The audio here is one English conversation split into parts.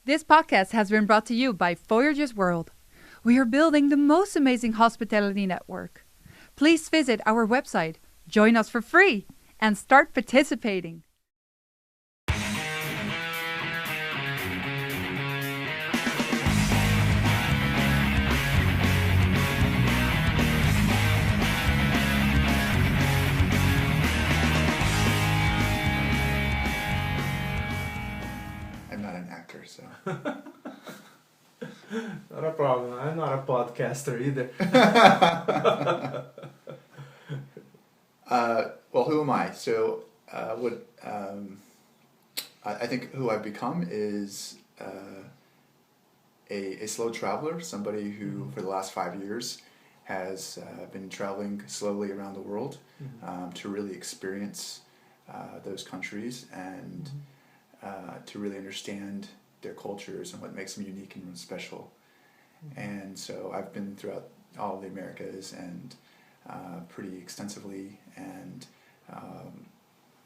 This podcast has been brought to you by Voyager's World. We are building the most amazing hospitality network. Please visit our website, join us for free, and start participating. I'm not an actor, so. Not a problem. I'm not a podcaster either. Well, who am I? So, I think who I've become is a slow traveler, somebody who, for the last 5 years, has been traveling slowly around the world to really experience those countries and to really understand their cultures and what makes them unique and special. And so I've been throughout all the Americas and pretty extensively, and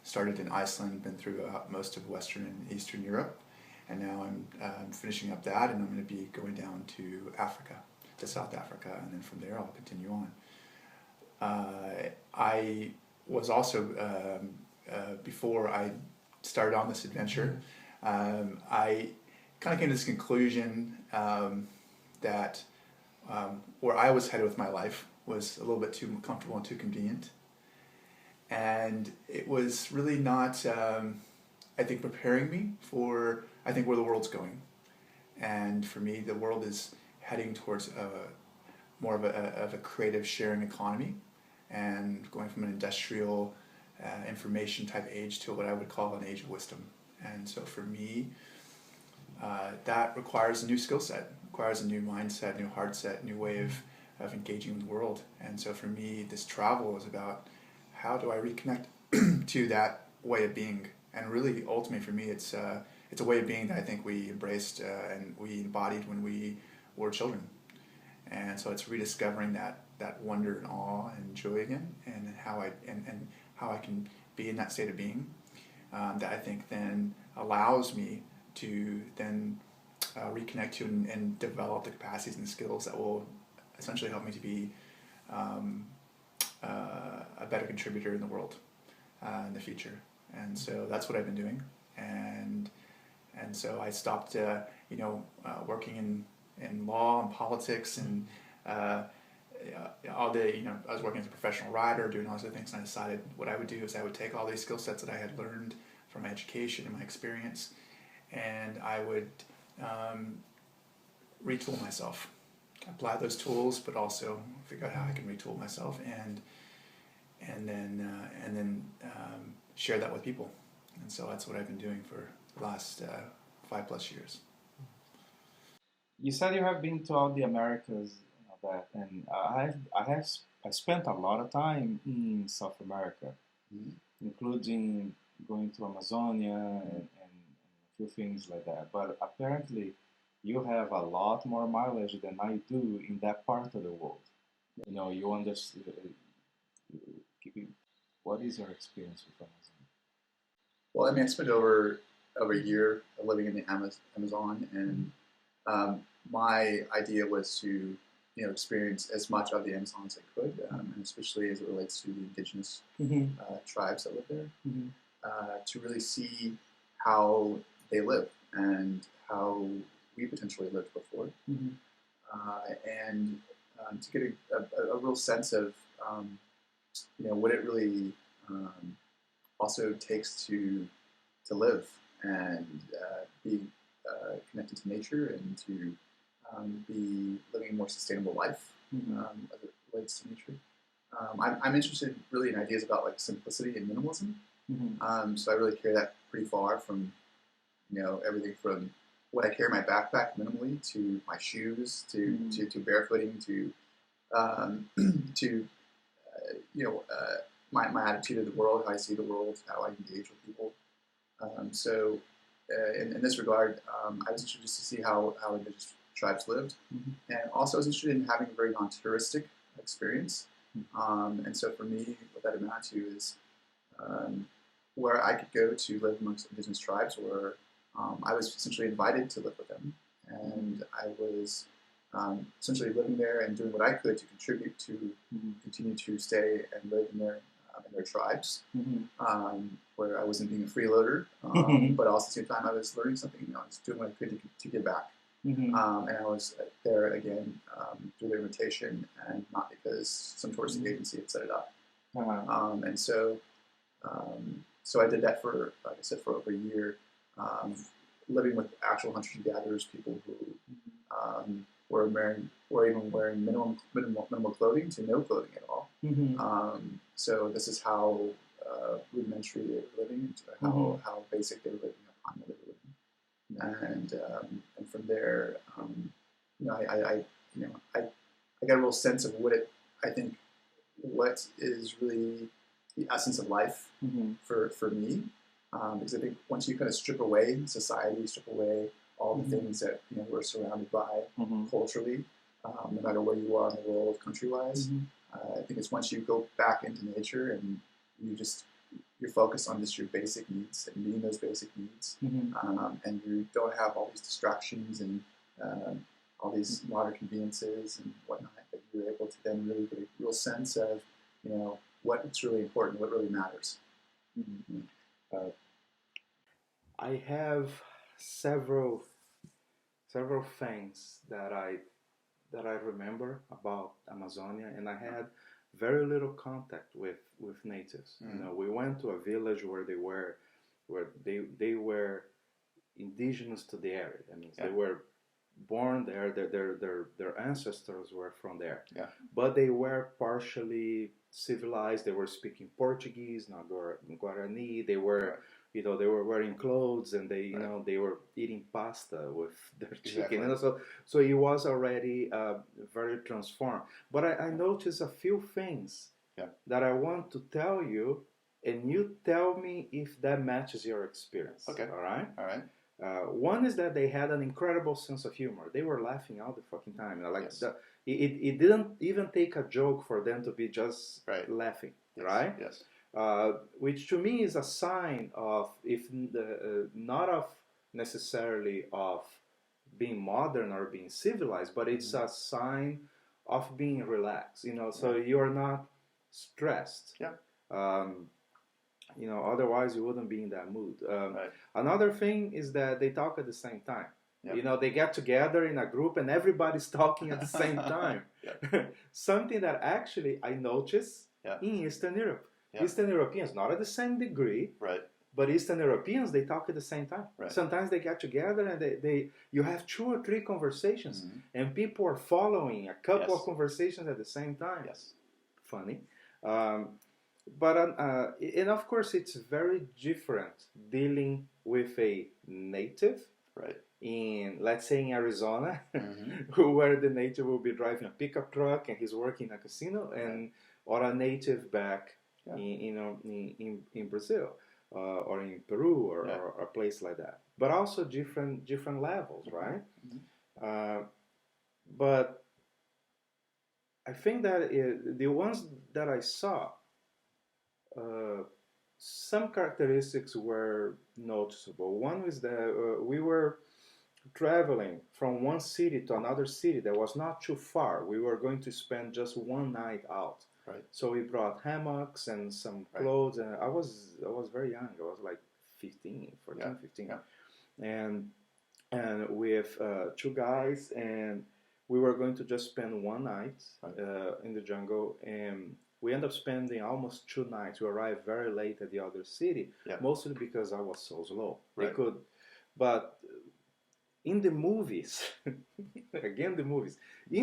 started in Iceland, been throughout most of Western and Eastern Europe, and now I'm finishing up that, and I'm going to be going down to Africa, to South Africa, and then from there I'll continue on. I was also, before I started on this adventure, I kind of came to this conclusion that where I was headed with my life was a little bit too comfortable and too convenient. And it was really not, I think, preparing me for, I think, where the world's going. And for me, the world is heading towards more of a creative sharing economy and going from an industrial information type age to what I would call an age of wisdom. And so for me, that requires a new skill set, requires a new mindset, new heart set, new way of engaging with the world. And so for me, this travel is about how do I reconnect to that way of being. And really, ultimately for me, it's a way of being that I think we embraced and we embodied when we were children. And so it's rediscovering that wonder and awe and joy again, and how I can be in that state of being that I think then allows me to then reconnect to and develop the capacities and skills that will essentially help me to be a better contributor in the world in the future. And so that's what I've been doing. And so I stopped, working in law and politics and all day. I was working as a professional writer, doing all those other things, and I decided what I would do is I would take all these skill sets that I had learned from my education and my experience, and I would retool myself, apply those tools, but also figure out how I can retool myself and then share that with people. And so that's what I've been doing for the last 5+ years. You said you have been to all the Americas, and I spent a lot of time in South America, including going to Amazonia and a few things like that. But apparently, you have a lot more mileage than I do in that part of the world. You understand. What is your experience with Amazon? Well, I mean, I spent over a year living in the Amazon, and my idea was to experience as much of the Amazon as I could, and especially as it relates to the indigenous tribes that live there, to really see how they live and how we potentially lived before, and to get a real sense of what it really also takes to live and be connected to nature and to be living a more sustainable life as it relates to nature. I'm interested really in ideas about like simplicity and minimalism. So I really carry that pretty far from everything from what I carry in my backpack minimally to my shoes to barefooting to my attitude of the world, how I see the world, how I engage with people. So in this regard, I was interested to see how indigenous tribes lived, and also I was interested in having a very non-touristic experience. And so for me, what that amounted to is where I could go to live amongst indigenous tribes where I was essentially invited to live with them, and I was essentially living there and doing what I could to contribute to continue to stay and live in their tribes, where I wasn't being a freeloader, but also at the same time I was learning something. I was doing what I could to give back. And I was there again through their invitation, and not because some touristic agency had set it up. And so, so I did that for, like I said, for over a year, living with actual hunters and gatherers, people who were even wearing minimal clothing to no clothing at all. So this is how rudimentary they were living, and how basic they were living, how primal they were living, and from there, I got a real sense of what is really the essence of life for me, because I think once you kind of strip away society, strip away all the things that we're surrounded by culturally, no matter where you are in the world, country-wise, I think it's once you go back into nature and you're focused on just your basic needs and meeting those basic needs, and you don't have all these distractions and all these modern conveniences and whatnot, that you're able to then really get a real sense of what's really important, what really matters. I have several things that I remember about Amazonia, and I had very little contact with natives. We went to a village where they were indigenous to the area. I mean, they were born there. Their ancestors were from there. But they were partially civilized. They were speaking Portuguese, not Guarani. They were they were wearing clothes, and they were eating pasta with their chicken. So it was already very transformed. But I noticed a few things that I want to tell you, and you tell me if that matches your experience. Okay. All right. All right. One is that they had an incredible sense of humor. They were laughing all the fucking time. It didn't even take a joke for them to be just laughing, right? Yes. Which to me is a sign of, if not of necessarily of being modern or being civilized, but it's a sign of being relaxed. So you're not stressed. Otherwise you wouldn't be in that mood. Another thing is that they talk at the same time. They get together in a group and everybody's talking at the same time. Something that actually I noticed in Eastern Europe. Eastern Europeans, not at the same degree, but Eastern Europeans, they talk at the same time. Sometimes they get together and you have 2 or 3 conversations, and people are following a couple of conversations at the same time. Funny. But and of course, it's very different dealing with a native, in, let's say, in Arizona, where the native will be driving a pickup truck and he's working in a casino, or a native back in Brazil, or in Peru, or a place like that. But also different levels, right? But I think that the ones that I saw, some characteristics were noticeable. One is that we were traveling from one city to another city that was not too far. We were going to spend just one night out. So we brought hammocks and some clothes, and I was very young. I was like 15. And with 2 guys, and we were going to just spend one night in the jungle, and we ended up spending almost 2 nights. We arrived very late at the other city, mostly because I was so slow. But in the movies, again in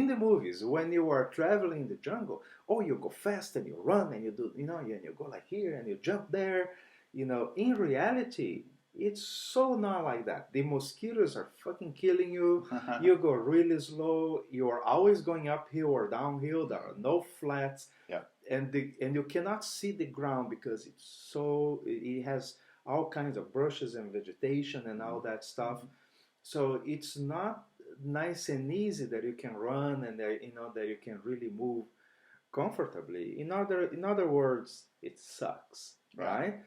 the movies, when you are traveling in the jungle, you go fast and you run and you do, and you go like here and you jump there. In reality, it's so not like that. The mosquitoes are fucking killing you. You go really slow. You are always going uphill or downhill. There are no flats. And you cannot see the ground because it has all kinds of brushes and vegetation and all that stuff. So it's not nice and easy that you can run and that you can really move comfortably. In other words, it sucks, right?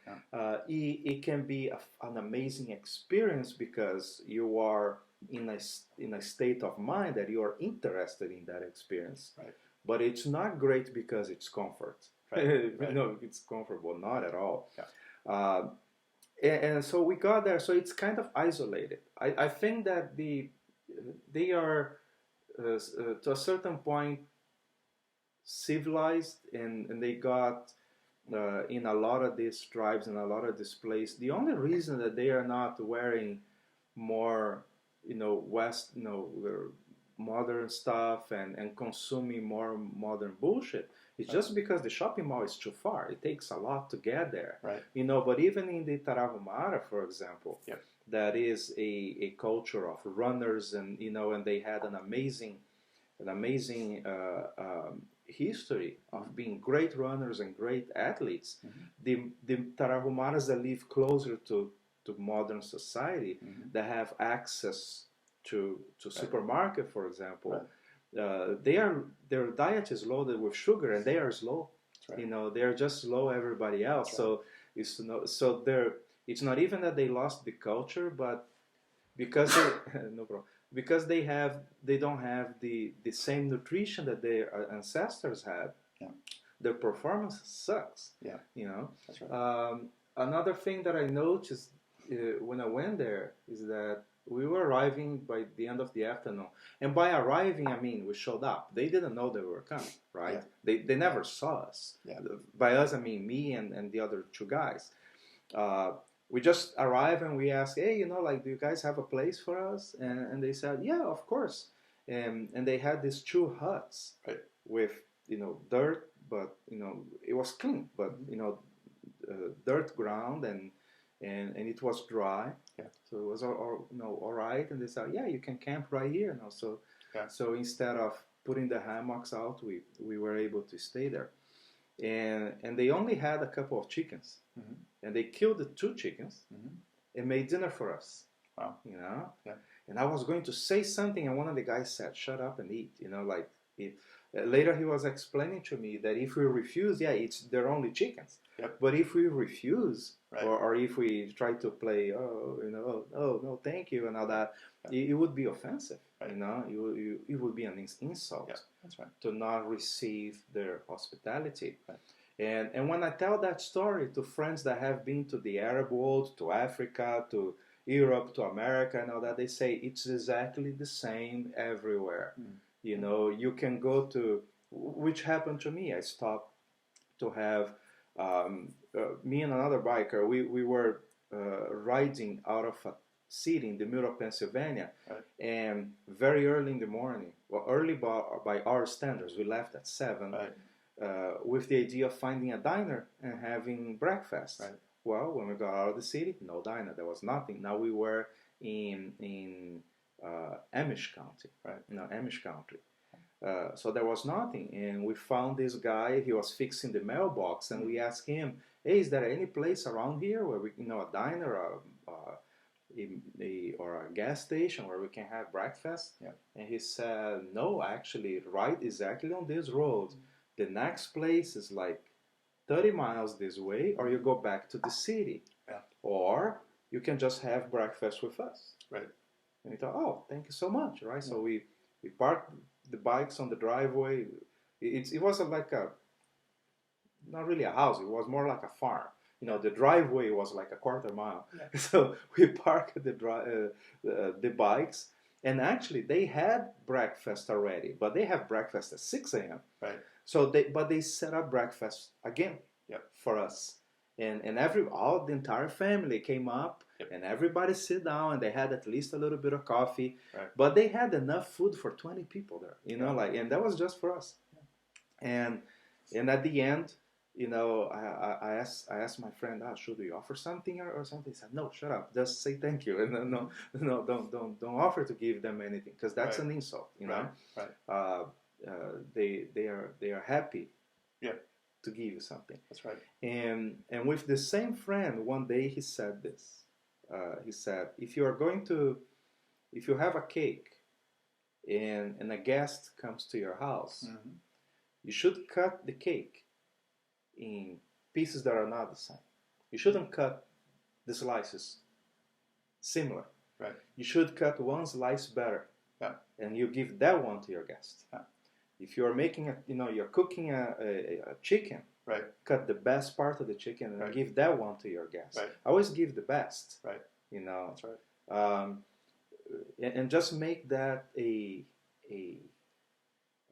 It can be an amazing experience because you are in a state of mind that you are interested in that experience. Right. But it's not great because it's comfort. Right. No, it's comfortable, not at all. Yeah. And so we got there. So it's kind of isolated. I think that they are to a certain point civilized, and they got in a lot of these tribes and a lot of these places. The only reason that they are not wearing more, modern stuff and consuming more modern bullshit, it's just because the shopping mall is too far. It takes a lot to get there. Right. But even in the Tarahumara, for example, Yep. that is a culture of runners, and and they had an amazing history of being great runners and great athletes. The Tarahumaras that live closer to modern society, that have access to supermarket, for example, their diet is loaded with sugar, and they are slow. Right. They are just slow everybody else. Right. So it's not even that they lost the culture, but because they, no problem, because they don't have the same nutrition that their ancestors had. Yeah. Their performance sucks. Yeah. That's right. Another thing that I noticed when I went there is that we were arriving by the end of the afternoon, and by arriving I mean we showed up. They didn't know they were coming, right? Yeah. They never saw us. Yeah. By us I mean me and the other two guys. We just arrived and we asked, hey, do you guys have a place for us? And they said, yeah, of course. And they had these two huts, right, with, dirt, but, it was clean, but, dirt ground and it was dry. Yeah. So it was all right. And they said, yeah, you can camp right here. So instead of putting the hammocks out, we were able to stay there. And they only had a couple of chickens. And they killed the 2 chickens and made dinner for us. Wow. Yeah. And I was going to say something, and one of the guys said, shut up and eat. Later he was explaining to me that if we refuse, they're only chickens. Yep. But if we refuse, right, or if we try to play, no, thank you, and all that, it would be offensive. Right. It would be an insult. Yeah, that's right. To not receive their hospitality. Right. And when I tell that story to friends that have been to the Arab world, to Africa, to Europe, to America, and all that, they say it's exactly the same everywhere. You can go to, which happened to me. I stopped to have, me and another biker, we were riding out of a city in the middle of Pennsylvania, right, and very early in the morning, early by our standards, we left at 7, right, with the idea of finding a diner and having breakfast. Right. Well, when we got out of the city, no diner. There was nothing. Now we were in Amish County, right? Amish country. So there was nothing, and we found this guy. He was fixing the mailbox, and we asked him, "Hey, is there any place around here where we, a diner or a gas station where we can have breakfast?" Yeah. And he said, "No, actually, right exactly on this road. The next place is like 30 miles this way, or you go back to the city. Yeah. Or you can just have breakfast with us." Right. And he thought, "Oh, thank you so much." Right. Yeah. So we parked the bikes on the driveway. It wasn't like not really a house. It was more like a farm. The driveway was like a quarter mile. Yeah. So we parked the bikes, and actually they had breakfast already, but they have breakfast at 6 a.m. Right. So they set up breakfast again. Yep. For us, and the entire family came up. Yep. And everybody sit down, and they had at least a little bit of coffee. Right. But they had enough food for 20 people there. And that was just for us. Yeah. And at the end, I asked my friend, should we offer something or something? He said, "No, shut up, just say thank you, and no, don't offer to give them anything, because that's right, an insult, Right. Right. They are happy. Yeah. To give you something." That's right. And with the same friend, one day he said this. He said, if you have a cake and a guest comes to your house, You should cut the cake in pieces that are not the same. You shouldn't cut the slices similar. Right. You should cut one slice better, Yeah. and you give that one to your guest. Yeah. If you're making you're cooking a chicken, Right. cut the best part of the chicken and Right. give that one to your guest. Right. Always give the best. Right. That's right. And just make that a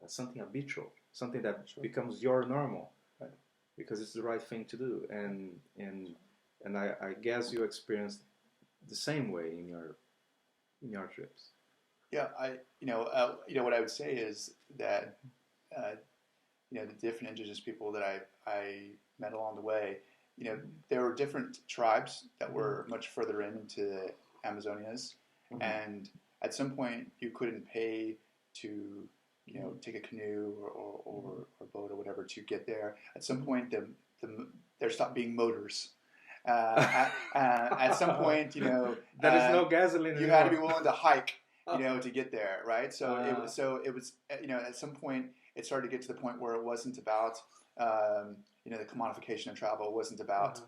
something habitual, something that becomes your normal, right? Because it's the right thing to do. And I guess you experienced the same way in your trips. Yeah, what I would say is that the different indigenous people that I met along the way, there were different tribes that were much further into the Amazonias, and at some point you couldn't pay to take a canoe or boat or whatever to get there. At some point there stopped being motors. At some point, there is no gasoline. You had to be willing to hike, to get there, right? So it was, at some point it started to get to the point where it wasn't about, the commodification of travel. It wasn't about,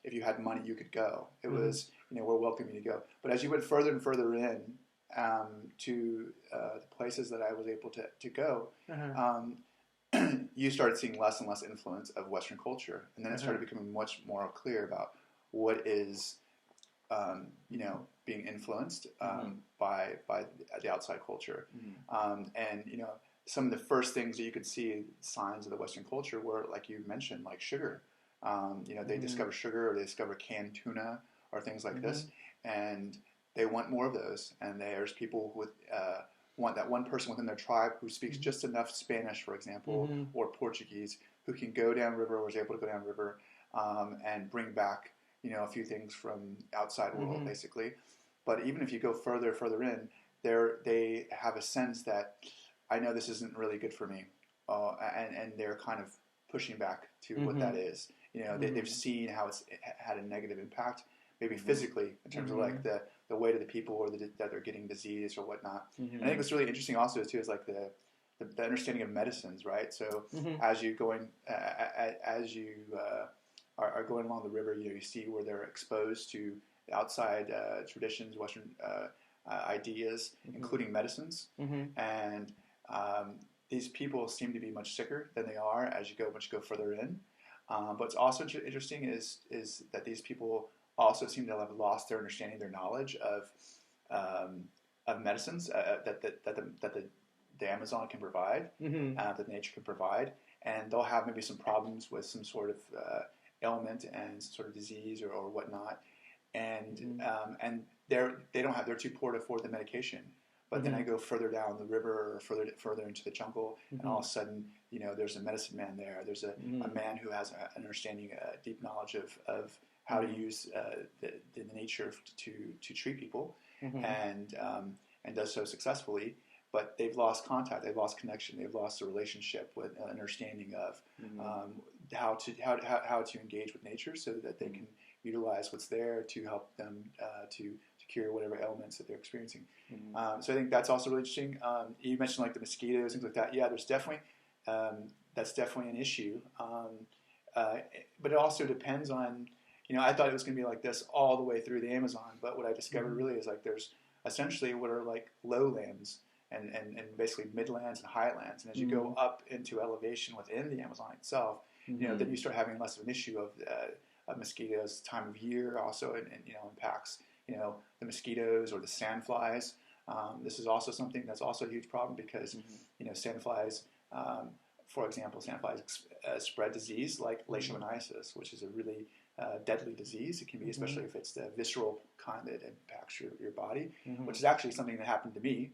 if you had money, you could go. It was, we're welcoming you to go. But as you went further and further in to the places that I was able to go, you started seeing less and less influence of Western culture, and then it started becoming much more clear about what is, being influenced by the outside culture, and some of the first things that you could see signs of the Western culture were, like you mentioned, like sugar. They discover sugar, or they discover canned tuna, or things like this, and they want more of those. And there's people who want that one person within their tribe who speaks just enough Spanish, for example, or Portuguese, who can go downriver, or is able to go downriver, and bring back, a few things from outside world, basically. But even if you go further in, they have a sense that I know this isn't really good for me, and they're kind of pushing back to what that is. They've seen how it's had a negative impact, maybe physically, in terms of like the weight of the people, or that they're getting disease or whatnot. And I think what's really interesting also too is like the understanding of medicines, right? So as you are going along the river, you see where they're exposed to outside traditions, Western ideas, including medicines, and these people seem to be much sicker than they are as you go further in. But what's also interesting is that these people also seem to have lost their understanding, their knowledge of medicines that the Amazon can provide, that nature can provide, and they'll have maybe some problems with some sort of ailment and sort of disease or whatnot, and they're too poor to afford the medication. But then I go further down the river, or further into the jungle, and all of a sudden, there's a medicine man there. There's a man who has an understanding, a deep knowledge of how to use the nature to treat people, and does so successfully. But they've lost contact, they've lost connection, they've lost a relationship with an understanding of how to engage with nature, so that they can utilize what's there to help them to cure whatever ailments that they're experiencing. So I think that's also really interesting. You mentioned like the mosquitoes, things like that. Yeah, there's definitely that's definitely an issue. But it also depends on, I thought it was going to be like this all the way through the Amazon, but what I discovered really is like there's essentially what are like lowlands and basically midlands and highlands. And as you go up into elevation within the Amazon itself, then you start having less of an issue of mosquitoes. Time of year also impacts the mosquitoes or the sandflies. This is also something that's also a huge problem because sandflies, for example, spread disease like leishmaniasis, which is a really deadly disease. It can be, especially if it's the visceral kind that impacts your body, which is actually something that happened to me.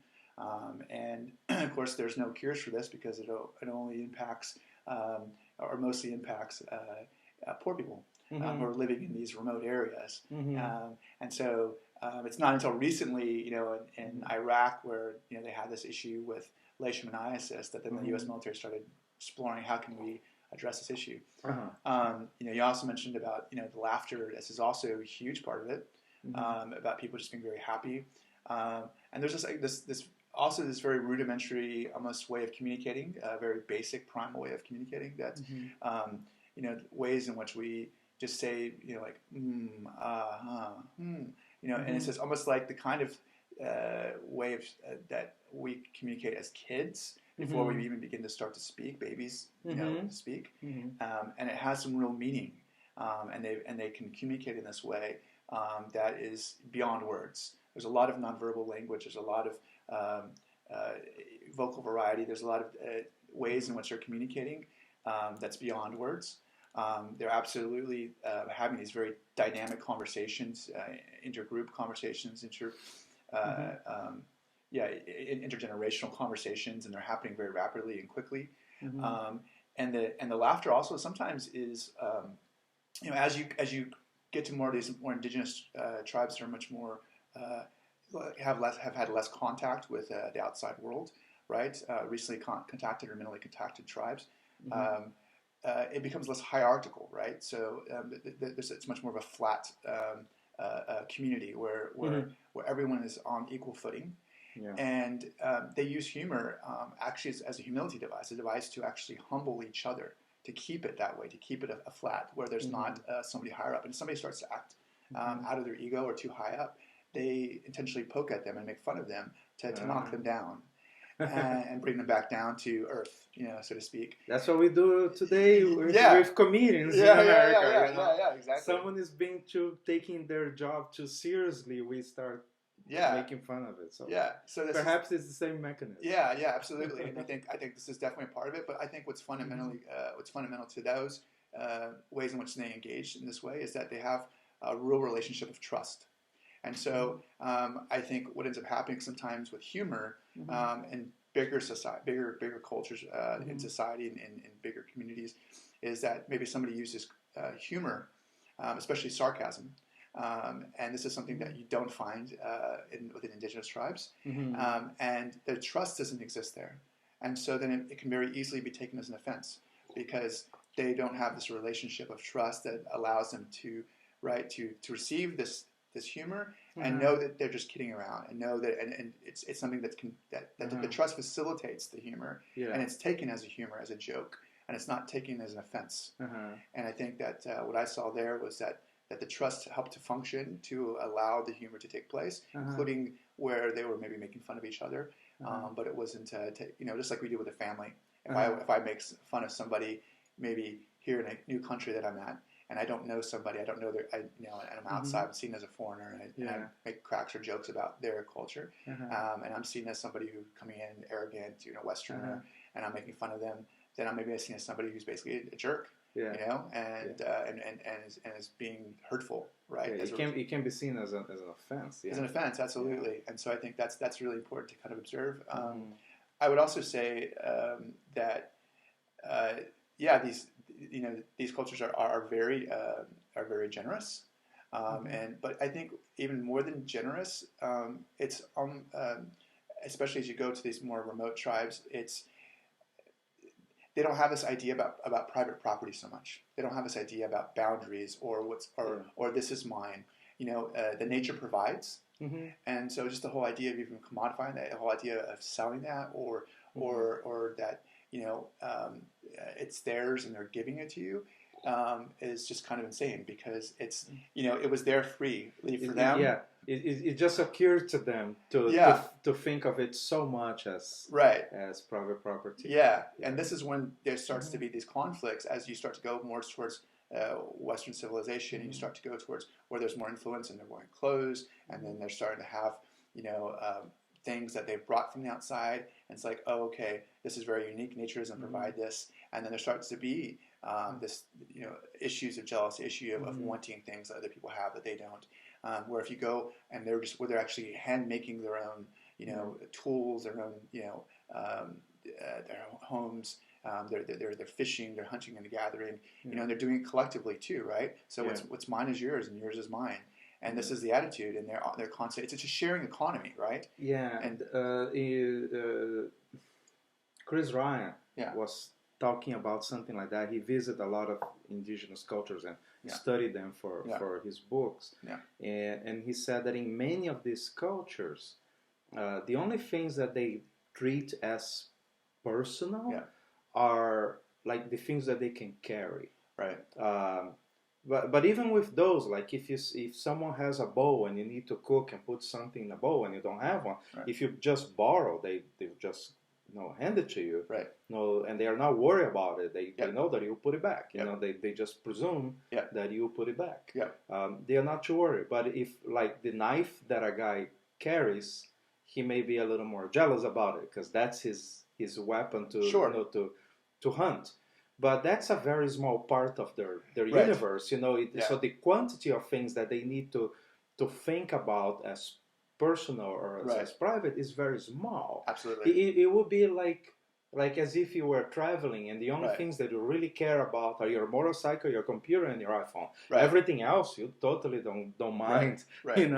And of course, there's no cures for this because it only impacts or mostly impacts poor people who are living in these remote areas. And so it's not until recently, in Iraq, where they had this issue with leishmaniasis, that then the U.S. military started exploring how can we address this issue. You also mentioned about the laughter. This is also a huge part of it, about people just being very happy. And there's this also this very rudimentary, almost way of communicating, a very basic, primal way of communicating. That ways in which we just say, like and it's just almost like the kind of way of that we communicate as kids before we even begin to start to speak. Babies, speak, and it has some real meaning, and they can communicate in this way that is beyond words. There's a lot of nonverbal language. There's a lot of vocal variety. There's a lot of ways in which they're communicating that's beyond words. They're absolutely having these very dynamic conversations, intergroup conversations, intergenerational conversations, and they're happening very rapidly and quickly. And the laughter also sometimes is, as you get to more of these more indigenous tribes that are much more have had less contact with the outside world, right? Recently contacted or minimally contacted tribes. It becomes less hierarchical, right? So it's much more of a flat community where everyone is on equal footing, and they use humor actually as a humility device, a device to actually humble each other, to keep it that way, to keep it a flat where there's not somebody higher up, and if somebody starts to act out of their ego or too high up, they intentionally poke at them and make fun of them to knock them down. And bring them back down to earth, so to speak. That's what we do today with comedians in America. Yeah, exactly. Someone is taking their job too seriously, we start making fun of it. So perhaps it's the same mechanism. Yeah, absolutely. And I think this is definitely a part of it. But I think what's fundamental to those ways in which they engage in this way is that they have a real relationship of trust. And so I think what ends up happening sometimes with humor in bigger cultures in society and in bigger communities is that maybe somebody uses humor, especially sarcasm, and this is something that you don't find within indigenous tribes, and the trust doesn't exist there. And so then it can very easily be taken as an offense because they don't have this relationship of trust that allows them to receive this humor and know that they're just kidding around, and know that and it's something that the trust facilitates the humor, and it's taken as a humor, as a joke, and it's not taken as an offense. And I think that what I saw there was that the trust helped to function to allow the humor to take place, including where they were maybe making fun of each other, but it wasn't just like we do with a family. If I make fun of somebody maybe here in a new country that I'm at, and I don't know somebody, I don't know and I'm outside, I'm seen as a foreigner, and I make cracks or jokes about their culture, and I'm seen as somebody who's coming in arrogant, Westerner, and I'm making fun of them. Then I'm maybe seen as somebody who's basically a jerk, and is being hurtful, right? It can be seen as an offense. As an offense, absolutely. And so I think that's really important to kind of observe. I would also say that these cultures are very generous, but I think even more than generous, it's especially as you go to these more remote tribes, they don't have this idea about private property so much. They don't have this idea about boundaries or this is mine. The nature provides, and so just the whole idea of even commodifying that, the whole idea of selling that or that it's theirs and they're giving it to you is just kind of insane because it's it was there freely for them. It just occurred to them to think of it so much as private property. And this is when there starts to be these conflicts as you start to go more towards Western civilization, and you start to go towards where there's more influence and they're wearing clothes, and then they're starting to have things that they've brought from the outside, and it's like, oh, okay, this is very unique. Nature doesn't provide this, and then there starts to be this, issues of jealousy, of wanting things that other people have that they don't. Where if you go and they're actually hand making their own, tools, their own, their homes. They're fishing, they're hunting and gathering, and they're doing it collectively too, right? So what's mine is yours, and yours is mine. And this is the attitude, and they're constant. It's a sharing economy, right? Yeah, and Chris Ryan was talking about something like that. He visited a lot of indigenous cultures and studied them for his books. Yeah. And he said that in many of these cultures, the only things that they treat as personal Yeah. are like the things that they can carry. Right. But even with those, like if someone has a bowl and you need to cook and put something in a bowl and you don't have one, Right. if you just borrow, they just hand it to you. Right. And they are not worried about it. They know that you put it back. Yep. They just presume Yep. that you put it back. Yep. They are not too worried. But if like the knife that a guy carries, he may be a little more jealous about it because that's his weapon to Sure. to hunt. But that's a very small part of their Right. universe, So the quantity of things that they need to think about as personal or Right. as private is very small. Absolutely. It would be like as if you were traveling and the only Right. things that you really care about are your motorcycle, your computer, and your iPhone. Right. Everything else you totally don't mind, Right.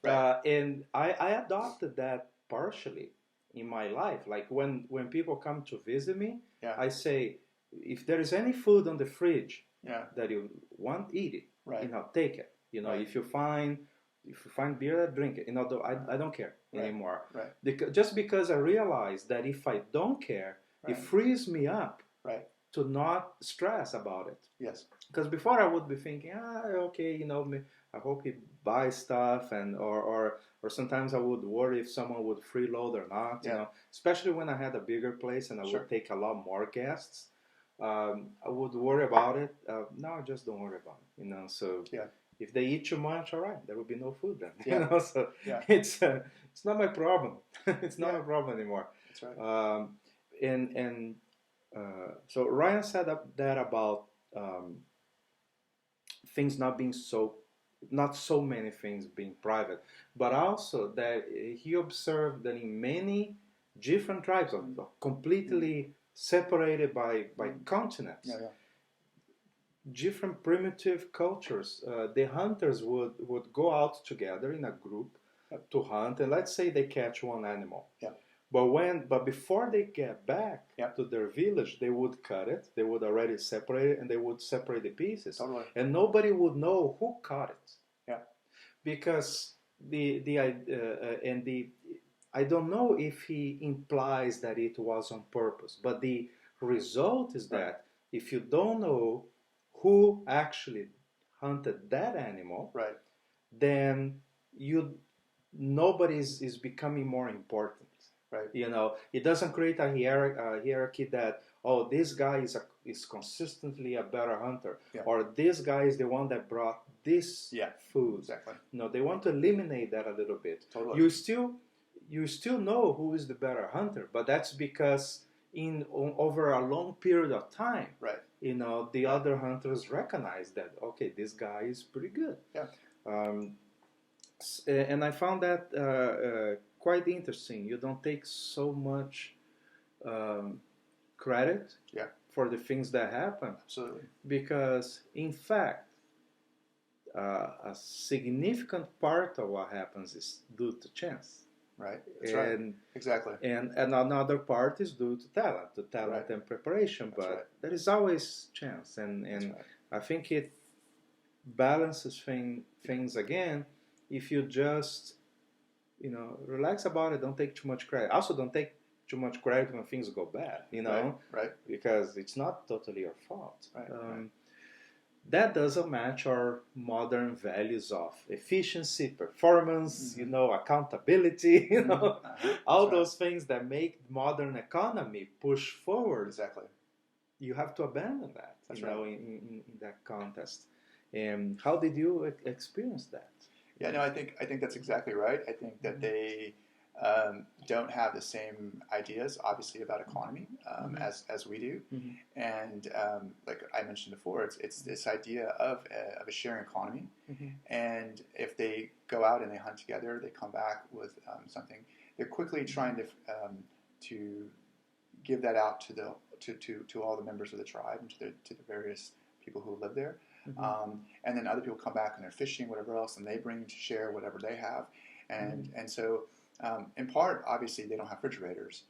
Right. And I adopted that partially in my life. Like when people come to visit me, Yeah. I say, if there is any food on the fridge Yeah. that you want, eat it. Right. Take it. Right. If you find beer, drink it. I don't care anymore. Right. Just because I realize that if I don't care, Right. it frees me up Right. to not stress about it. Yes. Because before I would be thinking, okay, I hope he buys stuff, and or sometimes I would worry if someone would freeload or not. Yeah. Especially when I had a bigger place and I Sure. would take a lot more guests. I would worry about it. No, just don't worry about it. So Yeah. if they eat too much, all right, there will be no food then. Yeah. So Yeah. it's not my problem. It's not Yeah. my problem anymore. That's right. So Ryan said that about things not so many things being private, but also that he observed that in many different tribes, completely separated by continents, Yeah. different primitive cultures, the hunters would go out together in a group to hunt, and let's say they catch one animal. Yeah. But before they get back Yeah. to their village, they would cut it. They would already separate it, and they would separate the pieces. Totally. And nobody would know who caught it. Yeah. Because I don't know if he implies that it was on purpose, but the result is that if you don't know who actually hunted that animal, Right. then nobody is becoming more important. Right. It doesn't create a hierarchy that, this guy is consistently a better hunter, Yeah. or this guy is the one that brought this food. Exactly. They want to eliminate that a little bit. Totally. You still know who is the better hunter, but that's because over a long period of time, Right. The other hunters recognize that, okay, this guy is pretty good. Yeah. And I found that quite interesting. You don't take so much credit for the things that happen. Absolutely. Because, in fact, a significant part of what happens is due to chance. Right. That's right. Exactly. And another part is due to talent Right. and preparation. That's But right. there is always chance. And Right. I think it balances things again if you just relax about it. Don't take too much credit. Also, don't take too much credit when things go bad. Right. Because it's not totally your fault. Right. That doesn't match our modern values of efficiency, performance, accountability, all right. those things that make modern economy push forward. Exactly. You have to abandon that, That's in that context. And how did you experience that? Yeah, no, I think that's exactly right. I think that they don't have the same ideas, obviously, about economy as we do. Mm-hmm. And like I mentioned before, it's this idea of a sharing economy. Mm-hmm. And if they go out and they hunt together, they come back with something. They're quickly trying to give that out to all the members of the tribe and to the various people who live there. Mm-hmm. And then other people come back and they're fishing, whatever else, and they bring to share whatever they have. And so, in part, obviously, they don't have refrigerators.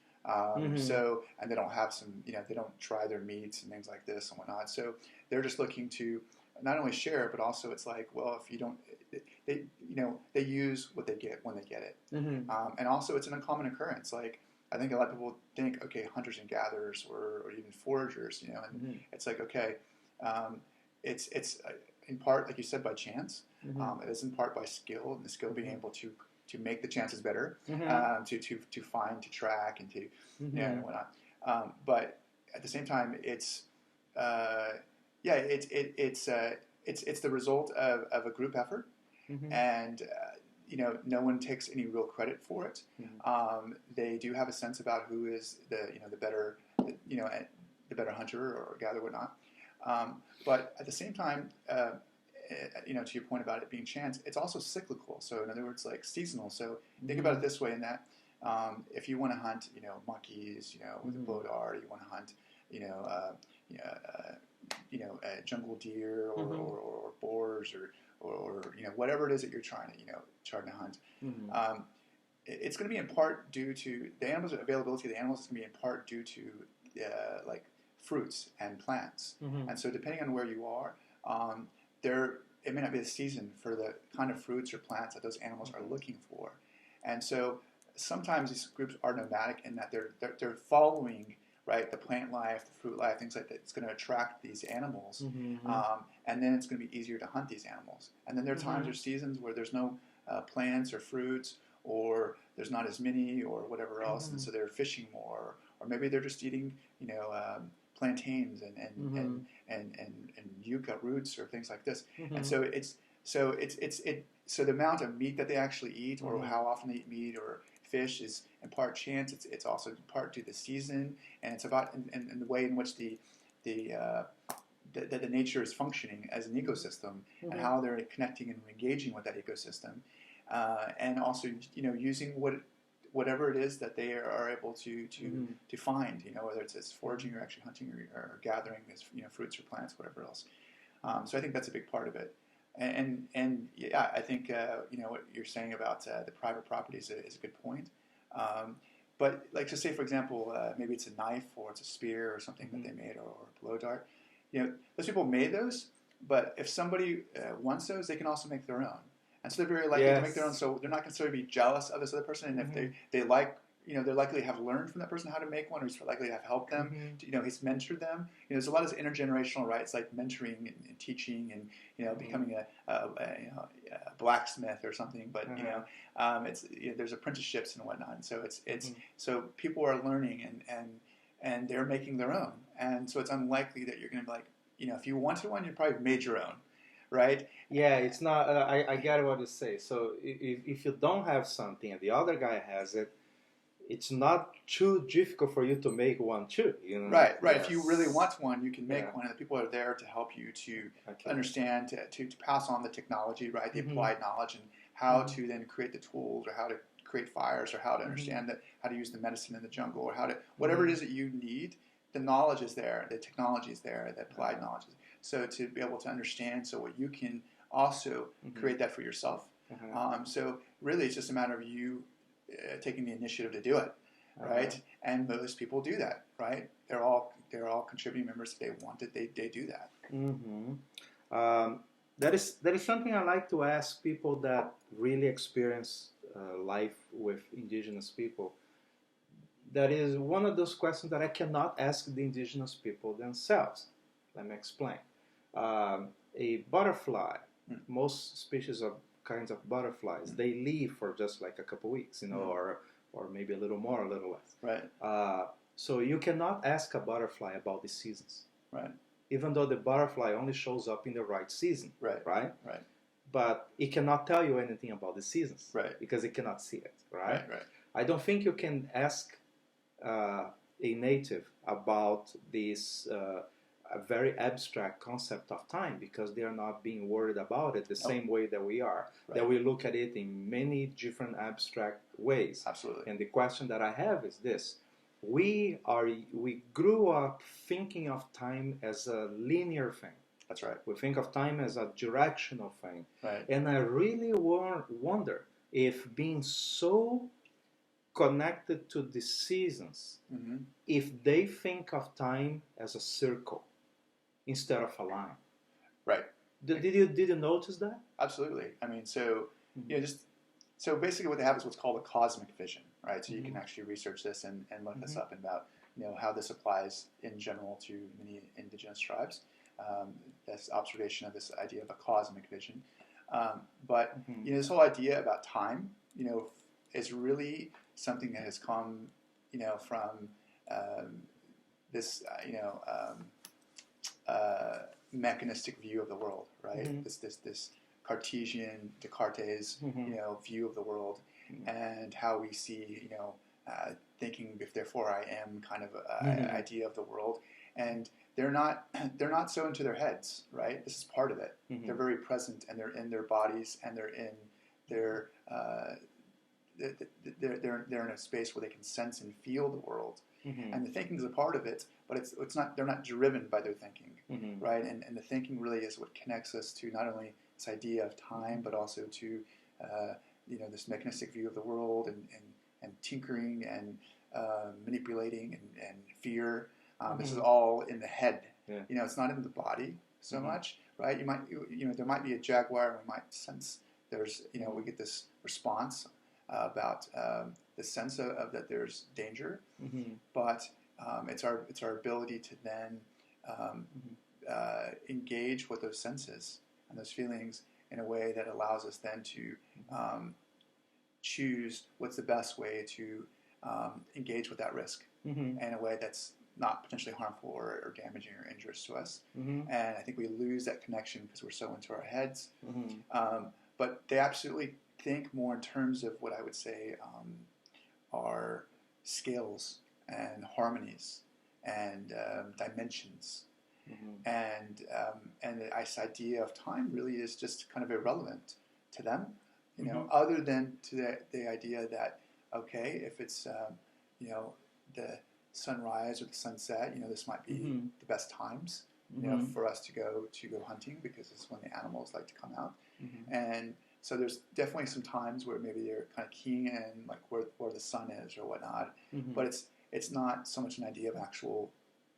So, and they don't have they don't try their meats and things like this and whatnot. So they're just looking to not only share, but also it's like, well, if you don't, they use what they get when they get it. Mm-hmm. And also, it's an uncommon occurrence. Like, I think a lot of people think, okay, hunters and gatherers, or even foragers, and Mm-hmm. it's like, okay, it's in part, like you said, by chance. Mm-hmm. It is in part by skill, and the skill being able to make the chances better, Mm-hmm. to find, to track, and to Mm-hmm. and whatnot. But at the same time, it's it's the result of a group effort, Mm-hmm. and no one takes any real credit for it. Mm-hmm. They do have a sense about who is the better the better hunter or gatherer, whatnot. But at the same time, to your point about it being chance, it's also cyclical. So in other words, like seasonal. So think about it this way: in that if you want to hunt, monkeys, with a blow dart, you want to hunt, jungle deer or boars or whatever it is that you're trying to hunt. Mm-hmm. It's going to be in part due to the animals' availability of the animals. Is going to be in part due to like fruits and plants. Mm-hmm. And so depending on where you are, it may not be the season for the kind of fruits or plants that those animals are looking for. And so sometimes these groups are nomadic in that they're following, right, the plant life, the fruit life, things like that. It's going to attract these animals, Mm-hmm. and then it's going to be easier to hunt these animals. And then there are times or seasons where there's no plants or fruits, or there's not as many, or whatever else, and so they're fishing more, or maybe they're just eating, plantains and yucca roots or things like this. Mm-hmm. And so the amount of meat that they actually eat, or how often they eat meat or fish, is in part chance. It's also in part due to the season, and it's about in the way in which the nature is functioning as an ecosystem, and how they're connecting and engaging with that ecosystem, and also using whatever it is that they are able to find, whether it's foraging or actually hunting or gathering as fruits or plants, whatever else. So I think that's a big part of it. And yeah, I think what you're saying about the private property is a good point. But like, to say, for example, maybe it's a knife or it's a spear or something that they made, or a blow dart. Those people made those, but if somebody wants those, they can also make their own. And so they're very likely to make their own. So they're not necessarily be jealous of this other person. And if they like, they're likely to have learned from that person how to make one, or he's likely to have helped them. He's mentored them. There's a lot of intergenerational, right? It's like mentoring and teaching and becoming a blacksmith or something. But it's there's apprenticeships and whatnot. And so it's so people are learning and they're making their own. And so it's unlikely that you're going to be like, if you wanted one, you probably made your own. Right? Yeah, it's not. I get what you say. So if you don't have something and the other guy has it, it's not too difficult for you to make one too. Right. Yes. If you really want one, you can make one, and the people are there to help you to understand, to pass on the technology, right? The applied knowledge, and how to then create the tools, or how to create fires, or how to understand how to use the medicine in the jungle, or how to whatever it is that you need. The knowledge is there, the technology is there, the applied knowledge is there. So to be able to understand, so what you can also create that for yourself. So really, it's just a matter of you taking the initiative to do it, right? And most people do that, right? They're all contributing members. If they want it, they do that. That is something I like to ask people that really experience life with indigenous people. That is one of those questions that I cannot ask the indigenous people themselves. Let me explain. A butterfly, most species of kinds of butterflies, they live for just like a couple weeks, or maybe a little more, a little less. Right. So you cannot ask a butterfly about the seasons. Right. Even though the butterfly only shows up in the right season. Right. Right. Right. But it cannot tell you anything about the seasons. Right. Because it cannot see it. Right. Right. I don't think you can ask a native about this a very abstract concept of time, because they are not being worried about it the same way that we are. That we look at it in many different abstract ways. Absolutely. And the question that I have is this: we grew up thinking of time as a linear thing. That's right. We think of time as a directional thing. Right. And I really wonder if being so connected to the seasons, if they think of time as a circle instead of a line. Right. Did you notice that? Absolutely. I mean, so just so basically, what they have is what's called a cosmic vision, right? So you can actually research this and look this up about how this applies in general to many indigenous tribes. This observation of this idea of a cosmic vision, but this whole idea about time, is really something that has come, from this, mechanistic view of the world, right? This Cartesian, Descartes, view of the world, and how we see, thinking, if therefore I am, kind of idea of the world, and they're not so into their heads, right? This is part of it. They're very present, and they're in their bodies, and they're in their they're in a space where they can sense and feel the world, and the thinking is a part of it, but it's not. They're not driven by their thinking, right? And the thinking really is what connects us to not only this idea of time, but also to this mechanistic view of the world, and tinkering, and manipulating, and fear. This is all in the head. Yeah. It's not in the body so much, right? There might be a jaguar, and we might sense there's, we get this response about the sense of that there's danger, but it's our ability to then engage with those senses and those feelings in a way that allows us then to choose what's the best way to engage with that risk in a way that's not potentially harmful or damaging or injurious to us. And I think we lose that connection because we're so into our heads. But they absolutely think more in terms of what I would say are scales and harmonies and dimensions. And this idea of time really is just kind of irrelevant to them, other than to the idea that, okay, if it's the sunrise or the sunset, this might be the best times for us to go hunting, because it's when the animals like to come out. And so there's definitely some times where maybe they're kind of keying in, like where the sun is or whatnot. But it's not so much an idea of actual,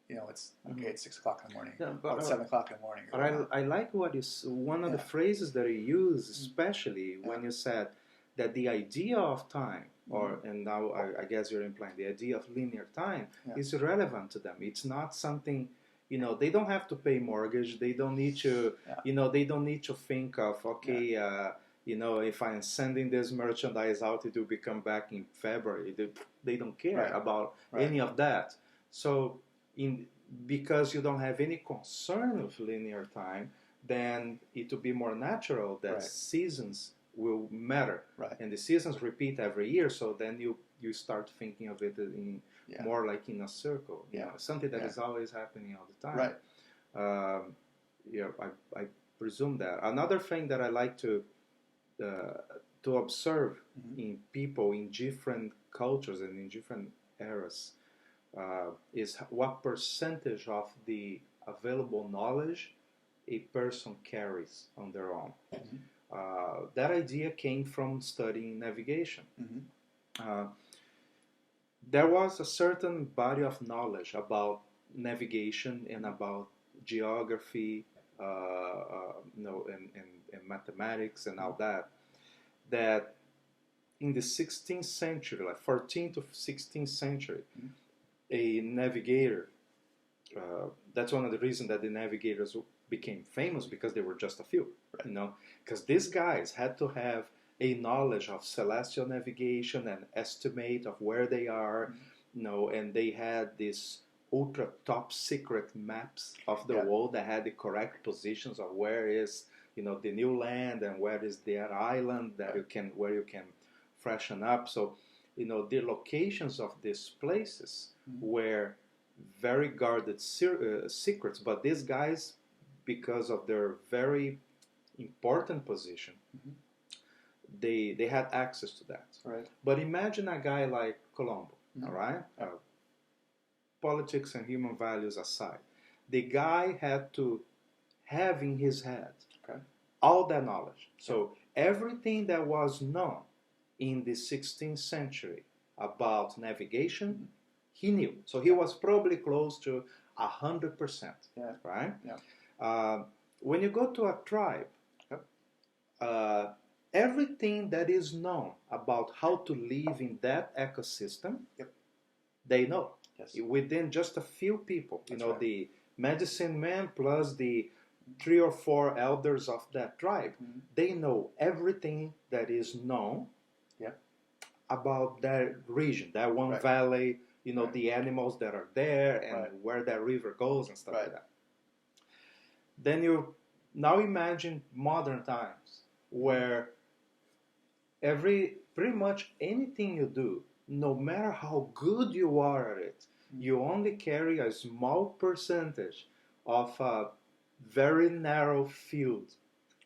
it's okay, it's 6 o'clock in the morning, or it's 7 o'clock in the morning. But I like what one of the phrases that you use, especially when you said that the idea of time, and now I guess you're implying the idea of linear time, is irrelevant to them. It's not something, they don't have to pay mortgage. They don't need to, they don't need to think of, okay, if I'm sending this merchandise out, it will be come back in February. They don't care about any of that. So because you don't have any concern with linear time, then it will be more natural that seasons will matter, and the seasons repeat every year. So then you start thinking of it in more like in a circle, something that is always happening all the time. I presume that. Another thing that I like to observe in people in different cultures and in different eras is what percentage of the available knowledge a person carries on their own. That idea came from studying navigation. There was a certain body of knowledge about navigation and about geography, and mathematics and all that in the 16th century, like 14th to 16th century, a navigator, that's one of the reasons that the navigators became famous, because they were just a few, because these guys had to have a knowledge of celestial navigation and estimate of where they are, and they had these ultra top secret maps of the world that had the correct positions of where is the new land and where is their island that where you can freshen up. So the locations of these places were very guarded secrets, but these guys, because of their very important position, they had access to that. But imagine a guy like Colombo, all right? Politics and human values aside, the guy had to have in his head all that knowledge. So everything that was known in the 16th century about navigation, he knew. So he was probably close to 100%, right? when you go to a tribe, Yep. Everything that is known about how to live in that ecosystem, Yep. they know. Yes. Within just a few people, That's right. the medicine man plus the 3 or 4 elders of that tribe, they know everything that is known Yep. about that region, that one Right. valley, Right. the animals that are there and Right. where that river goes and stuff Right. like that. Then you now imagine modern times where pretty much anything you do, no matter how good you are at it, you only carry a small percentage of a very narrow field,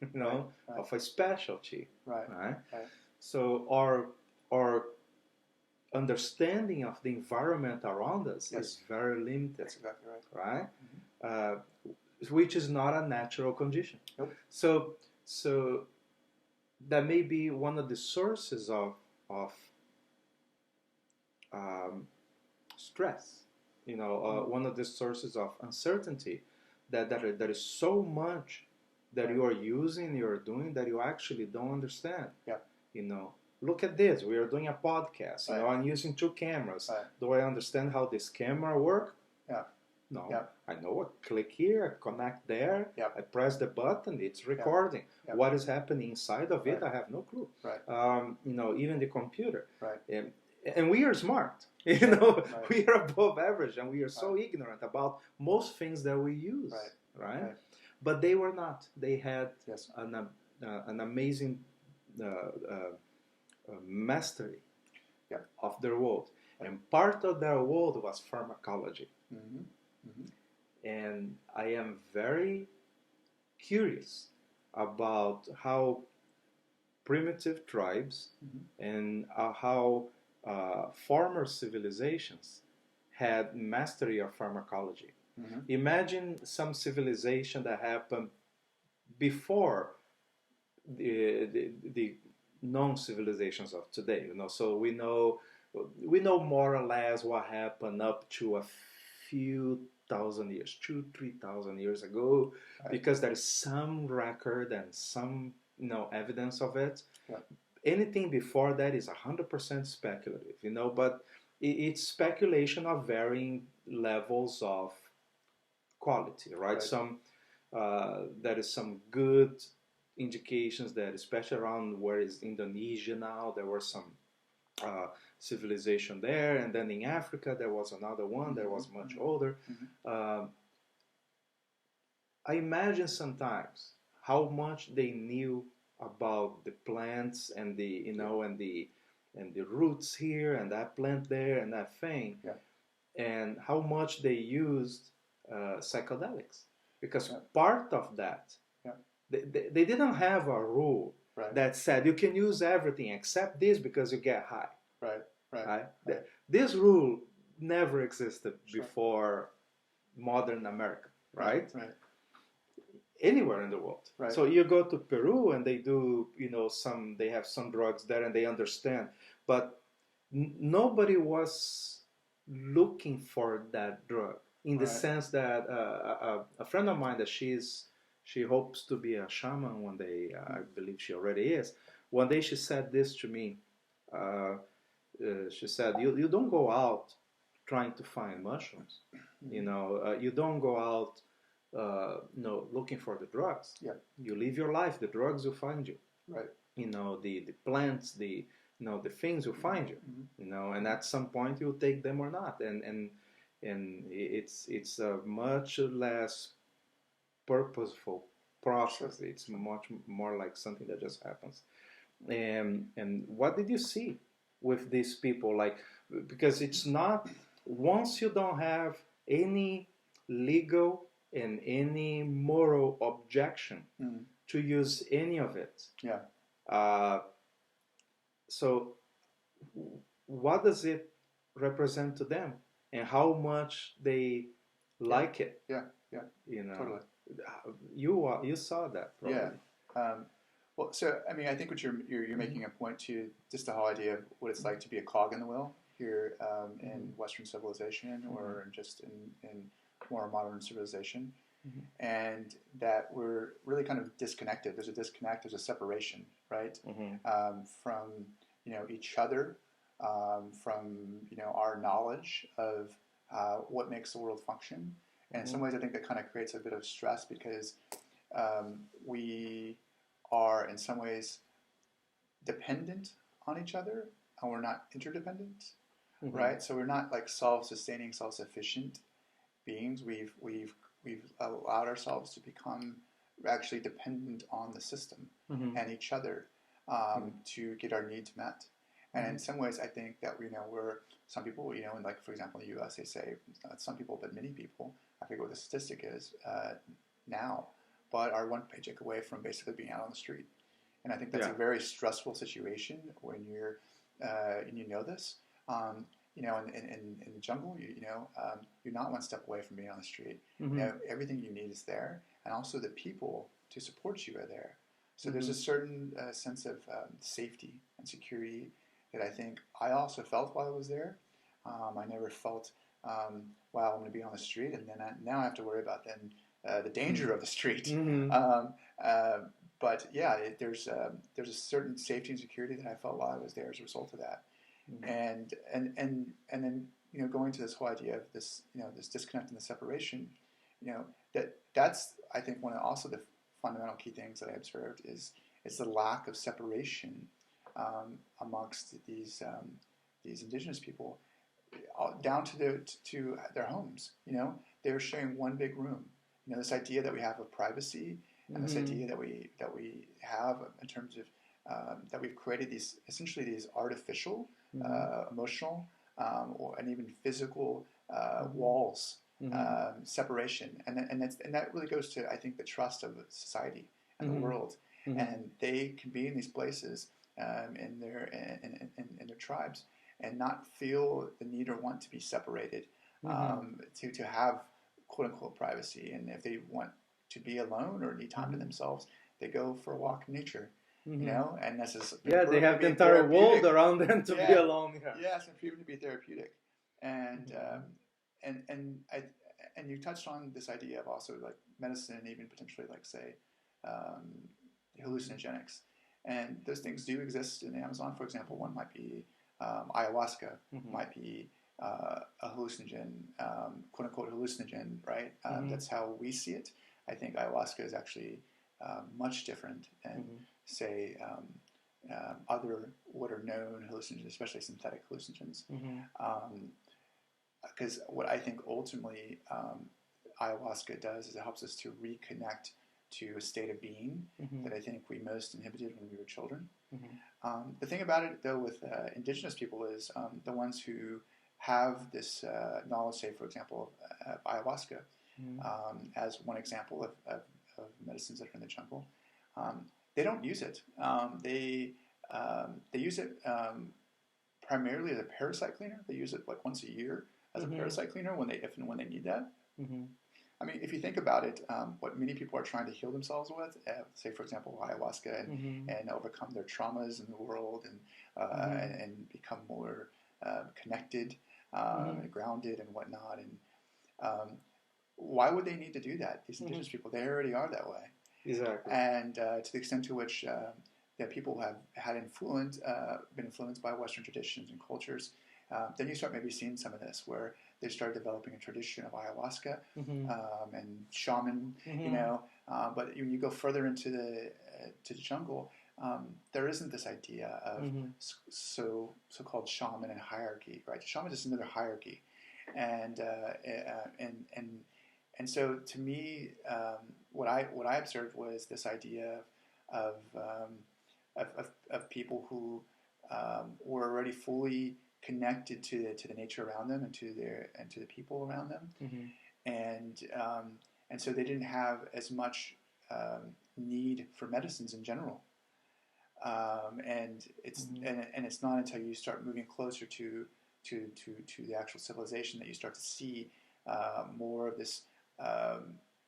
Right. of a specialty. Right. Right? Right. So our understanding of the environment around us Yes. is very limited. That's exactly right. Right? Which is not a natural condition. Nope. So that may be one of the sources of stress. One of the sources of uncertainty that is so much that you are using, you are doing that you actually don't understand. Yeah. Look at this. We are doing a podcast. Right. I'm using 2 cameras. Right. Do I understand how this camera works? Yeah. No. Yeah. I know I click here, I connect there, Yeah. I press the button, it's recording. Yeah. What is happening inside of it, Right. I have no clue. Right. Even the computer. Right. And we are smart. Right. We are above average, and we are so ignorant about most things that we use. Right? But they were not. They had Yes. an amazing mastery of their world. And part of their world was pharmacology. Mm-hmm. Mm-hmm. And I am very curious about how primitive tribes and how former civilizations had mastery of pharmacology. Mm-hmm. Imagine some civilization that happened before the known civilizations of today. So we know more or less what happened up to a few thousand years, 2,000-3,000 years ago, because there is some record and some evidence of it. Yeah. Anything before that is 100% speculative, but it's speculation of varying levels of quality, right? Some there is some good indications that, especially around where is Indonesia now, there were some civilization there, and then in Africa there was another one that was much older. I imagine sometimes how much they knew about the plants and the and the roots here and that plant there and that thing, and how much they used psychedelics, because part of that they didn't have a rule that said you can use everything except this because you get high. Right. This rule never existed before modern America, right? Anywhere in the world. So you go to Peru and they do, they have some drugs there and they understand, but nobody was looking for that drug in the sense that a friend of mine that she hopes to be a shaman one day. I believe she already is. One day she said this to me. She said, "You don't go out trying to find mushrooms. You don't go out, looking for the drugs. You live your life. The drugs will find you. The plants, the things will find you. And at some point you'll take them or not. And it's a much less purposeful process. It's much more like something that just happens. And what did you see with these people? Because it's not, once you don't have any legal and any moral objection to use any of it. So what does it represent to them, and how much they like it? Totally. You saw that probably. Well, so I mean, I think what you're making a point to just the whole idea of what it's like to be a cog in the wheel here in Western civilization, or just in more modern civilization. and that we're really kind of disconnected. There's a disconnect. There's a separation, right, from each other, from our knowledge of what makes the world function. And in some ways, I think that kind of creates a bit of stress because we are in some ways dependent on each other, and we're not interdependent, right? So we're not like self-sustaining, self-sufficient beings. We've allowed ourselves to become actually dependent on the system and each other to get our needs met. And in some ways, I think that we're some people, and like for example, in the U.S., they say not some people, but many people. I forget what the statistic is now, but are one paycheck away from basically being out on the street. And I think that's a very stressful situation when you're and you know this. In the jungle, you're not one step away from being on the street. Everything you need is there, and also the people to support you are there. So there's a certain sense of safety and security that I think I also felt while I was there. I never felt, wow, I'm going to be on the street, and then now I have to worry about the danger of the street. But yeah, there's a certain safety and security that I felt while I was there as a result of that. And then going to this whole idea of this this disconnect and the separation, that's I think one of also the fundamental key things that I observed is the lack of separation amongst these indigenous people down to their homes. They're sharing one big room. This idea that we have of privacy and this idea that we have in terms of that we've created these essentially these artificial emotional and even physical walls separation, and that really goes to I think the trust of society and the world, and they can be in these places in their tribes and not feel the need or want to be separated to have quote unquote privacy, and if they want to be alone or need time to themselves, they go for a walk in nature. And this is they have the entire world around them to be alone. It's proven to be therapeutic, and you touched on this idea of also like medicine, and even potentially like say hallucinogenics, and those things do exist in the Amazon. For example, one might be ayahuasca, might be a hallucinogen, quote unquote hallucinogen, right? That's how we see it. I think ayahuasca is actually much different than say other what are known hallucinogens, especially synthetic hallucinogens. Because what I think ultimately ayahuasca does is it helps us to reconnect to a state of being that I think we most inhibited when we were children. The thing about it, though, with indigenous people is the ones who have this knowledge, say, for example, of ayahuasca, as one example of medicines that are in the jungle. They don't use it. They use it primarily as a parasite cleaner. They use it like once a year as a parasite cleaner if and when they need that. I mean, if you think about it, what many people are trying to heal themselves with, say for example ayahuasca, and overcome their traumas in the world and become more connected and grounded and whatnot. And why would they need to do that? These indigenous people, they already are that way. Exactly. And to the extent to which that people have been influenced by Western traditions and cultures, then you start maybe seeing some of this where they start developing a tradition of ayahuasca and shaman, but when you go further into the jungle, there isn't this idea of so-called shaman and hierarchy, right? Shaman is another hierarchy, and so to me, what I observed was this idea of people who were already fully connected to the nature around them and to the people around them, and so they didn't have as much need for medicines in general, and it's not until you start moving closer to the actual civilization that you start to see more of this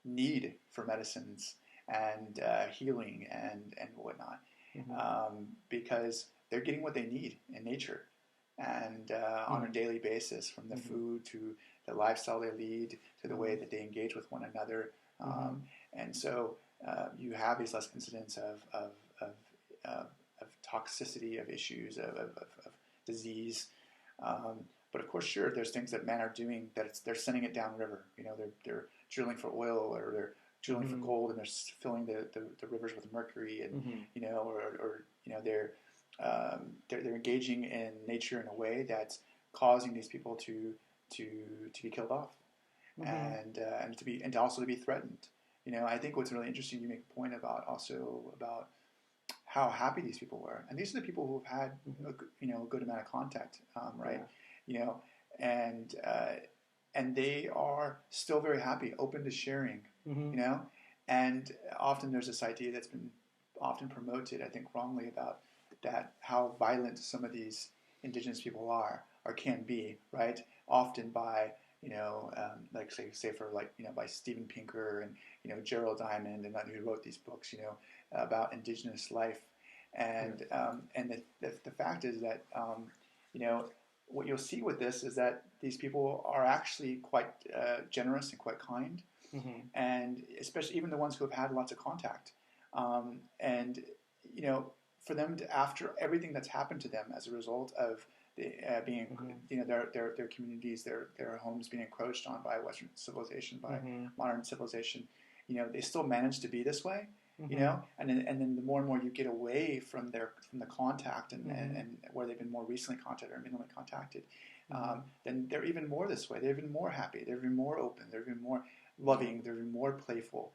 need for medicines and healing and whatnot, because they're getting what they need in nature and on a daily basis, from the food to the lifestyle they lead to the way that they engage with one another And so you have these less incidents of toxicity, of issues, of disease. But of course, sure, there's things that men are doing that they're sending it downriver. You know, they're drilling for oil, or they're drilling for gold, and they're filling the rivers with mercury, and you know, or you know, they're engaging in nature in a way that's causing these people to be killed off, and to also to be threatened. You know, I think what's really interesting, you make a point about how happy these people were, and these are the people who've had a good amount of contact, right? You know, and they are still very happy, open to sharing. You know, and often there's this idea that's been often promoted, I think wrongly, about that how violent some of these indigenous people are or can be, right? Often by like say for like by Steven Pinker and Gerald Diamond and who wrote these books about indigenous life, and the fact is that what you'll see with this is that these people are actually quite generous and quite kind, and especially even the ones who have had lots of contact, and for them to, after everything that's happened to them as a result of the, being their communities, their homes being encroached on by Western civilization, by modern civilization, they still manage to be this way. And then the more and more you get away from the contact and where they've been more recently contacted or minimally contacted, then they're even more this way. They're even more happy. They're even more open. They're even more loving. They're even more playful.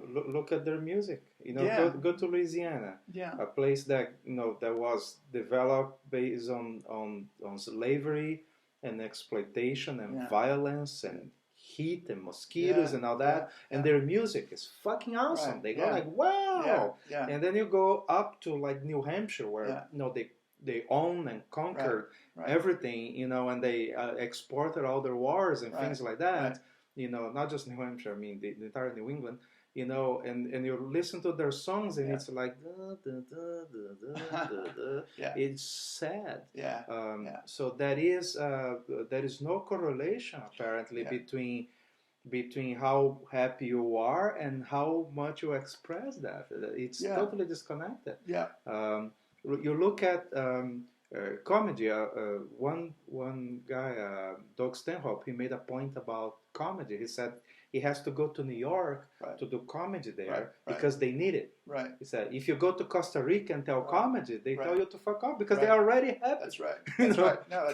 Look at their music. Go to Louisiana, a place that that was developed based on slavery and exploitation and violence and heat and mosquitoes and all that, and their music is fucking awesome. Right. They go like, wow. And then you go up to like New Hampshire, where they own and conquered everything, and they exported all their wars and things like that. Not just New Hampshire, I mean the entire New England, and you listen to their songs and it's like it's sad. So there is no correlation apparently between how happy you are and how much you express that. It's totally disconnected. You look at comedy. One guy, Doug Stanhope, he made a point about comedy. He said he has to go to New York to do comedy there because they need it. He said if you go to Costa Rica and tell comedy, they tell you to fuck off because they're already happy. That's right. That's right. No,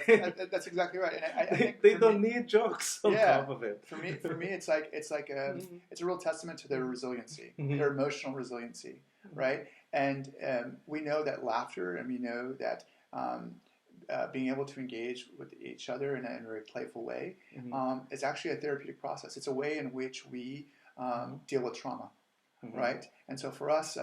that's exactly right. And I think they don't need jokes on top of it. For me, it's a real testament to their resiliency, their emotional resiliency, right? And we know that laughter, and we know that being able to engage with each other in a very playful way is actually a therapeutic process. It's a way in which we deal with trauma, right? And so for us,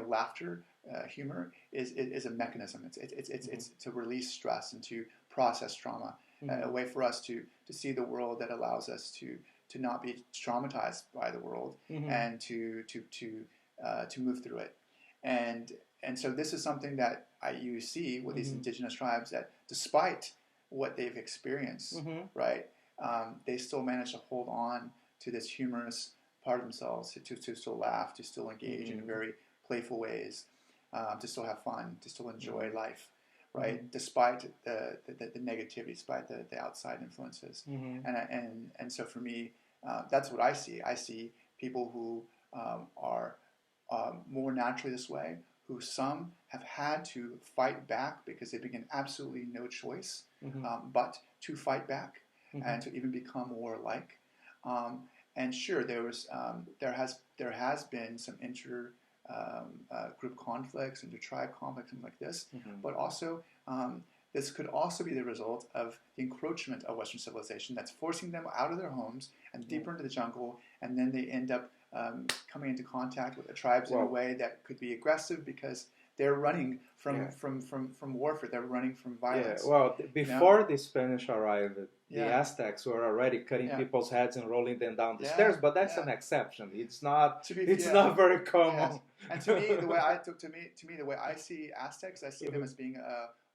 laughter, humor is a mechanism. It's to release stress and to process trauma, a way for us to see the world that allows us to not be traumatized by the world and to move through it. And so this is something that you see with these indigenous tribes, that despite what they've experienced, right, they still manage to hold on to this humorous part of themselves, to still laugh, to still engage in very playful ways, to still have fun, to still enjoy life, right, despite the negativity, despite the outside influences. And so for me, that's what I see. I see people who are more naturally this way, who some have had to fight back because they've been absolutely no choice but to fight back and to even become warlike. And sure, there has been some inter group conflicts, inter-tribe conflicts, things like this, but also this could also be the result of the encroachment of Western civilization that's forcing them out of their homes and deeper into the jungle, and then they end up coming into contact with the tribes in a way that could be aggressive because they're running from warfare. They're running from violence. Before the Spanish arrived, the Aztecs were already cutting people's heads and rolling them down the stairs. But that's an exception. It's not. Not very common. And to me, the way I see Aztecs, I see them as being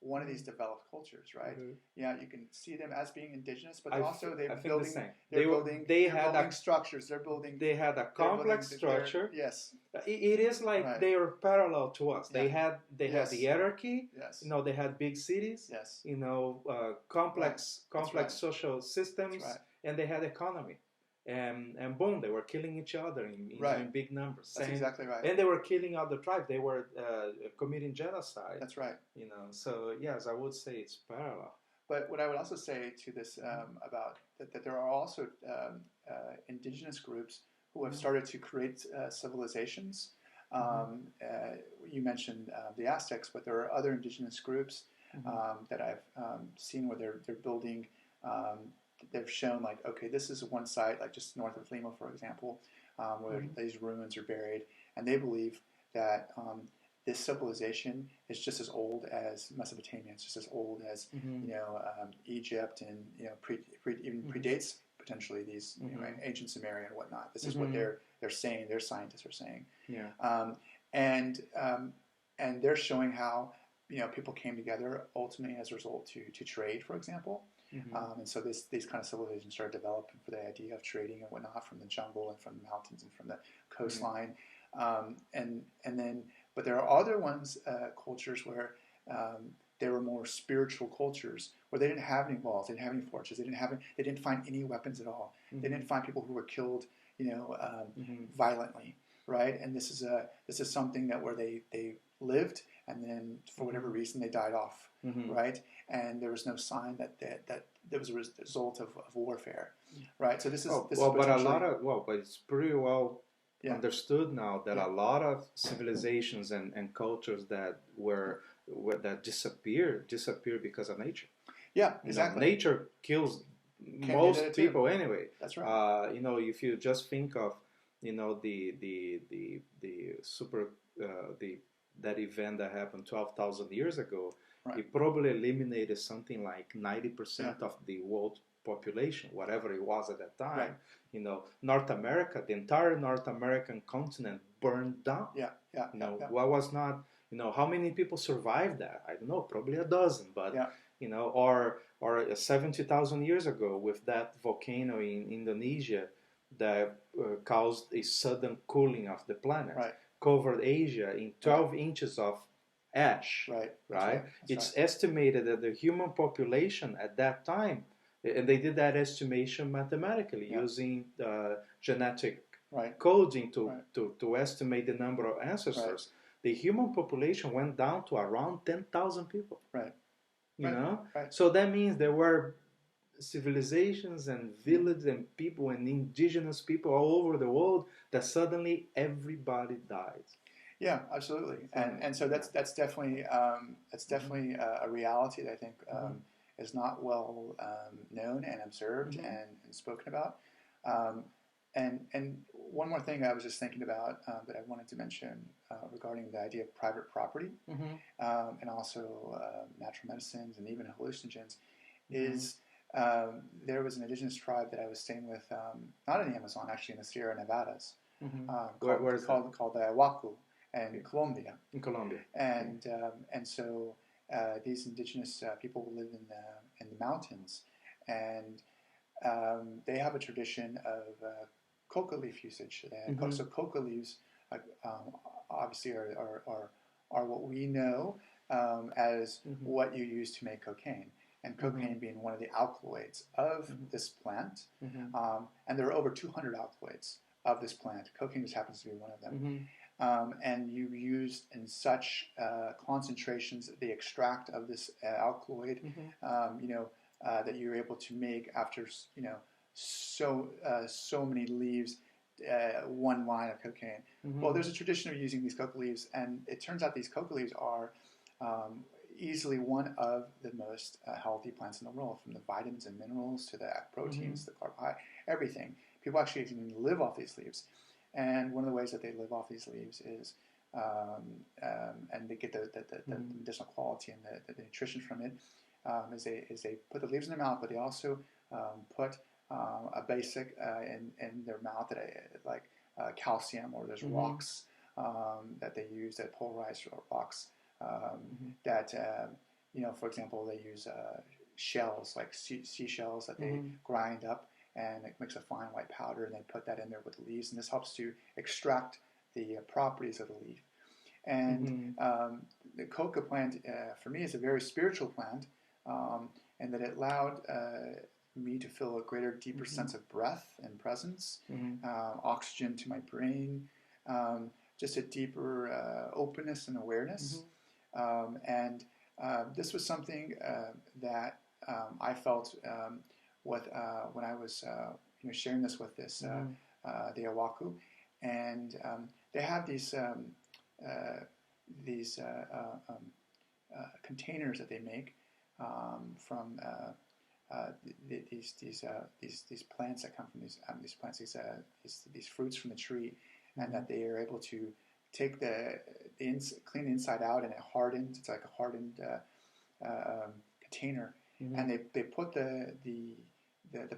one of these developed cultures, right? Mm-hmm. Yeah, you can see them as being indigenous, but I also they're think building, the same. they're They building structures. They're building. They had a complex structure. Yes. It is like Right. they are parallel to us. Yeah. They had the hierarchy. Yes. They had big cities. Yes. Complex right. social systems, right. and they had economy. And boom, they were killing each other in big numbers. That's exactly right. And they were killing other tribes. They were committing genocide. That's right. So yes, I would say it's parallel. But what I would also say to this about that there are also indigenous groups who have started to create civilizations. You mentioned the Aztecs, but there are other indigenous groups that I've seen where they're building. They've shown like, okay, this is one site, like just north of Lima, for example, where these ruins are buried, and they believe that this civilization is just as old as Mesopotamia. It's just as old as Egypt, and even predates potentially these ancient Sumeria and whatnot. This is what they're saying. Their scientists are saying. Yeah. And they're showing how people came together ultimately as a result to trade, for example. And so these kind of civilizations started developing for the idea of trading and whatnot from the jungle and from the mountains and from the coastline. But there are other ones, cultures where they were more spiritual cultures where they didn't have any walls, they didn't have any fortresses, they didn't find any weapons at all. They didn't find people who were killed, violently, right? And this is something that where they lived, and then for whatever reason they died off, right? And there was no sign that there was a result of warfare, right? So this is but it's pretty well understood now that a lot of civilizations and cultures that disappeared because of nature. Yeah, exactly. Nature kills most people anyway. That's right. If you just think of that event that happened 12,000 years ago, it probably eliminated something like 90% of the world population, whatever it was at that time. North America, the entire North American continent burned down. What was not, how many people survived that? I don't know, probably a dozen, but or 70,000 years ago with that volcano in Indonesia that caused a sudden cooling of the planet, covered Asia in 12 inches of ash. Right. It's estimated that the human population at that time, and they did that estimation mathematically using genetic coding to estimate the number of ancestors. The human population went down to around 10,000 people. So that means there were civilizations and villages and people and indigenous people all over the world that suddenly everybody died. Yeah, absolutely. And so that's definitely a reality that I think is not well known and observed and spoken about. And one more thing I was just thinking about that I wanted to mention regarding the idea of private property and also natural medicines and even hallucinogens is there was an indigenous tribe that I was staying with, not in the Amazon, actually in the Sierra Nevadas, called the Waku in Colombia. And so these indigenous people live in the mountains, and they have a tradition of coca leaf usage. So coca leaves obviously are what we know as what you use to make cocaine. And cocaine being one of the alkaloids of this plant. And there are over 200 alkaloids of this plant. Cocaine just happens to be one of them. And you use in such concentrations the extract of this alkaloid, that you're able to make after, so many leaves, one line of cocaine. Well, there's a tradition of using these coca leaves, and it turns out these coca leaves are easily one of the most healthy plants in the world, from the vitamins and minerals to the proteins, the carbohydrates, everything. People actually even live off these leaves. And one of the ways that they live off these leaves is, and they get the medicinal quality and the nutrition from it, is they put the leaves in their mouth, but they also put a basic in their mouth like calcium, or there's rocks that they use, that polarized rocks that for example, they use shells, like seashells that they grind up, and it makes a fine white powder, and they put that in there with the leaves, and this helps to extract the properties of the leaf. And the coca plant, for me, is a very spiritual plant, and that it allowed me to feel a greater, deeper sense of breath and presence, oxygen to my brain, just a deeper openness and awareness. And this was something that I felt with when I was sharing this with the Awaku, and they have these containers that they make from these plants that come from these plants, these fruits from the tree, and that they are able to take clean the inside out, and it hardens. It's like a hardened container, and they put the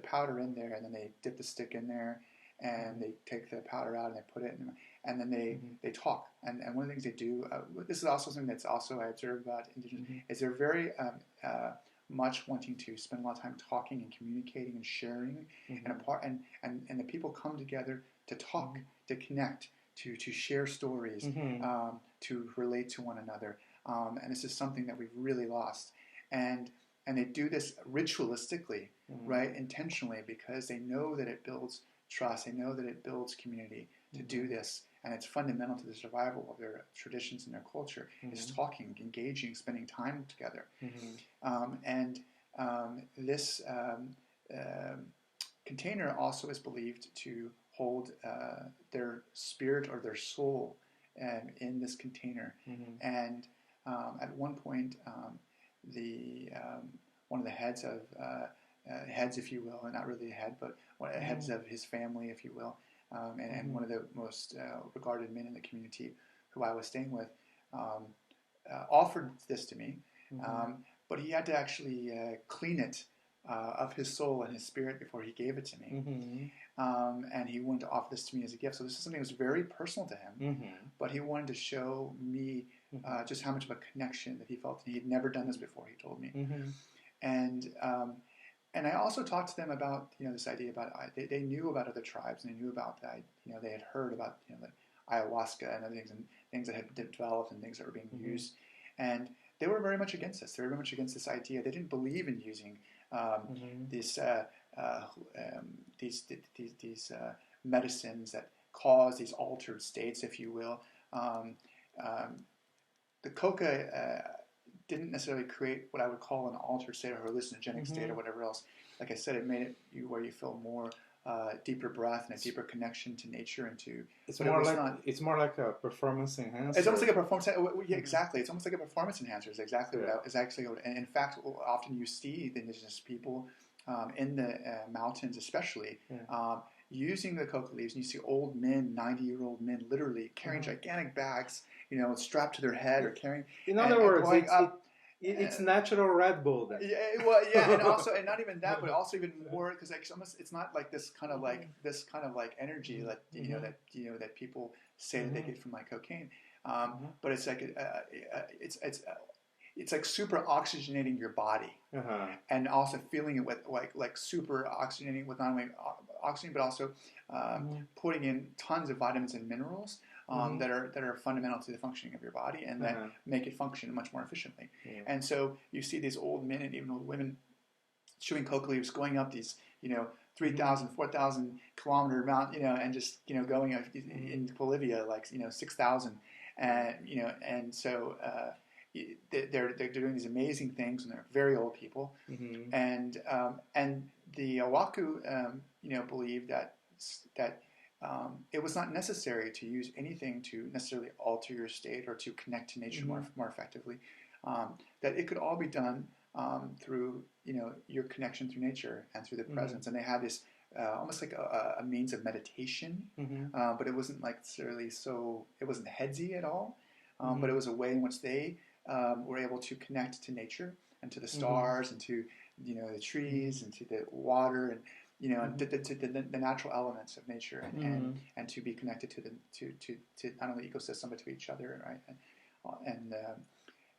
powder in there, and then they dip the stick in there, and they take the powder out and they put it in, and then they talk. And one of the things they do, this is also something that's also I observed about indigenous, is they're very much wanting to spend a lot of time talking and communicating and sharing, and the people come together to talk, to connect, to share stories, to relate to one another. And this is something that we've really lost. And they do this ritualistically, right, intentionally, because they know that it builds trust. They know that it builds community to do this. And it's fundamental to the survival of their traditions and their culture, is talking, engaging, spending time together. This container also is believed to hold their spirit or their soul in this container. And at one point, one of the heads of heads, if you will, and not really a head, but one of the heads of his family, if you will, and one of the most regarded men in the community who I was staying with, offered this to me, but he had to actually clean it of his soul and his spirit before he gave it to me. And he wanted to offer this to me as a gift. So this is something that was very personal to him, but he wanted to show me just how much of a connection that he felt. He had never done this before, he told me. And I also talked to them about this idea about they knew about other tribes, and they knew about that. They had heard about the ayahuasca and other things, and things that had developed and things that were being used, and they were very much against this. They were very much against this idea. They didn't believe in using these medicines that cause these altered states, if you will. The coca didn't necessarily create what I would call an altered state or hallucinogenic state or whatever else. Like I said, it made it where you feel more deeper breath and a deeper connection to nature and to. It's more like a performance enhancer. It's almost like a performance. Yeah, exactly. It's almost like a performance enhancer. Is exactly what. Is actually what. And in fact, often you see the indigenous people in the mountains, especially. Using the coca leaves, and you see old men, 90-year-old men, literally carrying gigantic bags, strapped to their head or carrying. In other words, it's natural Red Bull. Then. Yeah, and also, and not even that, but also even more, because it's not like this kind of like energy that that people say that they get from like cocaine, but it's like it's like super oxygenating your body, and also feeling it with like super oxygenating with not only oxygen but also putting in tons of vitamins and minerals that are fundamental to the functioning of your body and that make it function much more efficiently. And so you see these old men and even old women chewing coca leaves, going up these 3,000, 4,000 kilometer mount, and just going in Bolivia like 6,000, and so. They're doing these amazing things, and they're very old people, and the Awaku believe that it was not necessary to use anything to necessarily alter your state or to connect to nature more effectively. That it could all be done through your connection through nature and through the presence, and they had this almost like a means of meditation, but it wasn't like necessarily it wasn't headsy at all, but it was a way in which they were able to connect to nature and to the stars and to the trees and to the water and and to the natural elements of nature and to be connected to not only the ecosystem but to each other, right?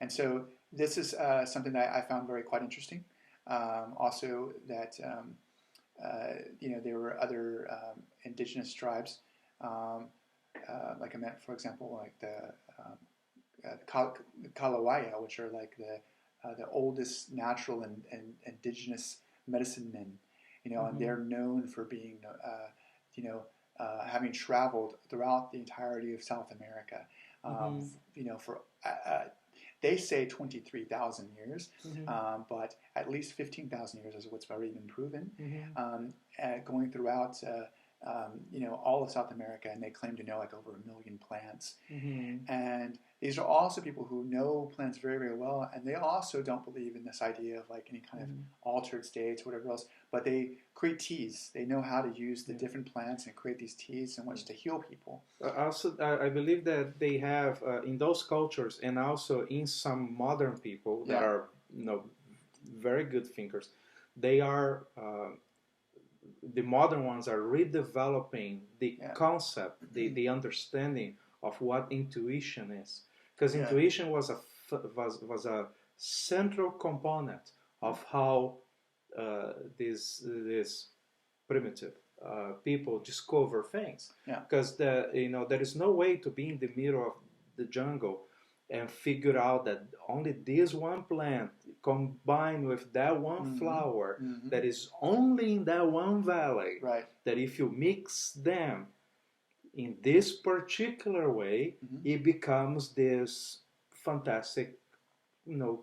And so this is something that I found very quite interesting. Also, that there were other indigenous tribes, like I meant, for example, like the Kalawaya, which are like the oldest natural and indigenous medicine men, and they're known for being, having traveled throughout the entirety of South America, for they say 23,000 years, but at least 15,000 years is what's already been proven, going throughout all of South America, and they claim to know like over 1 million plants. And these are also people who know plants very, very well, and they also don't believe in this idea of like any kind of altered states, whatever else, but they create teas. They know how to use the different plants and create these teas in which to heal people. Also, I believe that they have in those cultures, and also in some modern people that are very good thinkers, they are the modern ones are redeveloping the concept, the understanding of what intuition is, because intuition was a central component of how this primitive people discover things. Because there is no way to be in the middle of the jungle and figure out that only this one plant combined with that one flower that is only in that one valley, that if you mix them in this particular way, it becomes this fantastic,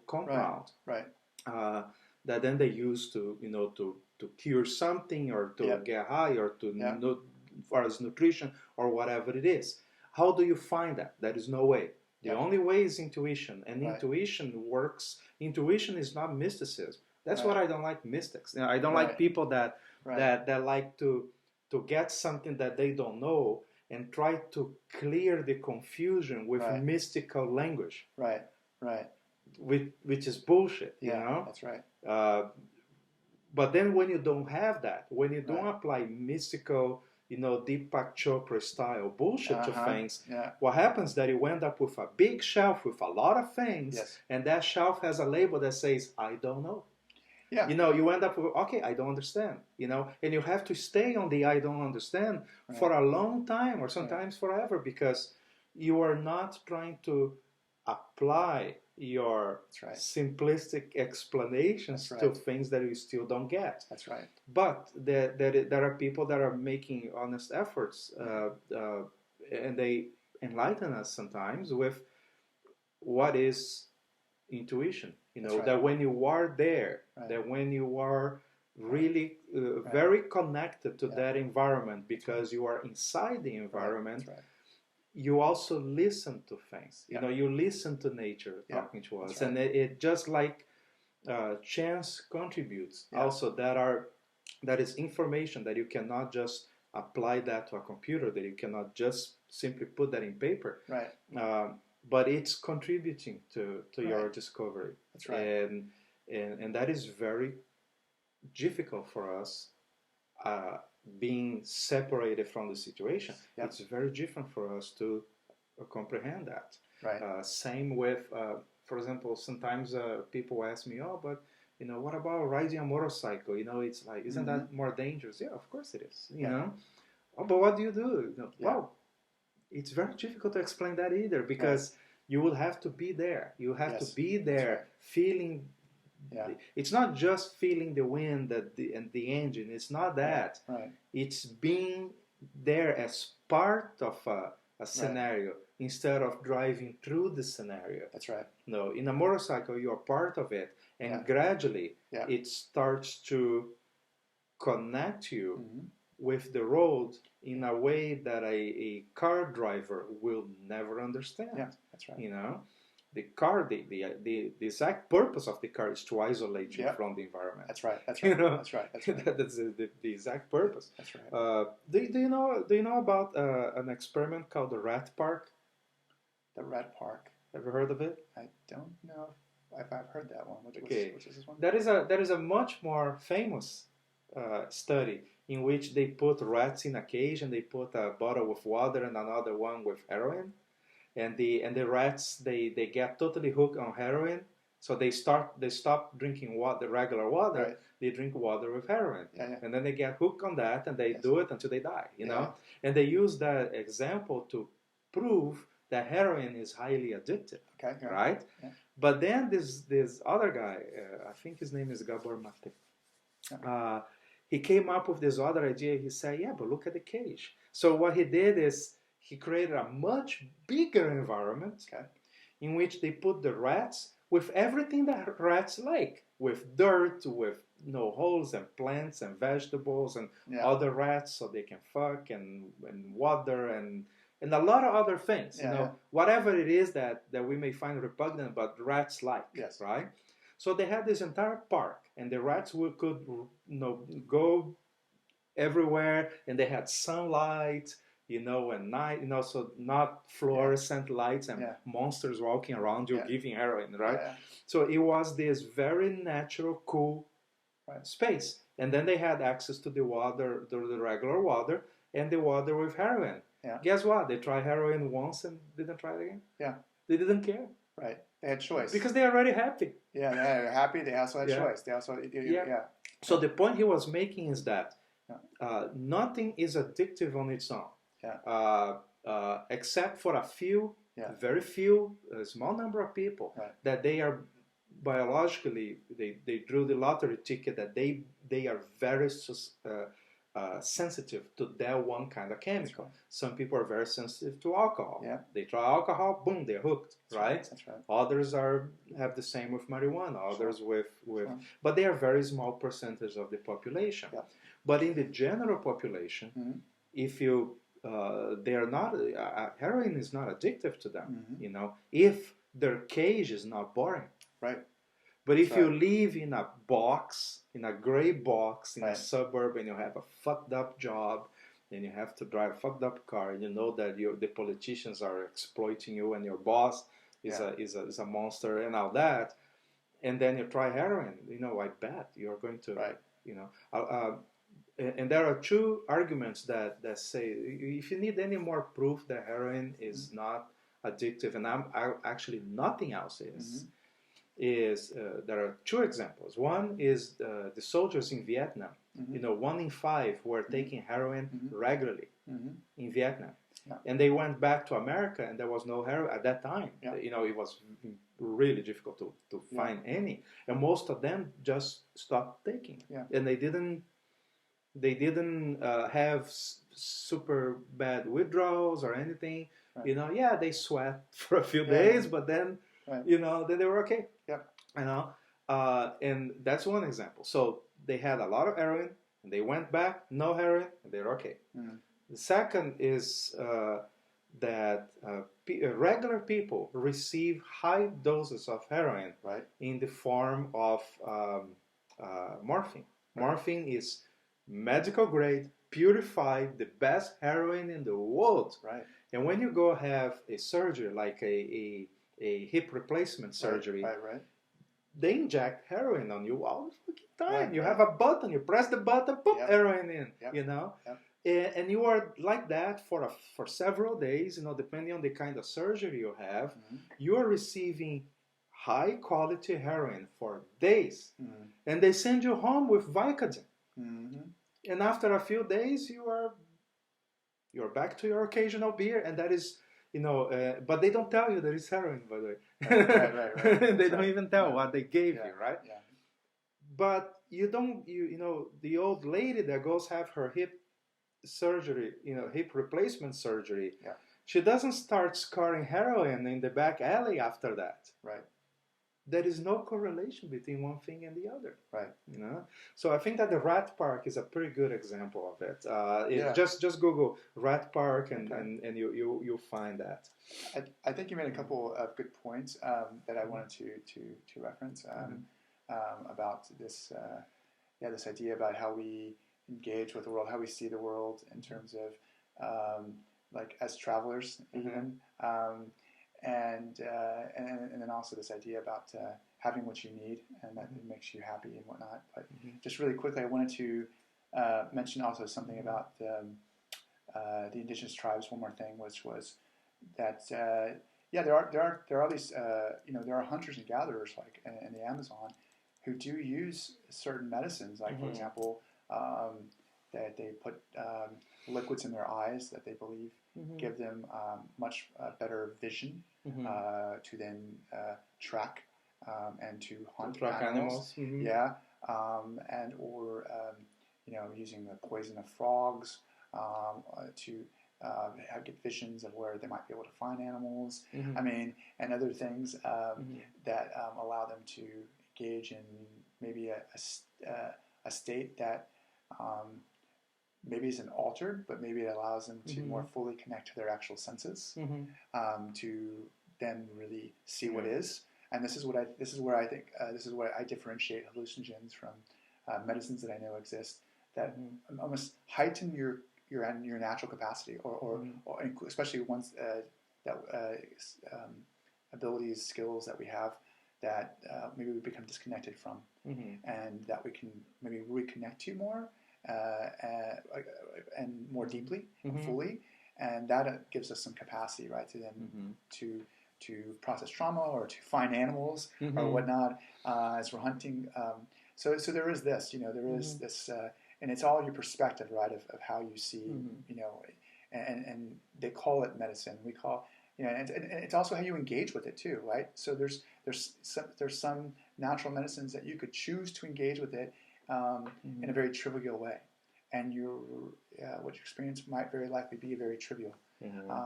compound that then they use to cure something, or to get high, or to for as nutrition or whatever it is. How do you find that? There is no way. The only way is intuition, and intuition works. Intuition is not mysticism. That's what I don't like mystics. I don't like people that like to get something that they don't know and try to clear the confusion with mystical language. Which is bullshit. That's right. But then when you don't have that, when you don't apply mystical, Deepak Chopra style bullshit to things, what happens is that you end up with a big shelf with a lot of things, and that shelf has a label that says, I don't know. You end up with, okay, I don't understand, and you have to stay on the I don't understand for a long time, or sometimes forever, because you are not trying to apply your simplistic explanations to things that you still don't get. That's right. But there are people that are making honest efforts, and they enlighten us sometimes with what is intuition. That when you are there, that when you are really very connected to that environment, because you are inside the environment, you also listen to things. You listen to nature talking to us, and it just like chance contributes. Also, that is information that you cannot just apply that to a computer. That you cannot just simply put that in paper. But it's contributing to your discovery. That's right. And that is very difficult for us. Being separated from the situation, it's very different for us to comprehend that. Same with, for example, sometimes people ask me, "Oh, but what about riding a motorcycle? It's like, isn't that more dangerous?" Yeah, of course it is. Oh, but what do you do? Well, it's very difficult to explain that either, because you will have to be there. You have to be there, feeling. It's not just feeling the wind and the engine. It's not that. It's being there as part of a scenario instead of driving through the scenario. That's right. No, in a motorcycle, you're part of it, and gradually it starts to connect you with the road in a way that a car driver will never understand. That's right. The car, the exact purpose of the car is to isolate you from the environment. That's right. That's right. That's right. That's right. That's the exact purpose. That's right. Do you know about an experiment called the rat park? The rat park. Ever heard of it? I don't know if I've heard that one. Which is this one? That is a much more famous study in which they put rats in a cage, and they put a bottle with water and another one with heroin. And the rats, they get totally hooked on heroin, So they stop drinking water, regular water. Right. They drink water with heroin, Yeah. and then they get hooked on that, and they Yes. do it until they die. You know, Yeah. and they use that example to prove that heroin is highly addictive. Okay. Yeah. Right? Yeah. But then this other guy, I think his name is Gabor Mate. Yeah. He came up with this other idea. He said, "Yeah, but look at the cage." So what he did is he created a much bigger environment Okay. in which they put the rats with everything that rats like, with dirt, with holes and plants and vegetables and Yeah. other rats so they can fuck and water and a lot of other things. Yeah. Whatever it is that we may find repugnant, but rats like. Yes. Right? So they had this entire park, and the rats could go everywhere, and they had sunlight, and night, so not fluorescent lights and monsters walking around you giving heroin, right? Yeah. So it was this very natural, cool space. And then they had access to the water, the regular water, and the water with heroin. Yeah. Guess what? They tried heroin once and didn't try it again. Yeah. They didn't care. Right. They had choice. Because they are already happy. Yeah, they're happy. They also had choice. They also, So the point he was making is that nothing is addictive on its own. Yeah. Except for a few, very few, a small number of people that they are biologically, they drew the lottery ticket that they are very sensitive to that one kind of chemical. Right. Some people are very sensitive to alcohol. Yeah. They try alcohol, boom, they're hooked, right? That's right. Others have the same with marijuana, others with but they are very small percentage of the population. Yeah. But in the general population, if you they are not heroin is not addictive to them, if their cage is not boring. Right. But if you live in a box, in a gray box, in a Right. suburb, and you have a fucked up job, and you have to drive a fucked up car, and you know that the politicians are exploiting you, and your boss is a monster, and all that, and then you try heroin, I bet you're going to, and there are two arguments that say if you need any more proof that heroin is not addictive, and actually nothing else is. There are two examples. One is the soldiers in Vietnam. 1 in 5 were taking heroin regularly in Vietnam. Yeah. And they went back to America, and there was no heroin at that time. Yeah. It was really difficult to find any. And most of them just stopped taking. Yeah. And they didn't have super bad withdrawals or anything. Right. They sweat for a few days, but then then they were okay. Yep. And that's one example. So they had a lot of heroin, and they went back, no heroin, and they're okay. The second is that regular people receive high doses of heroin in the form of morphine. Right. Morphine is medical grade, purified, the best heroin in the world. Right. And when you go have a surgery, like a hip replacement surgery, Right. they inject heroin on you all the fucking time. Right, you right. have a button, you press the button, boom, Yep. heroin in, Yep. Yep. And you are like that for several days, depending on the kind of surgery you have, you are receiving high quality heroin for days. And they send you home with Vicodin. And after a few days, you're back to your occasional beer, and that is, but they don't tell you that it's heroin, by the way. Right. They don't even tell what they gave you, right? Yeah. But the old lady that goes have her hip surgery, hip replacement surgery, she doesn't start scoring heroin in the back alley after that. Right. There is no correlation between one thing and the other. Right. So I think that the Rat Park is a pretty good example of it. Yeah. Just Google Rat Park and you'll find that. I think you made a couple of good points that I wanted to reference about this this idea about how we engage with the world, how we see the world in terms of like as travelers even. And then also this idea about having what you need and that it makes you happy and whatnot. But just really quickly, I wanted to mention also something about the indigenous tribes. One more thing, which was that yeah, there are these there are hunters and gatherers like in the Amazon who do use certain medicines, like for example, that they put liquids in their eyes that they believe give them much better vision to then track and to hunt Track animals. Yeah, and or using the poison of frogs to get visions of where they might be able to find animals. I mean, and other things that allow them to engage in maybe a state that maybe isn't altered, but maybe it allows them to more fully connect to their actual senses, to then really see what is. And this is where I think this is where I differentiate hallucinogens from medicines that I know exist that almost heighten your natural capacity, or especially ones that abilities, skills that we have that maybe we become disconnected from, and that we can maybe reconnect to more and more deeply and fully, and that gives us some capacity, right, to then to process trauma or to find animals or whatnot as we're hunting. So there is this, there is this, and it's all your perspective, right, of how you see, and they call it medicine. We call, and it's also how you engage with it too, right? So there's some natural medicines that you could choose to engage with it in a very trivial way, and what you experience might very likely be very trivial,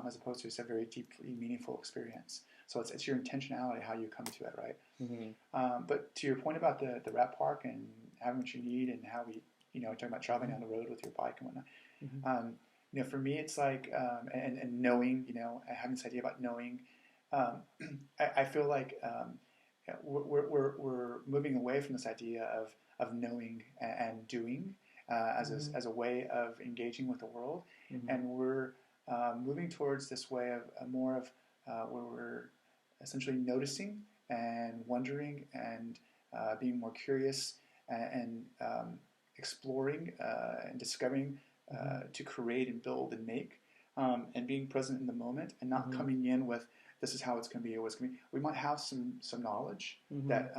as opposed to a very deeply meaningful experience. So it's your intentionality how you come to it, right? But to your point about the rep park and having what you need and how we, talking about traveling down the road with your bike and whatnot. For me, it's like and knowing, having this idea about knowing. I feel like we're moving away from this idea of knowing and doing as a way of engaging with the world, and we're moving towards this way of more of where we're essentially noticing and wondering and being more curious and exploring and discovering to create and build and make, and being present in the moment and not coming in with this is how it's going to be or what's going to be. We might have some knowledge that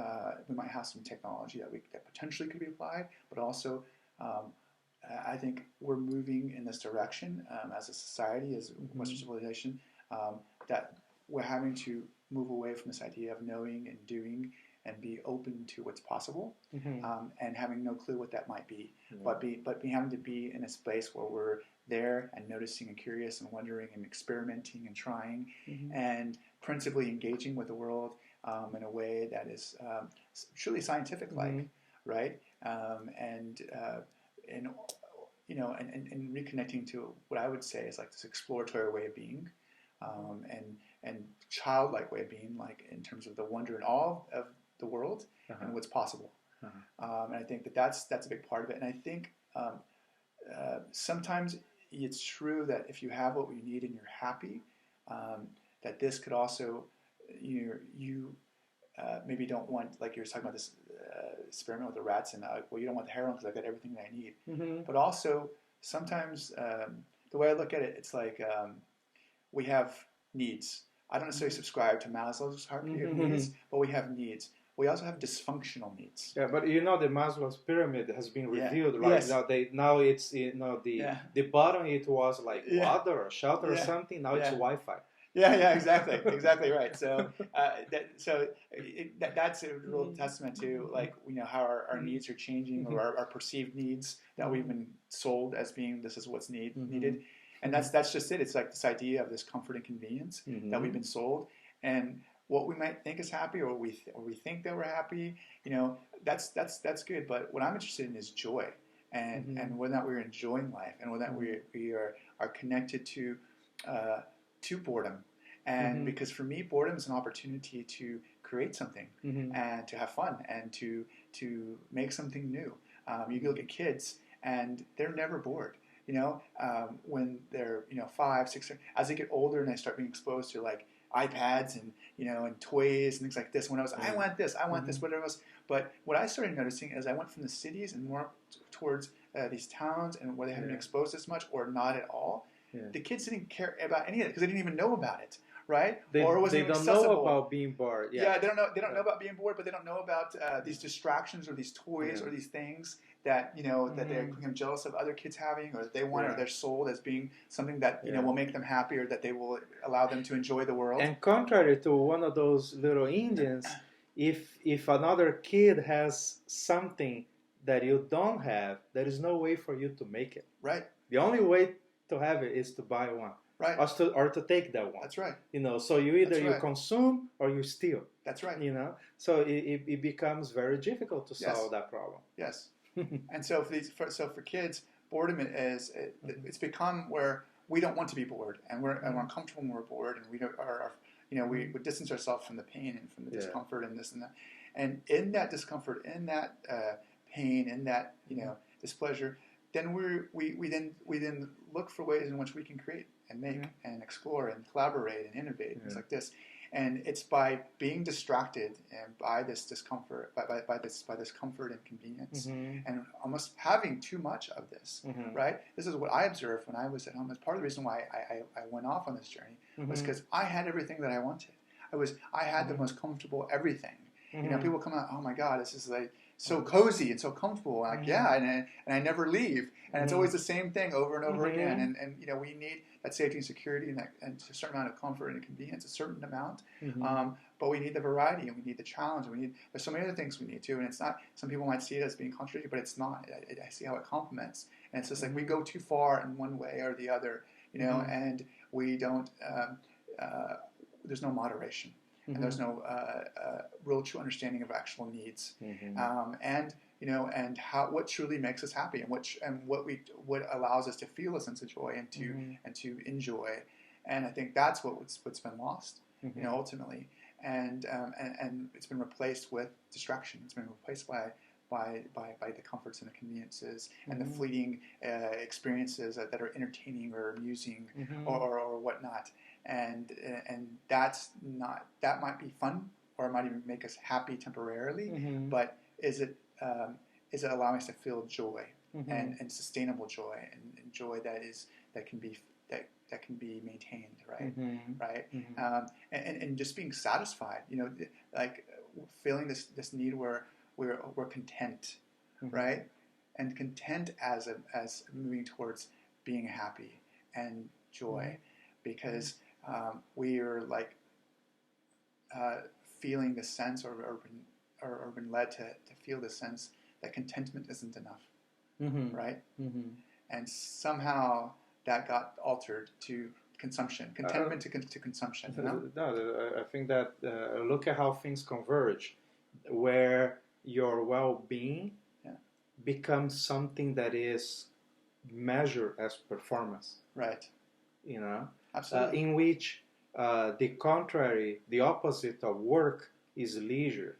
we might have some technology that potentially could be applied, but also I think we're moving in this direction as a society, as Western civilization, that we're having to move away from this idea of knowing and doing and be open to what's possible, and having no clue what that might be, but having to be in a space where we're there and noticing and curious and wondering and experimenting and trying, and principally engaging with the world in a way that is truly scientific-like, right? And reconnecting to what I would say is like this exploratory way of being, and childlike way of being, like in terms of the wonder and awe of the world and what's possible. And I think that's a big part of it. And I think sometimes it's true that if you have what you need and you're happy, that this could also, you maybe don't want, like you were talking about this experiment with the rats, and well, you don't want the heroin because I've got everything that I need. But also sometimes the way I look at it, it's like we have needs. I don't necessarily subscribe to Maslow's hierarchy of needs, but we have needs. We also have dysfunctional needs. Yeah, but the Maslow's pyramid has been revealed, right? Yes. Now it's the bottom it was like water or shelter or something. Now it's Wi-Fi. Yeah, exactly right. So that's a real testament to like how our needs are changing, or our perceived needs that we've been sold as being this is what's needed, and that's just it. It's like this idea of this comfort and convenience that we've been sold, and what we might think is happy, or we think that we're happy, that's good. But what I'm interested in is joy, and whether or not we're enjoying life, and whether or not we are connected to boredom. And because for me, boredom is an opportunity to create something and to have fun and to make something new. You look at kids and they're never bored. When they're 5, 6, as they get older and they start being exposed to like iPads and and toys and things like this. When I was, I want this, whatever it was. But what I started noticing as I went from the cities and more towards these towns and where they hadn't been exposed as much or not at all, the kids didn't care about any of it because they didn't even know about it, right? They, Or it wasn't they even don't accessible. know about being bored. Yeah, they don't know. They don't know about being bored, but they don't know about these distractions or these toys Yeah. or these things that that they're become jealous of other kids having, or that they want, or they're sold as being something that will make them happy, or that they will allow them to enjoy the world. And contrary to one of those little Indians, if another kid has something that you don't have, there is no way for you to make it. Right. The only way to have it is to buy one. Right. Or to take that one. That's right. So you either you consume or you steal. That's right. So it becomes very difficult to solve that problem. Yes. And so for kids, boredom is it's become where we don't want to be bored, and we're uncomfortable when we're bored, and we we distance ourselves from the pain and from the discomfort and this and that, and in that discomfort, in that pain, in that displeasure, then we then look for ways in which we can create and make and explore and collaborate and innovate things like this. And it's by being distracted and by this discomfort, by this comfort and convenience, and almost having too much of this, right? This is what I observed when I was at home. It's part of the reason why I went off on this journey was because I had everything that I wanted. I had the most comfortable everything. People come out, oh my God, this is like so cozy and so comfortable. Like and I never leave, and it's always the same thing over and over again. And we need that safety and security and a certain amount of comfort and convenience, a certain amount. But we need the variety and we need the challenge. And there's so many other things we need too. And it's not. Some people might see it as being contradictory, but it's not. I see how it complements. And it's just like we go too far in one way or the other, and we don't. There's no moderation. And there's no real true understanding of actual needs, and what truly makes us happy, and what allows us to feel a sense of joy and to enjoy, and I think that's what's been lost, ultimately, and it's been replaced with distraction. It's been replaced by the comforts and the conveniences and the fleeting experiences that are entertaining or amusing or whatnot. And that might be fun, or it might even make us happy temporarily. But is it allowing us to feel joy and sustainable joy and joy that can be maintained, right? Right? And just being satisfied, like feeling this need where we're content, right? And content as moving towards being happy and joy, because we are like feeling the sense, or been led to feel the sense that contentment isn't enough, right? And somehow that got altered to consumption, contentment to consumption. No, I think that look at how things converge, where your well-being becomes something that is measured as performance, right? Absolutely. In which the opposite of work is leisure.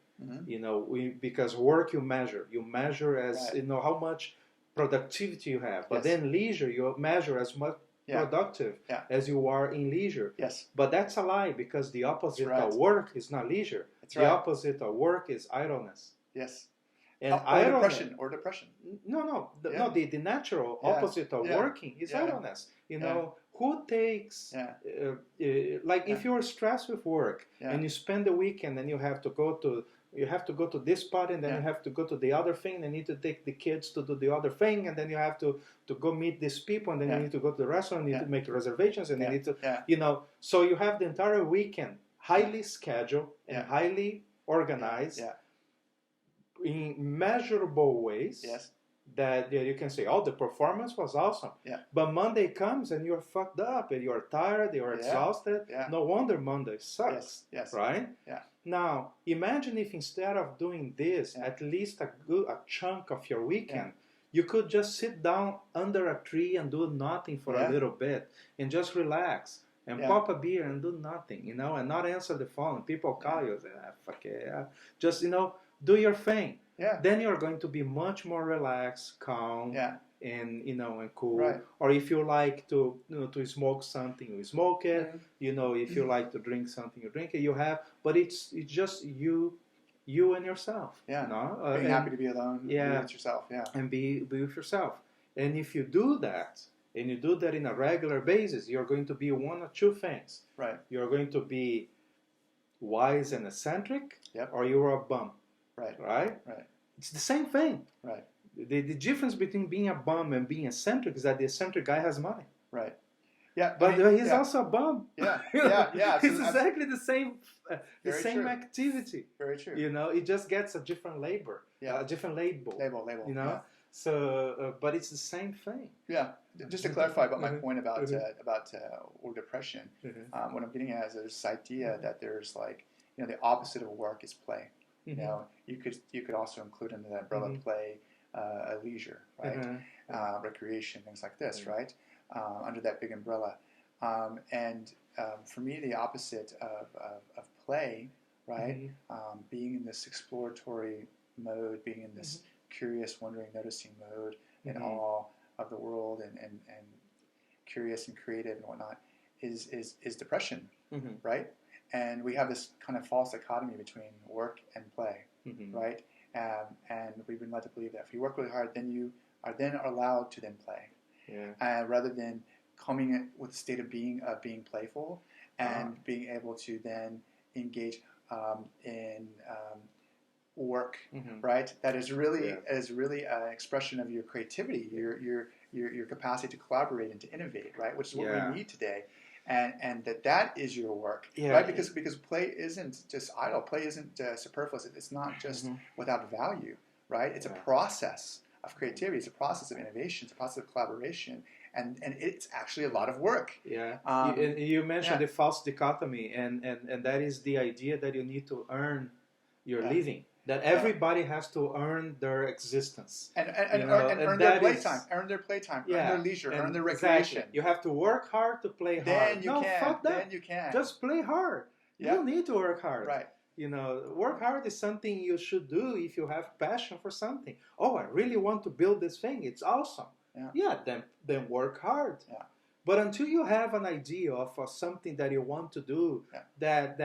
Because work you measure as how much productivity you have, but then leisure you measure as much productive as you are in leisure. Yes. But that's a lie, because the opposite of work is not leisure. The opposite of work is idleness. Yes. And or depression. No. The natural opposite of working is idleness. Who takes if you're stressed with work and you spend the weekend and you have to go to this party, and then you have to go to the other thing, and you need to take the kids to do the other thing, and then you have to go meet these people, and then you need to go to the restaurant, you need to make reservations, and you need to so you have the entire weekend highly scheduled and highly organized in measurable ways. Yes. That you can say, the performance was awesome. But Monday comes and you're fucked up and you're tired, you're exhausted. No wonder Monday sucks. Yes. Right? Yeah. Now, imagine if instead of doing this, at least a chunk of your weekend, you could just sit down under a tree and do nothing for a little bit and just relax and pop a beer and do nothing, and not answer the phone. People call you, say, fuck it. Just, do your thing. Then you're going to be much more relaxed, calm, and and cool. Right. Or if you like to to smoke something, you smoke it. If you like to drink something, you drink it. You have, but it's just you and yourself. Being happy to be alone. Be with yourself. And be with yourself. And if you do that, and you do that in a regular basis, you're going to be one or two things. Right. You're going to be wise and eccentric, Yep. or you're a bum. Right. Right? Right. It's the same thing. Right. The difference between being a bum and being eccentric is that the eccentric guy has money. Right. Yeah. But I mean, he's yeah. also a bum. Yeah. You know, Yeah. It's exactly the same Very true. activity. Very true. You know, it just gets a different labor, Yeah. a different label. Label. You know, Yeah. so but it's the same thing. Yeah. Just to clarify about my point about Mhm. or depression, Mhm. what I'm getting at is there's this idea that there's like, you know, the opposite of work is play. You know, you could also include under that umbrella Mhm. play, leisure, right? Recreation, things like this, right? Under that big umbrella. And for me, the opposite of play, right? Being in this exploratory mode, being in this curious, wondering, noticing mode, in awe of the world, and curious and creative and whatnot, is depression, right? And we have this kind of false dichotomy between work and play, right? And we've been led to believe that if you work really hard, then you are then allowed to then play, rather than coming in with a state of being playful and being able to then engage in work, right? That is really an expression of your creativity, your capacity to collaborate and to innovate, right? Which is what we need today. And that is your work, right? Because play isn't just idle. Play isn't superfluous. It's not just without value, right? It's a process of creativity. It's a process of innovation. It's a process of collaboration, and it's actually a lot of work. Yeah. You mentioned the false dichotomy, and that is the idea that you need to earn your living. That everybody has to earn their existence and earn their playtime, earn their leisure, earn their recreation. Exactly. You have to work hard to play hard. Then you can. Fuck that. Then you can. Just play hard. You don't need to work hard. Right. You know, work hard is something you should do if you have passion for something. Oh, I really want to build this thing. It's awesome. Yeah. Then work hard. Yeah. But until you have an idea of something that you want to do, that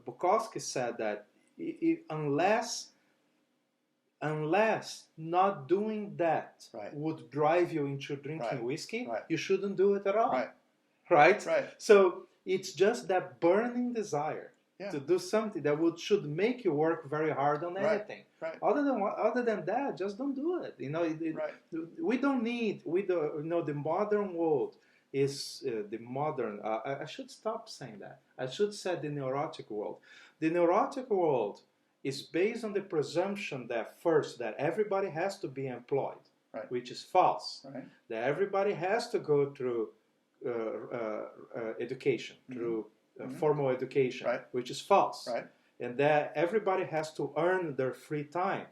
Bukowski said that unless not doing that would drive you into drinking whiskey, you shouldn't do it at all. Right? So it's just that burning desire to do something that should make you work very hard on anything. Other than that, just don't do it. You know, we don't need. The modern world is the modern. I should stop saying that. I should say the neurotic world. The neurotic world is based on the presumption that first that everybody has to be employed, which is false. That everybody has to go through education, through formal education, which is false. And that everybody has to earn their free time,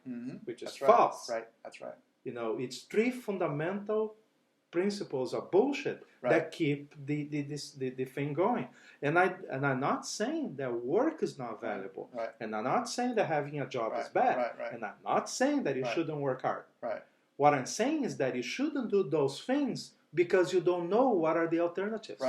which is false. That's right. You know, it's three fundamental principles of bullshit that keep the thing going. And I'm not saying that work is not valuable. And I'm not saying that having a job is bad. And I'm not saying that you shouldn't work hard. What I'm saying is that you shouldn't do those things because you don't know what are the alternatives.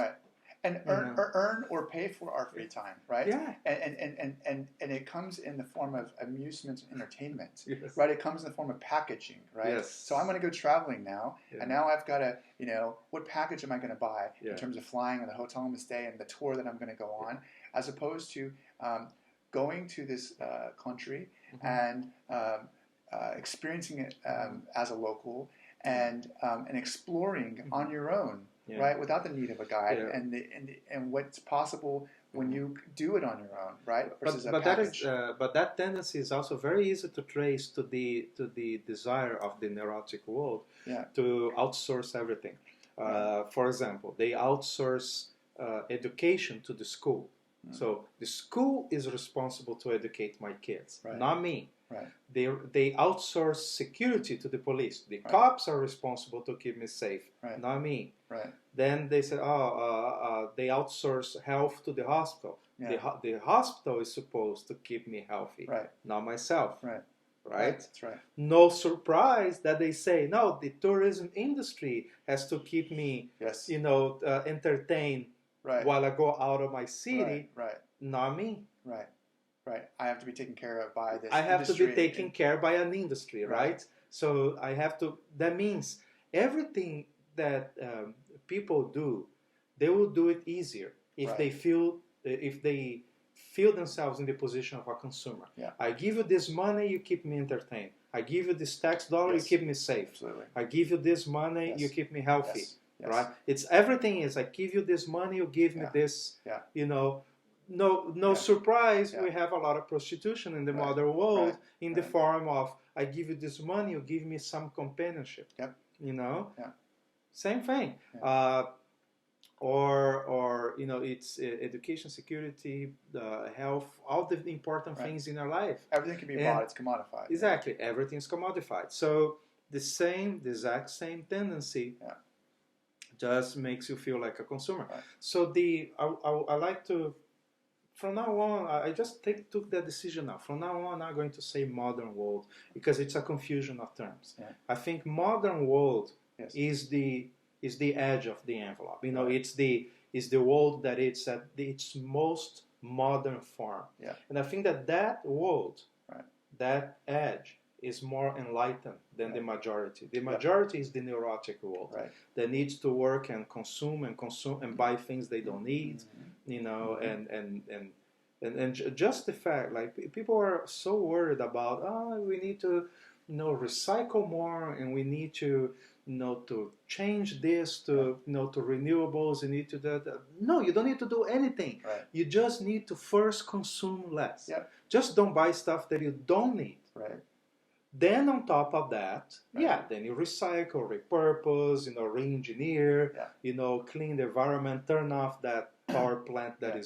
And earn or pay for our free time, right? Yeah. And it comes in the form of amusement and entertainment, right? It comes in the form of packaging, right? Yes. So I'm going to go traveling now, and now I've got to, what package am I going to buy in terms of flying and the hotel I'm going to stay and the tour that I'm going to go on, as opposed to going to this country and experiencing it as a local and exploring on your own. Right, without the need of a guide, and what's possible when you do it on your own, right? Versus a package. But that tendency is also very easy to trace to the desire of the neurotic world to outsource everything. For example, they outsource education to the school. So the school is responsible to educate my kids, not me. They outsource security to the police. The cops are responsible to keep me safe, not me. Then they say, they outsource health to the hospital. The hospital is supposed to keep me healthy, not myself. Right? That's right. No surprise that they say, no, the tourism industry has to keep me, entertained while I go out of my city, not me. Right. I have to be taken care of by this I have industry. To be taken care by an industry, right? So I have to, that means everything that people do, they will do it easier if they feel themselves in the position of a consumer. Yeah. I give you this money, you keep me entertained. I give you this tax dollar, Yes. you keep me safe. Absolutely. I give you this money, Yes. you keep me healthy. Yes. Yes. Right? It's everything is I give you this money, you give me Yeah. this. Yeah. You know, no Yeah. surprise. Yeah. We have a lot of prostitution in the Right. modern world Right. in the form of I give you this money, you give me some companionship. Yep. You know, Yeah. same thing. Yeah. Or it's education, security, health, all the important Right. things in our life. Everything can be And- bought. It's commodified. Exactly, everything's commodified. So the exact same tendency Yeah. just makes you feel like a consumer. Right. So I like to, from now on, I just took that decision now. From now on, I'm not going to say modern world because it's a confusion of terms. Yeah. I think modern world Yes. is the edge of the envelope. You know, Right. it's the world that it's at its most modern form. Yeah. And I think that world, Right. that edge, is more enlightened than Right. the majority. The majority is the neurotic world Right. that needs to work and consume and buy things they don't need. Mm-hmm. You know, and just the fact, like people are so worried about, we need to, recycle more, and we need to, to change this to, to renewables. You need to do that. No, you don't need to do anything. Right. You just need to first consume less. Yeah. Just don't buy stuff that you don't need. Right. Then on top of that, Right. then you recycle, repurpose, re-engineer, Yeah. Clean the environment, turn off that power plant that Yeah.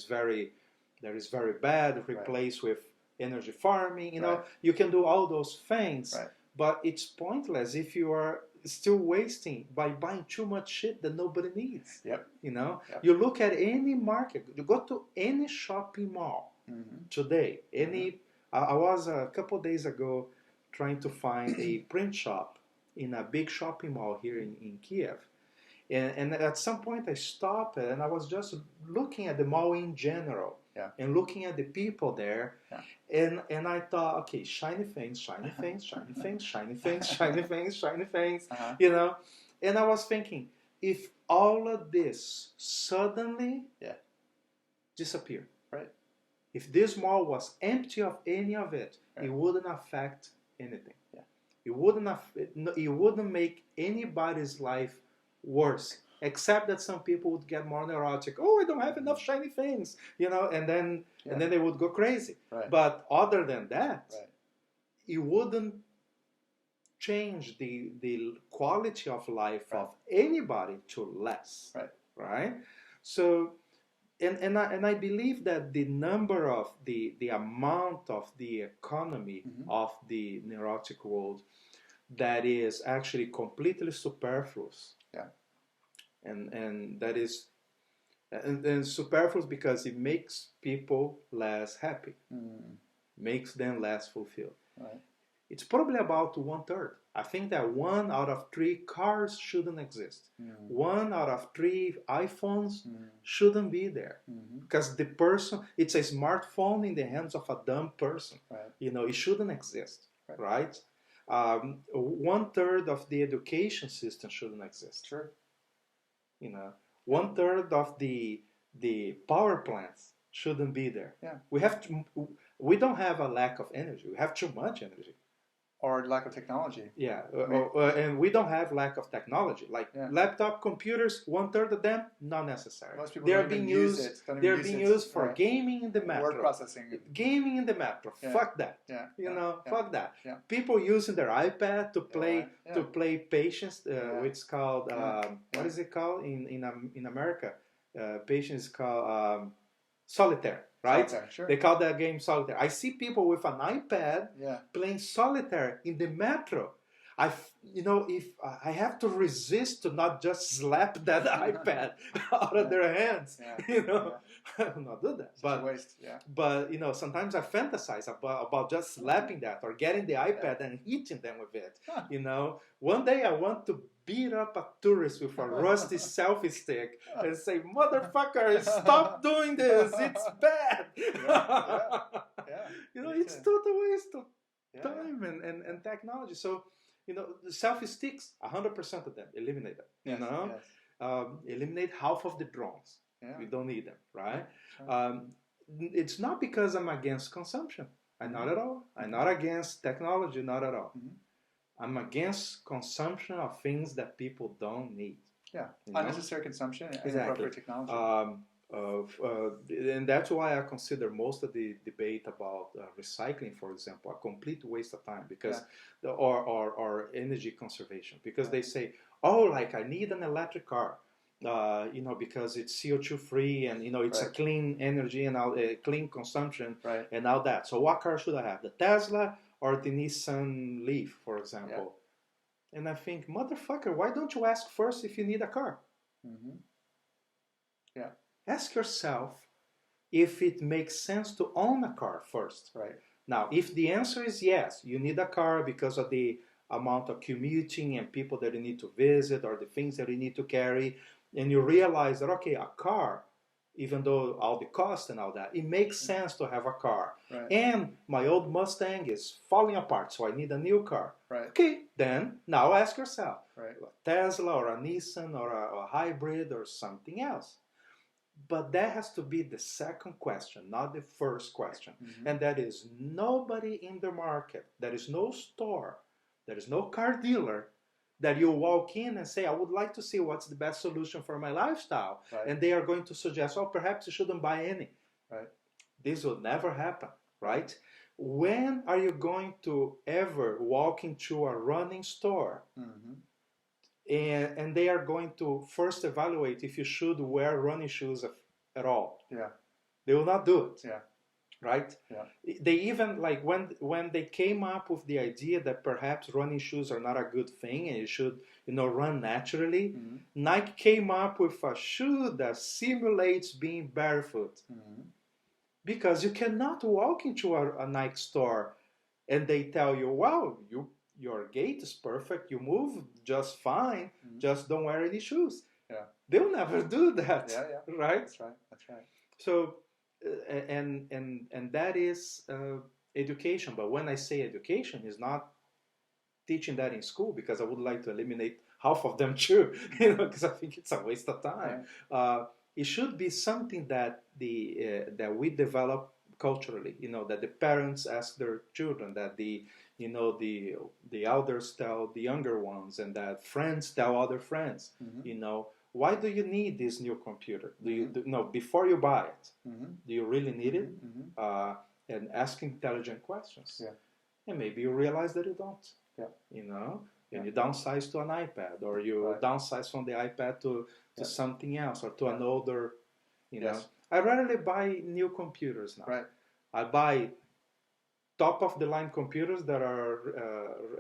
is very bad, replace with energy farming. You can do all those things, Right. but it's pointless if you are still wasting by buying too much shit that nobody needs. Yep. Yep. You look at any market, you go to any shopping mall Mm-hmm. today. I was a couple of days ago trying to find a print shop in a big shopping mall here in Kiev. And at some point I stopped and I was just looking at the mall in general. Yeah. And looking at the people there. Yeah. And I thought, okay, shiny things, shiny things, shiny things, shiny things, shiny things, shiny things, Uh-huh. And I was thinking, if all of this suddenly disappeared, Right. if this mall was empty of any of it, Right. it wouldn't affect anything. Yeah. It wouldn't make anybody's life worse, except that some people would get more neurotic. Oh, I don't have enough shiny things, and then they would go crazy. Right. But other than that, Right. it wouldn't change the quality of life of anybody to less. Right? So, and I believe that the number of the amount of the economy of the neurotic world that is actually completely superfluous. Yeah. And that is and superfluous because it makes people less happy, makes them less fulfilled. Right. It's probably about 1/3. I think that 1 out of 3 cars shouldn't exist. 1 out of 3 iPhones shouldn't be there. Because the person, it's a smartphone in the hands of a dumb person. Right. It shouldn't exist, Right. right? 1/3 of the education system shouldn't exist. Sure. 1/3 of the power plants shouldn't be there. Yeah. We don't have a lack of energy. We have too much energy. Or lack of technology. Yeah, and we don't have lack of technology. Like laptop computers, 1/3 of them not necessary. Most people They're don't even being use used. it. Don't even They're use being it. used for gaming in the metro. Word processing. Gaming in the metro. Yeah. Fuck that. Yeah. Fuck that. Yeah. People using their iPad to play Yeah. to play patience. Which is called Yeah. what is it called in America? Patience is called solitaire. Right? Solitaire, sure. They call that game solitaire. I see people with an iPad playing solitaire in the metro. If I have to resist to not just slap that iPad out of their hands, I will not do that. But waste. Yeah. But sometimes I fantasize about just slapping that or getting the iPad and hitting them with it. One day I want to beat up a tourist with a rusty selfie stick and say, "Motherfucker, stop doing this! It's bad." Yeah. It's total waste of time and technology. So the selfie sticks, 100% of them, eliminate them. Yes, yes. Eliminate half of the drones. Yeah. We don't need them, right? Sure. It's not because I'm against consumption. I'm not at all. I'm not against technology, not at all. I'm against consumption of things that people don't need. Yeah, unnecessary consumption and inappropriate technology. And that's why I consider most of the debate about recycling, for example, a complete waste of time because, or energy conservation, because they say, oh, like I need an electric car, because it's CO2 free and it's a clean energy and clean consumption and all that. So what car should I have? The Tesla or the Nissan Leaf, for example? Yeah. And I think, motherfucker, why don't you ask first if you need a car? Yeah. Ask yourself if it makes sense to own a car first. Right. Now, if the answer is yes, you need a car because of the amount of commuting and people that you need to visit or the things that you need to carry, and you realize that, okay, a car, even though all the cost and all that, it makes sense to have a car. Right. And my old Mustang is falling apart, so I need a new car. Right. Okay, then now ask yourself, right. a Tesla or a Nissan or a hybrid or something else. But that has to be the second question, not the first question. And that is nobody in the market, there is no store, there is no car dealer that you walk in and say, I would like to see what's the best solution for my lifestyle. Right. And they are going to suggest, oh, perhaps you shouldn't buy any. Right. This will never happen, right? When are you going to ever walk into a running store and they are going to first evaluate if you should wear running shoes at all? Yeah. They will not do it. Yeah. Right? Yeah. They even, like, when they came up with the idea that perhaps running shoes are not a good thing and you should, run naturally, Nike came up with a shoe that simulates being barefoot. Because you cannot walk into a Nike store and they tell you, wow, your gait is perfect, you move just fine, just don't wear any shoes. Yeah. They'll never do that. Yeah. Right? That's right. So, and that is education. But when I say education, it's not teaching that in school, because I would like to eliminate half of them too, because I think it's a waste of time. Right. It should be something that that we develop culturally. That the parents ask their children, that the elders tell the younger ones, and that friends tell other friends. Why do you need this new computer? Do you before you buy it? Do you really need it? And ask intelligent questions. Yeah. And maybe you realize that you don't. Yeah. And you downsize to an iPad, or you downsize from the iPad to something else, or to an older. Yes. I rarely buy new computers now. Right. I buy top of the line computers that are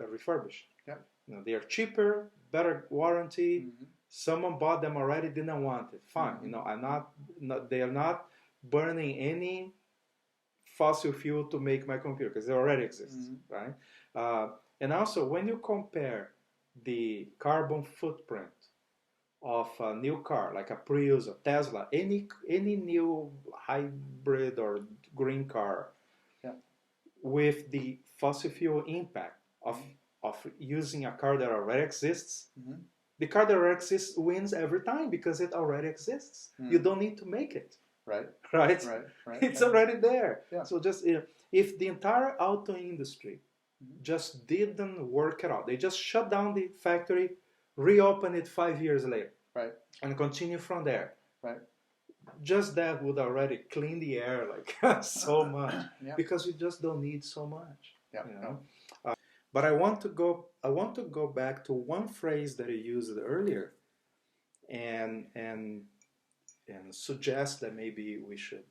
refurbished. Yeah. They are cheaper, better warranty. Someone bought them already, didn't want it. Fine, I'm not. They are not burning any fossil fuel to make my computer, because it already exists, right? And also, when you compare the carbon footprint of a new car, like a Prius or Tesla, any new hybrid or green car, with the fossil fuel impact of using a car that already exists. The car that already exists wins every time, because it already exists. You don't need to make it. Right. It's already there. Yeah. So just if the entire auto industry just didn't work at all, they just shut down the factory, reopen it 5 years later, right, and continue from there. Right. Just that would already clean the air like so much, because you just don't need so much. Yeah. But I want to go back to one phrase that you used earlier, and suggest that maybe we should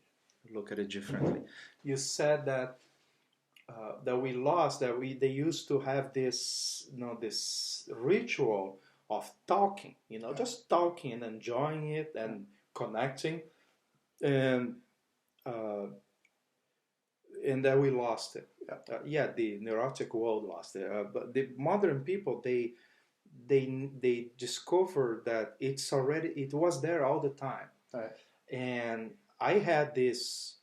look at it differently. You said that we lost, they used to have this this ritual of talking, just talking and enjoying it and connecting, and that we lost it. The neurotic world lost it. But the modern people, they discovered that it was there all the time. Right. And I had this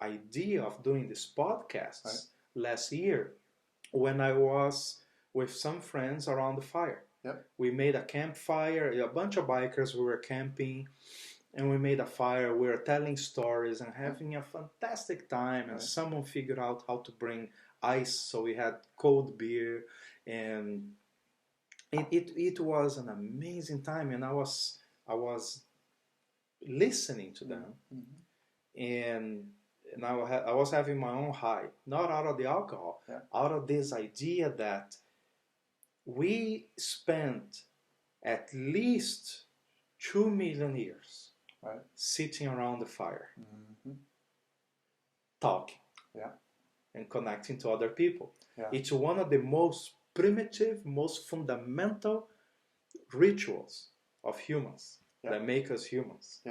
idea of doing this podcast last year, when I was with some friends around the fire. Yep. We made a campfire, a bunch of bikers, we were camping, and we made a fire. We were telling stories and having a fantastic time. And someone figured out how to bring ice, so we had cold beer, and it was an amazing time. And I was listening to them, and I was having my own high, not out of the alcohol, out of this idea that we spent at least 2 million years sitting around the fire, talking, and connecting to other people. It's one of the most primitive, most fundamental rituals of humans that make us humans.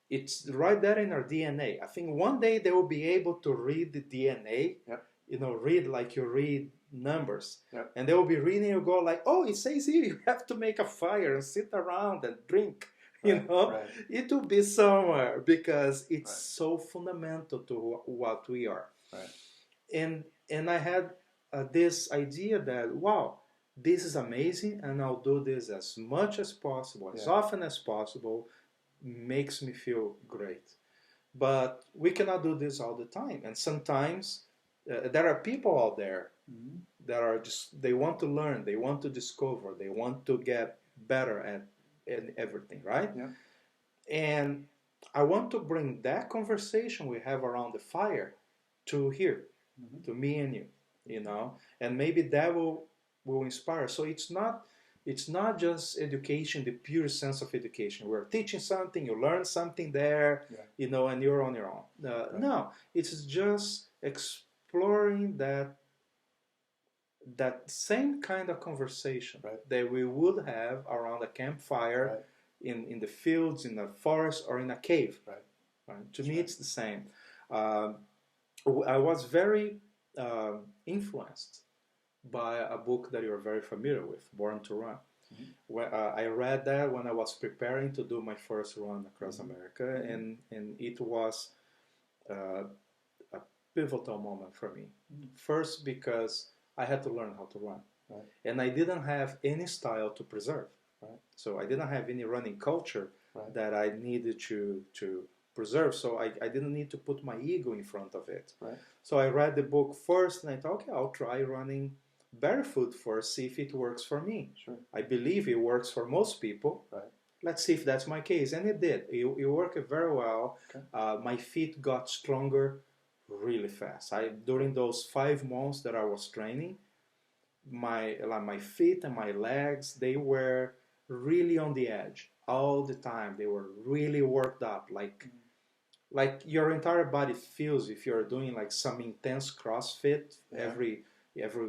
It's right there in our DNA. I think one day they will be able to read the DNA, read like you read numbers, and they will be reading, you go like, oh, it says here you have to make a fire and sit around and drink. It will be somewhere, because it's so fundamental to what we are. And I had this idea that, wow, this is amazing, and I'll do this as much as possible, as often as possible. Makes me feel great. But we cannot do this all the time, and sometimes there are people out there that are just, they want to learn, they want to discover, they want to get better at everything, right? And I want to bring that conversation we have around the fire to here, to me and you know, and maybe that will inspire. So it's not just education, the pure sense of education. We're teaching something, you learn something there, and you're on your own. No, it's just exploring that same kind of conversation that we would have around a campfire in the fields, in the forest, or in a cave. To me, it's the same. I was very influenced by a book that you're very familiar with, Born to Run. I read that when I was preparing to do my first run across America, and it was a pivotal moment for me. First, because I had to learn how to run, and I didn't have any style to preserve. So I didn't have any running culture that I needed to preserve. So I didn't need to put my ego in front of it. So I read the book first, and I thought, okay, I'll try running barefoot first, see if it works for me. I believe it works for most people. Let's see if that's my case. And it did. It worked very well. My feet got stronger really fast. During those 5 months that I was training, my feet and my legs, they were really on the edge all the time. They were really worked up, like your entire body feels if you're doing like some intense CrossFit every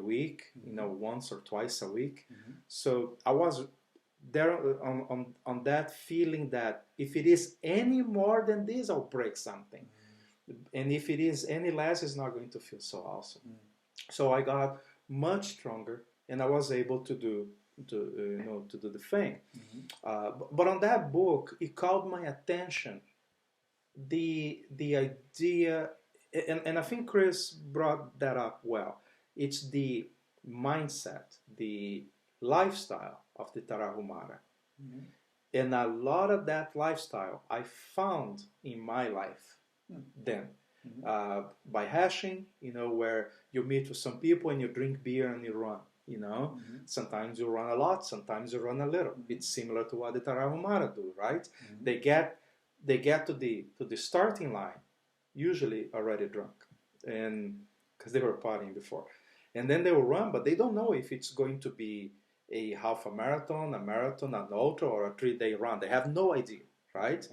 week, once or twice a week. So I was there on that feeling that if it is any more than this, I'll break something, and if it is any less, it's not going to feel so awesome. So I got much stronger, and I was able to do the thing. But on that book, it called my attention the idea, and I think Chris brought that up well. It's the mindset, the lifestyle of the Tarahumara. And a lot of that lifestyle I found in my life then. By hashing, where you meet with some people and you drink beer and you run. Sometimes you run a lot, sometimes you run a little. It's similar to what the Tarahumara do, right? They get to the starting line, usually already drunk, and because they were partying before, and then they will run, but they don't know if it's going to be a half a marathon, an ultra, or a 3-day run. They have no idea, right?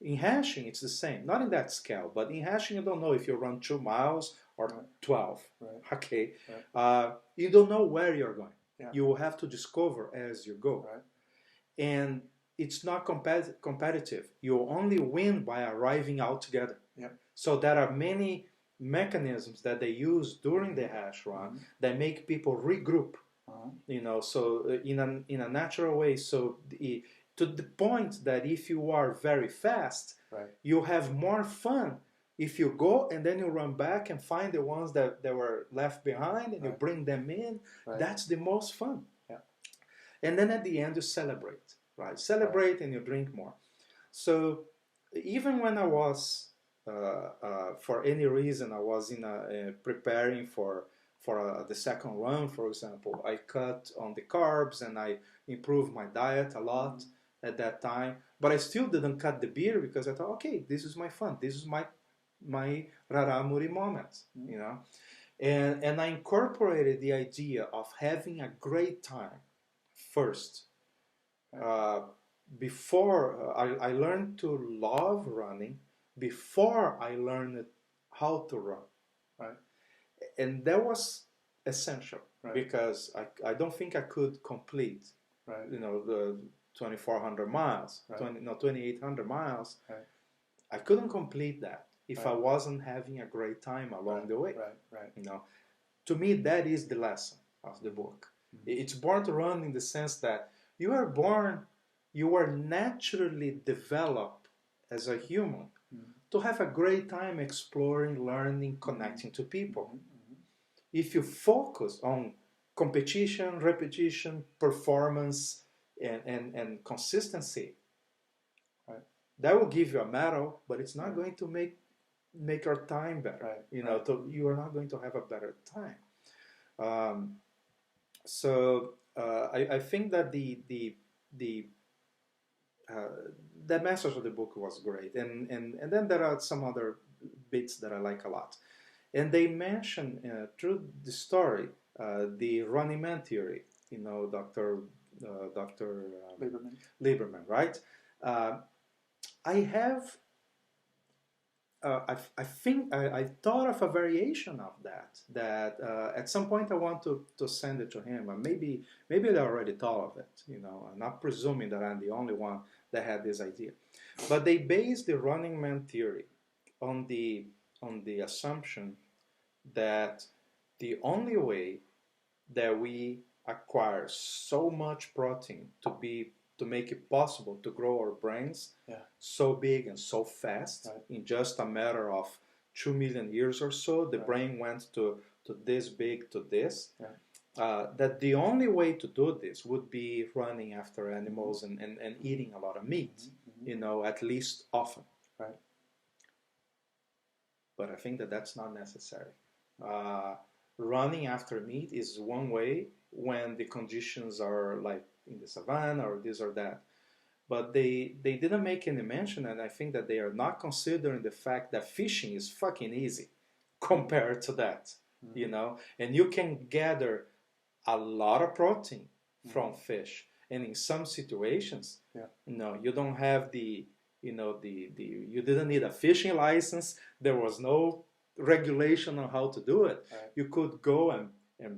In hashing, it's the same. Not in that scale, but in hashing, you don't know if you run 2 miles or 12. Okay, you don't know where you're going. You will have to discover as you go, and it's not competitive. You only win by arriving out together. So there are many mechanisms that they use during the hash run that make people regroup. So in a natural way. So to the point that if you are very fast, you have more fun If you go and then you run back and find the ones that were left behind and you Right. bring them in, Right. that's the most fun. Yeah. And then at the end you celebrate, right? Celebrate and you drink more. So even when I was, for any reason, I was preparing for the second run, for example, I cut on the carbs and I improved my diet a lot at that time. But I still didn't cut the beer because I thought, okay, this is my fun. This is my raramuri moment, you know. And I incorporated the idea of having a great time first. Before I learned to love running, before I learned how to run. Right. And that was essential, Right. because I don't think I could complete, Right. the 2,400 miles, Right. 2,800 miles. Right. I couldn't complete that if I Right. wasn't having a great time along Right. the way. Right. To me, that is the lesson of the book. It's Born to Run in the sense that you are naturally developed as a human to have a great time exploring, learning, connecting to people. If you focus on competition, repetition, performance, and consistency, Right. that will give you a medal, but it's not going to make your time better. Right. You are not going to have a better time. So I think that the message of the book was great, and then there are some other bits that I like a lot, and they mention through the story the running man theory. Dr. Lieberman, right? I have. I think I thought of a variation of that. At some point I want to send it to him, and maybe they already thought of it. I'm not presuming that I'm the only one that had this idea. But they based the running man theory on the assumption that the only way that we acquire so much protein to make it possible to grow our brains so big and so fast, right. in just a matter of 2 million years or so, the right. brain went to this big to this, yeah. That the only way to do this would be running after animals and eating a lot of meat, at least often. Right. But I think that that's not necessary. Running after meat is one way when the conditions are like in the savannah or this or that. But they didn't make any mention, and I think that they are not considering the fact that fishing is fucking easy compared to that, and you can gather a lot of protein from fish, and in some situations, you don't have you didn't need a fishing license. There was no regulation on how to do it. Right. You could go and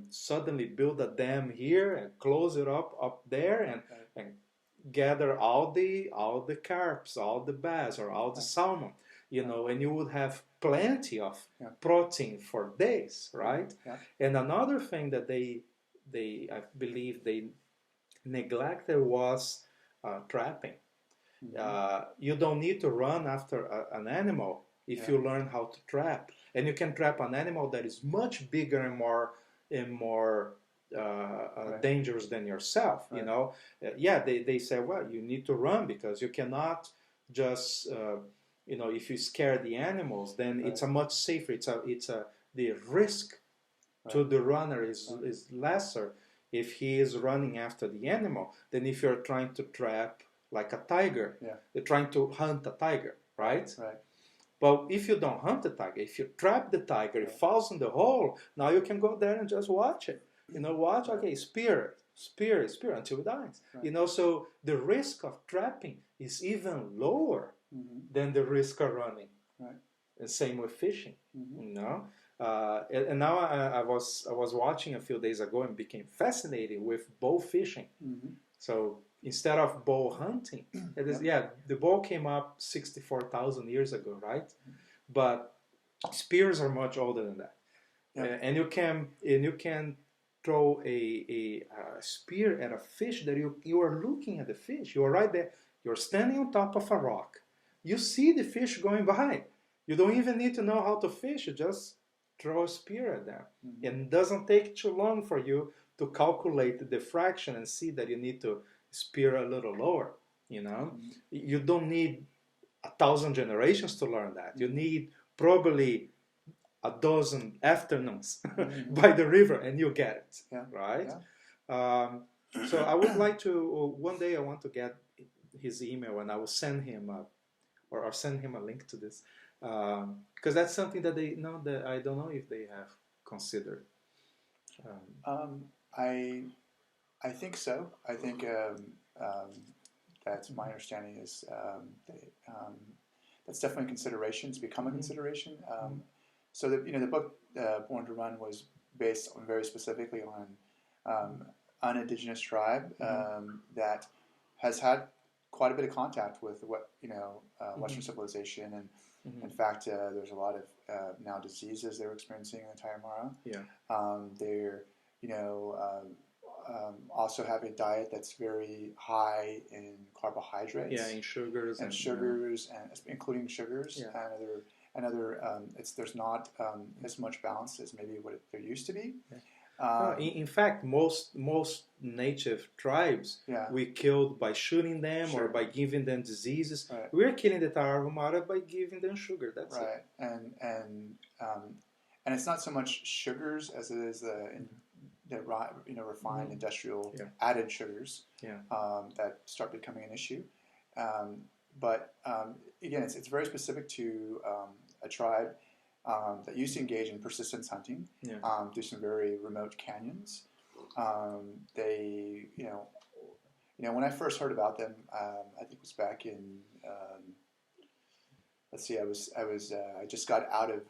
suddenly build a dam here and close it up there and gather all the carps, all the bass, or all the salmon, and you would have plenty of protein for days, right? Yeah. And another thing that they I believe they neglected was trapping. You don't need to run after an animal if you learn how to trap, and you can trap an animal that is much bigger and more dangerous than yourself. Right. They say, well, you need to run because you cannot just if you scare the animals, then it's a much safer. The risk to the runner is lesser if he is running after the animal than if you're trying to trap like a tiger. You're trying to hunt a tiger, right? Right. But if you don't hunt the tiger, if you trap the tiger, it falls in the hole. Now you can go there and just watch it. Watch. Okay, spear until it dies. Right. So the risk of trapping is even lower than the risk of running. Right. And same with fishing. And now I was watching a few days ago and became fascinated with bow fishing. So instead of bow hunting, the bow came up 64,000 years ago, right? But spears are much older than that, and you can throw a spear at a fish that you are looking at the fish. You are right there. You're standing on top of a rock. You see the fish going by. You don't even need to know how to fish. You just throw a spear at them. Mm-hmm. And it doesn't take too long for you to calculate the diffraction and see that you need to spear a little lower. You know, you don't need 1,000 generations to learn that. You need probably a dozen afternoons by the river, and you get it. Yeah. Right. Yeah. So I would like to. One day I want to get his email, and I will send him or send him a link to this, because that's something that they know that I don't know if they have considered. I think so. I think that's my understanding is that's definitely a consideration. It's become a consideration. So the book Born to Run was based on very specifically on an indigenous tribe that has had quite a bit of contact with Western civilization, and in fact, there's a lot of now diseases they're experiencing in the Taimara. Yeah. They're also have a diet that's very high in carbohydrates. Yeah, in sugars and sugars, and including sugars, and other there's not as much balance as maybe what there used to be. In fact, most native tribes we killed by shooting them or by giving them diseases. Right. We're killing the Tarahumara by giving them sugar. That's right. it. And it's not so much sugars as it is the refined industrial added sugars that start becoming an issue. But again, it's very specific to a tribe that used to engage in persistence hunting through some very remote canyons. They, when I first heard about them, I think it was back in, let's see, I just got out of,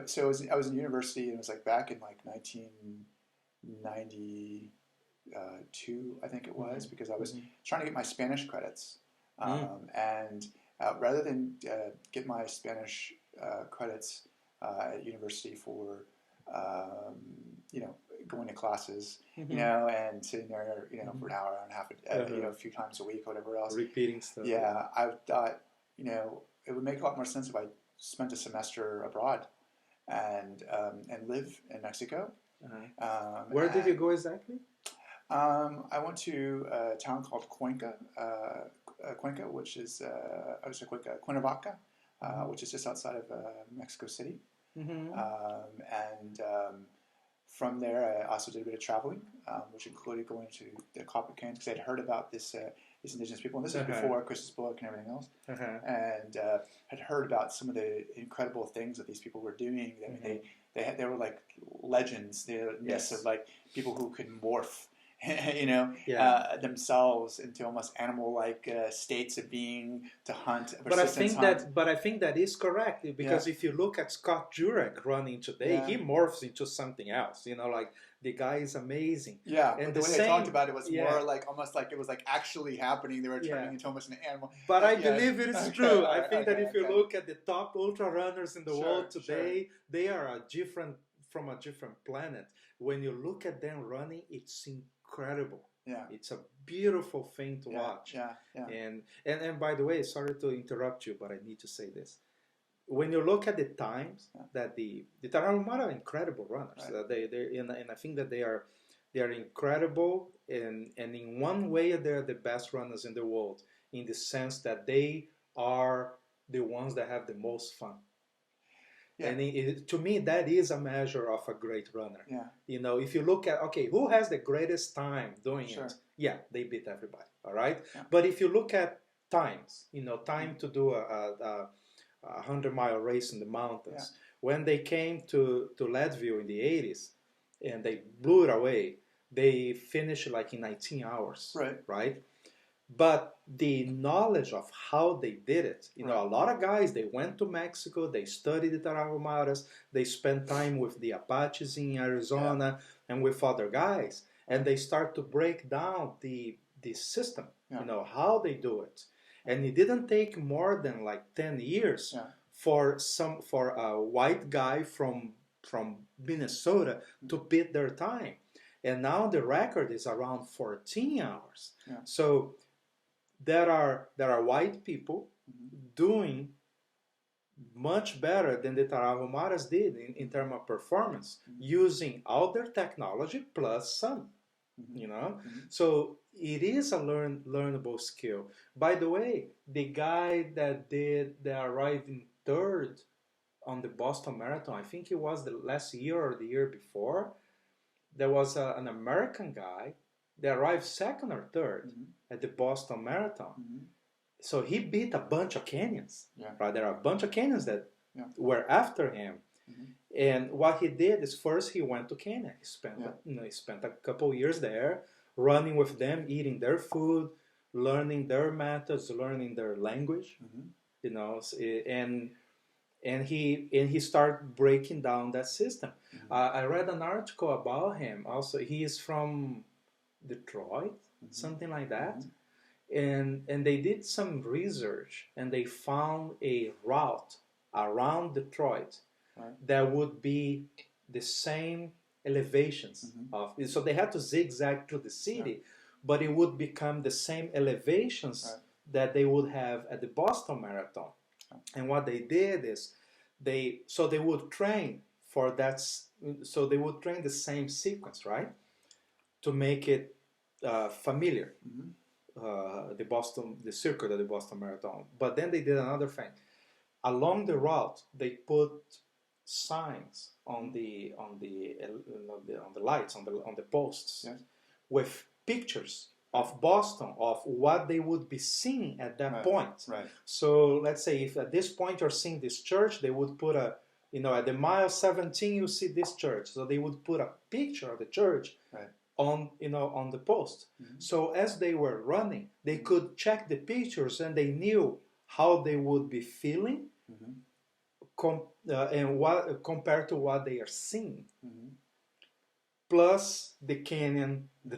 so I was in university, and it was like back in like 1992, I think it was, because I was trying to get my Spanish credits. And rather than get my Spanish credits at university for going to classes, and sitting there, for an hour and a half, a few times a week, or whatever else, repeating stuff. Yeah, I thought, it would make a lot more sense if I spent a semester abroad and live in Mexico. Where did you go exactly? I went to a town called Cuenca, which is Cuernavaca, which is just outside of Mexico City. And from there, I also did a bit of traveling, which included going to the copper canyons, because I'd heard about these indigenous people, and this is before Chris's book and everything else, and had heard about some of the incredible things that these people were doing. I mean, they were like legends. They're of like people who could morph themselves into almost animal-like states of being to hunt. But I think that is correct, because if you look at Scott Jurek running today, he morphs into something else. Like the guy is amazing. Yeah, and the way they talked about it was more like almost like it was like actually happening. They were turning into almost an animal. But I believe it is true. I think that if you look at the top ultra runners in the world today, they are from a different planet. When you look at them running, it's incredible. Yeah, it's a beautiful thing to watch. And by the way, sorry to interrupt you, but I need to say this. When you look at the times that the Tarahumara are incredible runners, and I think that they are incredible, and in one way they're the best runners in the world, in the sense that they are the ones that have the most fun. Yeah. And to me, that is a measure of a great runner. Yeah. If you look at, who has the greatest time doing it? Yeah, they beat everybody, all right? Yeah. But if you look at times, time to do a 100-mile race in the mountains, when they came to Leadville in the 80s and they blew it away, they finished like in 19 hours, right? But the knowledge of how they did it, a lot of guys, they went to Mexico, they studied the Tarahumaras, they spent time with the Apaches in Arizona and with other guys, and they start to break down the system, how they do it. And it didn't take more than like 10 years for a white guy from Minnesota to beat their time. And now the record is around 14 hours. Yeah. So there are white people doing much better than the Tarahumaras did in terms of performance, using all their technology plus some, you know. So it is a learnable skill. By the way, the guy that arrived in third on the Boston Marathon, I think it was the last year or the year before, there was an American guy that arrived second or 3rd at the Boston Marathon. So he beat a bunch of Kenyans. Right? There are a bunch of Kenyans that were after him. And what he did is first he went to Kenya. He spent a couple years there, running with them, eating their food, learning their methods, learning their language. You know, and he started breaking down that system. I read an article about him. Also, he is from Detroit, something like that. And they did some research, and they found a route around Detroit that would be the same elevations of. So they had to zigzag through the city, but it would become the same elevations that they would have at the Boston Marathon. And what they did is they would train for that. So they would train the same sequence, right, to make it familiar. The circuit of the Boston Marathon. But then they did another thing. Along the route, they put signs on the lights on the posts with pictures of Boston, of what they would be seeing at that point. Right. So let's say if at this point you're seeing this church, they would put at the mile 17 you see this church. So they would put a picture of the church on the post. So as they were running, they could check the pictures and they knew how they would be feeling and what compared to what they are seeing. Plus the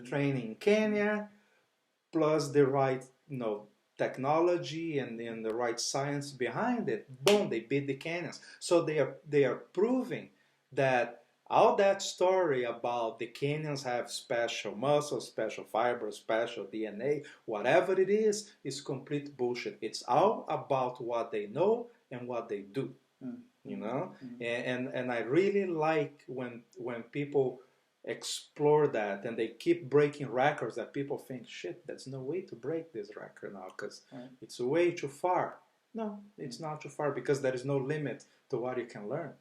training in Kenya, plus the right technology and the right science behind it. Boom, they beat the Kenyans. So they are proving that all that story about the Kenyans have special muscles, special fibers, special DNA, whatever it is complete bullshit. It's all about what they know and what they do. You know? And I really like when people explore that and they keep breaking records that people think, shit, there's no way to break this record now because it's way too far. No, it's not too far because there is no limit to what you can learn.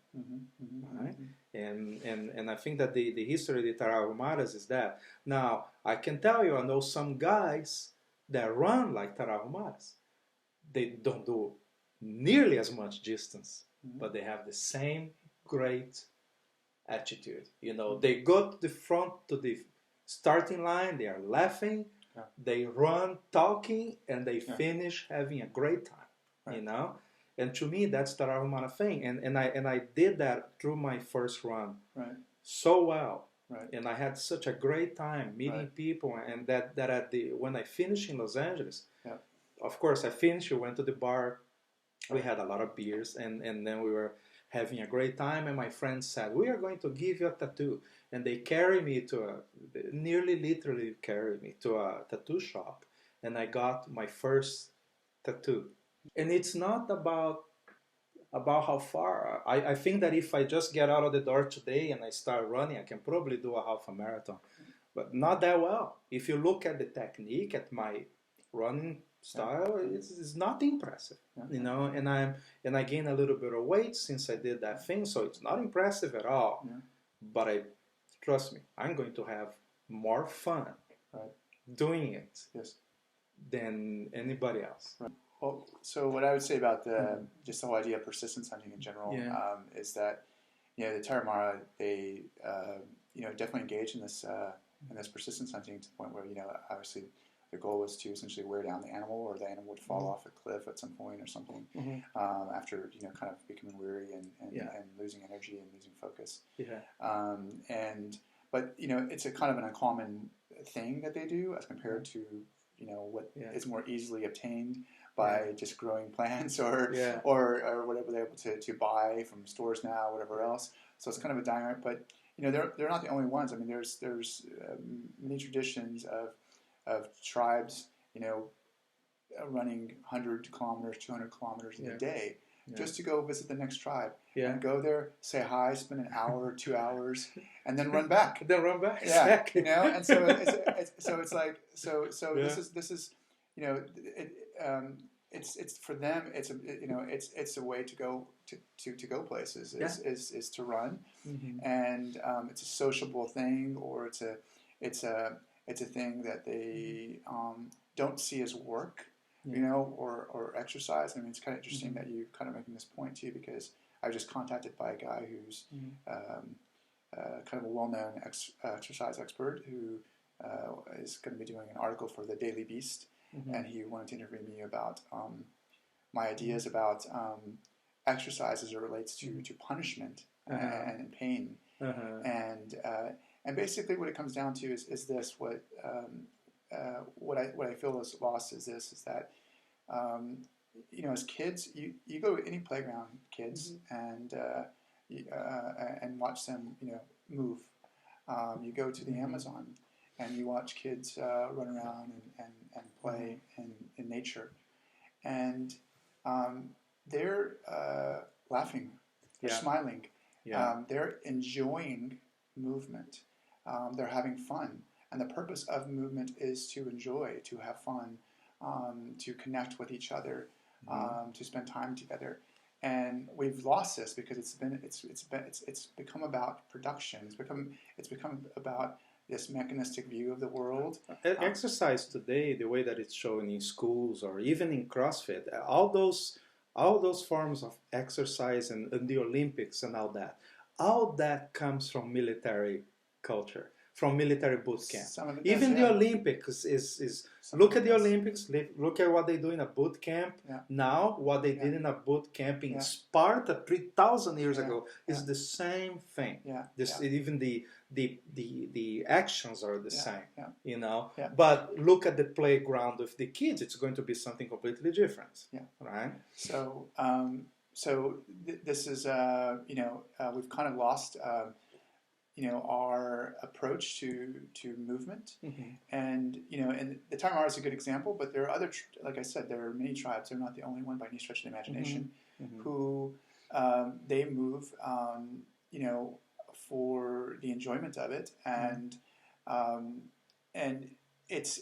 Right? And I think that the history of the Tarahumaras is that. Now, I can tell you, I know some guys that run like Tarahumaras. They don't do nearly as much distance, but they have the same great attitude. They go to the front, to the starting line, they are laughing, they run talking, and they finish having a great time. And to me that's the Tarahumara thing, and I did that through my first run so well, and I had such a great time meeting people, and that when I finished in Los Angeles, of course I finished, we went to the bar, we had a lot of beers, and then we were having a great time, and my friends said, we are going to give you a tattoo, and they carried me nearly literally carried me to a tattoo shop, and I got my first tattoo. And it's not about how far. I think that if I just get out of the door today and I start running, I can probably do a half a marathon, but not that well. If you look at the technique, at my running style, it's not impressive, and I gained a little bit of weight since I did that thing, so it's not impressive at all. But trust me, I'm going to have more fun doing it than anybody else. Well, so what I would say about just the whole idea of persistence hunting in general is that the Tarahumara, they definitely engage in this persistence hunting to the point where obviously the goal was to essentially wear down the animal, or the animal would fall off a cliff at some point or something after kind of becoming weary and losing energy and losing focus. But it's a kind of an uncommon thing that they do as compared to what is more easily obtained by just growing plants or whatever they're able to buy from stores now, whatever else. So it's kind of a dynamic, but they're not the only ones. I mean, there's many traditions of tribes, running 100 kilometers, 200 kilometers in a day, just to go visit the next tribe. Yeah. And go there, say hi, spend an hour or 2 hours, and then run back. Then run back. Yeah, Exactly. you know, and so it's like Yeah. this is you know it's for them it's a way to go to go places is to run, and it's a sociable thing, or it's a thing that they don't see as work, you know, or exercise. I mean, it's kind of interesting that you kind of making this point too, because I was just contacted by a guy who's kind of a well-known exercise expert who is going to be doing an article for the Daily Beast, and he wanted to interview me about my ideas about exercise as it relates to punishment and pain, and basically what it comes down to is this: what I feel is lost is this: is that you know, as kids, you go to any playground, kids, and watch them, you know, move. You go to the Amazon, and you watch kids run around and play in nature, and they're laughing, they're smiling, they're enjoying movement, they're having fun, and the purpose of movement is to enjoy, to have fun, to connect with each other, to spend time together. And we've lost this because it's become about production. It's become about this mechanistic view of the world. Exercise today, the way that it's shown in schools or even in CrossFit, all those forms of exercise and the Olympics and all that comes from military culture, from military boot camp. Even the Olympics is look at the Olympics, look at what they do in a boot camp now, what they did in a boot camp in Sparta 3,000 years ago is the same thing. Even the actions are the same, you know. But look at the playground of the kids; it's going to be something completely different, right? So, this is you know, we've kind of lost. You know, our approach to movement, and you know, and the Tarahumara is a good example, but there are other, like I said, there are many tribes. They're not the only one by any stretch of the imagination, who they move, you know, for the enjoyment of it, and it's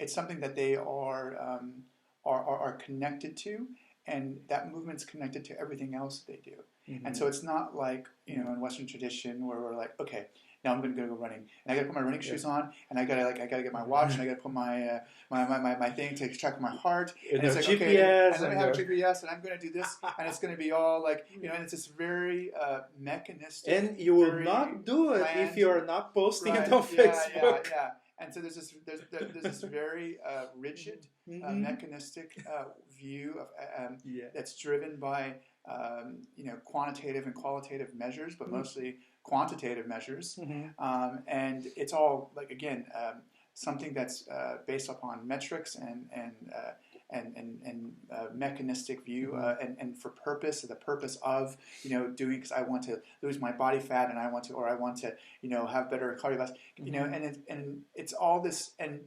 something that they are connected to, and that movement's connected to everything else they do. And so it's not like, you know, in Western tradition where we're like, okay, now I'm going to go running, and I got to put my running shoes on, and I got to get my watch, and I got to put my my thing to track my heart, and it's like, GPS, okay, and let me have a GPS, and I'm going to do this, and it's going to be all like, you know, and it's this very mechanistic, and you will not do it planned, if you are not posting it on Facebook. And so there's this very rigid, mechanistic view of that's driven by you know, quantitative and qualitative measures, but mostly quantitative measures, and it's all like, again, something that's based upon metrics and mechanistic view, and for purpose, the purpose of, you know, doing, because I want to lose my body fat, and I want to, you know, have better cardiovascular, you know, and it's all this, and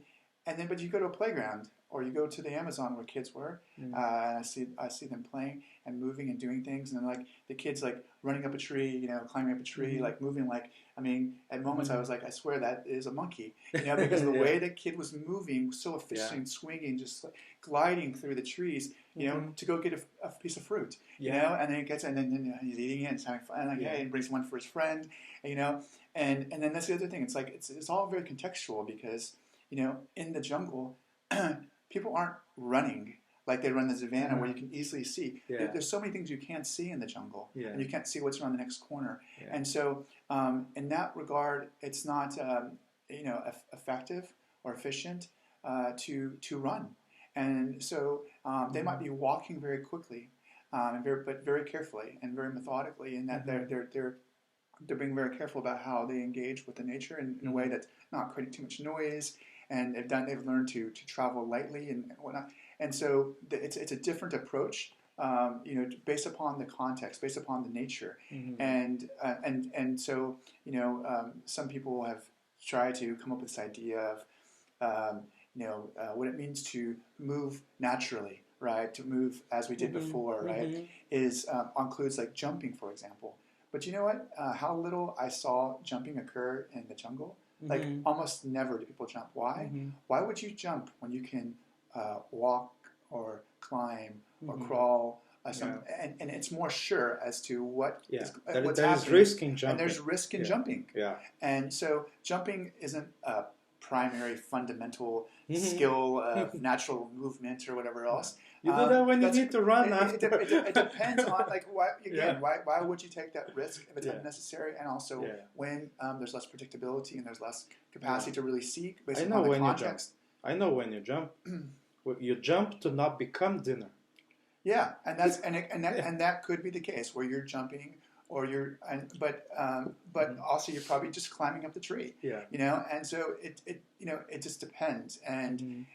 then, but you go to a playground, or you go to the Amazon where kids were, I see them playing and moving and doing things, and then, like, the kids, like, running up a tree, you know, climbing up a tree, like, moving, like, I mean, at moments I was like, I swear that is a monkey, you know, because the way the kid was moving, so efficient, swinging, just like gliding through the trees, you know, to go get a piece of fruit, you know, and then then he's eating it, and he's having fun, and like, hey, and brings one for his friend, you know, and then that's the other thing. It's like it's all very contextual, because, you know, in the jungle, people aren't running like they run the savannah, where you can easily see. There's so many things you can't see in the jungle, and you can't see what's around the next corner. And so, in that regard, it's not you know, effective or efficient to run. And so they might be walking very quickly, but very carefully and very methodically, in that they're being very careful about how they engage with the nature in a way that's not creating too much noise. And they've learned to travel lightly and whatnot. And so it's a different approach, you know, based upon the context, based upon the nature. And so, you know, some people have tried to come up with this idea of, you know, what it means to move naturally, right, to move as we did before, right, is includes like jumping, for example. But you know what? How little I saw jumping occur in the jungle. Like almost never do people jump. Why? Why would you jump when you can walk or climb or crawl? And it's more sure as to what's happening. There's risk in jumping. And there's risk in jumping. Yeah. And so jumping isn't a primary fundamental skill of natural movement or whatever else. You do that when you need to run after. It depends on like why would you take that risk if it's unnecessary, and also when there's less predictability and there's less capacity to really see based on the context. I know when you jump. You jump to not become dinner. Yeah, and that's and that could be the case where you're jumping, or but also you're probably just climbing up the tree. Yeah. You know, and so it just depends. And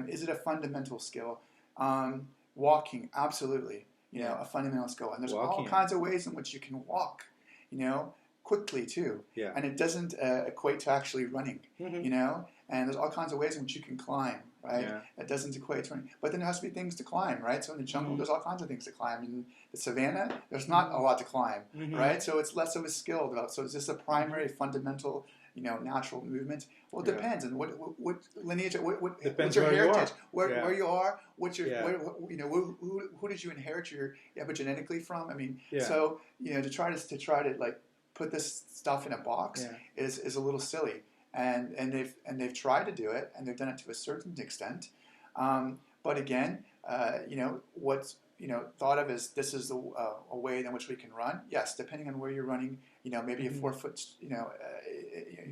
is it a fundamental skill? Walking, absolutely. You know, a fundamental skill, and there's all kinds of ways in which you can walk. You know, quickly too. Yeah. And it doesn't equate to actually running. You know, and there's all kinds of ways in which you can climb. Right, it doesn't equate to anything. But then there has to be things to climb, right? So in the jungle, there's all kinds of things to climb. In the savannah, there's not a lot to climb, right? So it's less of a skill developed. So is this a primary, fundamental, natural movement? Well, it depends. And what lineage? What's your heritage? Where you are? What's your? Who did you inherit your epigenetically from? I mean, so to try to like put this stuff in a box is a little silly. And they've tried to do it, and they've done it to a certain extent. But again, what's thought of as this is a way in which we can run. Yes, depending on where you're running, maybe a 4-foot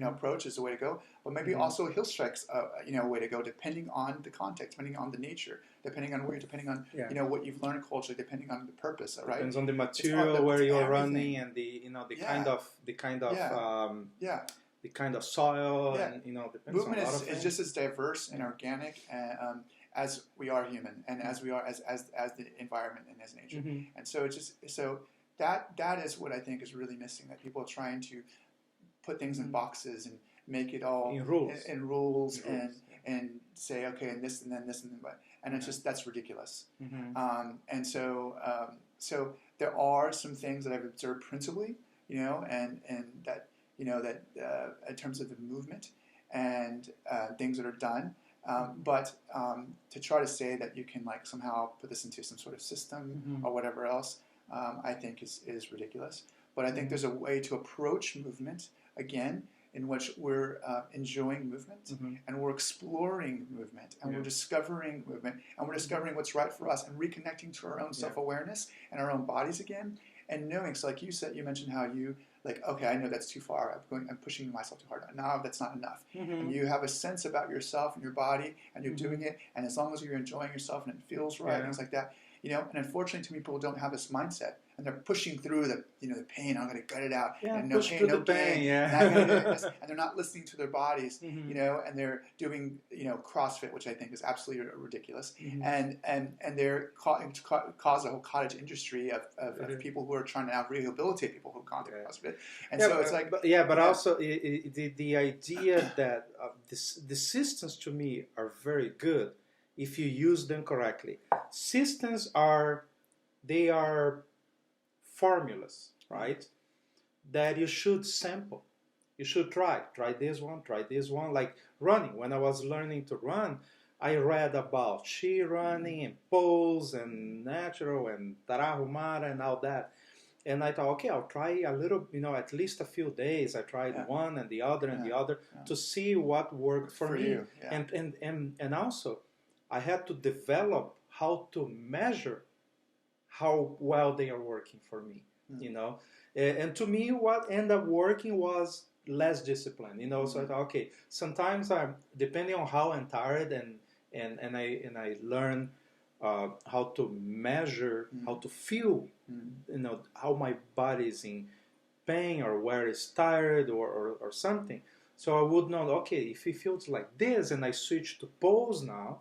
approach is the way to go. But maybe also a hill strike's a way to go, depending on the context, depending on the nature, depending on where, depending on what you've learned culturally, depending on the purpose. Right? Depends on the material where you're running and the kind of soil, and depends movement on a lot of things. is just as diverse and organic as we are human, and as we are as the environment and as nature. And so it's just that is what I think is really missing. That people are trying to put things in boxes and make it all in rules, and say okay, and this and then this and then and it's just that's ridiculous. And so so there are some things that I've observed principally, and that. That in terms of the movement and things that are done, but to try to say that you can like somehow put this into some sort of system or whatever else, I think is ridiculous. But I think there's a way to approach movement again in which we're enjoying movement and we're exploring movement and we're discovering movement and we're discovering what's right for us and reconnecting to our own self-awareness and our own bodies again, and knowing. So like you said, you mentioned how you okay, I know that's too far. I'm pushing myself too hard. Now that's not enough. And you have a sense about yourself and your body, and you're doing it. And as long as you're enjoying yourself and it feels right, things like that, And unfortunately, too many people don't have this mindset, and they're pushing through the pain. I'm going to gut it out. And no pain, no gain. And they're not listening to their bodies. And they're doing CrossFit, which I think is absolutely ridiculous. And they're cause a whole cottage industry of people who are trying to now rehabilitate people who can't do CrossFit. And so it's like but also the idea that the systems to me are very good if you use them correctly. Systems are formulas, right? That you should sample. You should try this one. Like running. When I was learning to run, I read about chi running and pose and natural and tarahumara and all that. And I thought, okay, I'll try a little, at least a few days. I tried one and the other and the other to see what worked for me. You. Yeah. And also, I had to develop how to measure how well they are working for me, And to me, what ended up working was less discipline, So I thought, okay, sometimes I'm, depending on how I'm tired and I learn how to measure, how to feel, how my body is in pain or where it's tired or something. So I would know, okay, if it feels like this and I switch to pose now,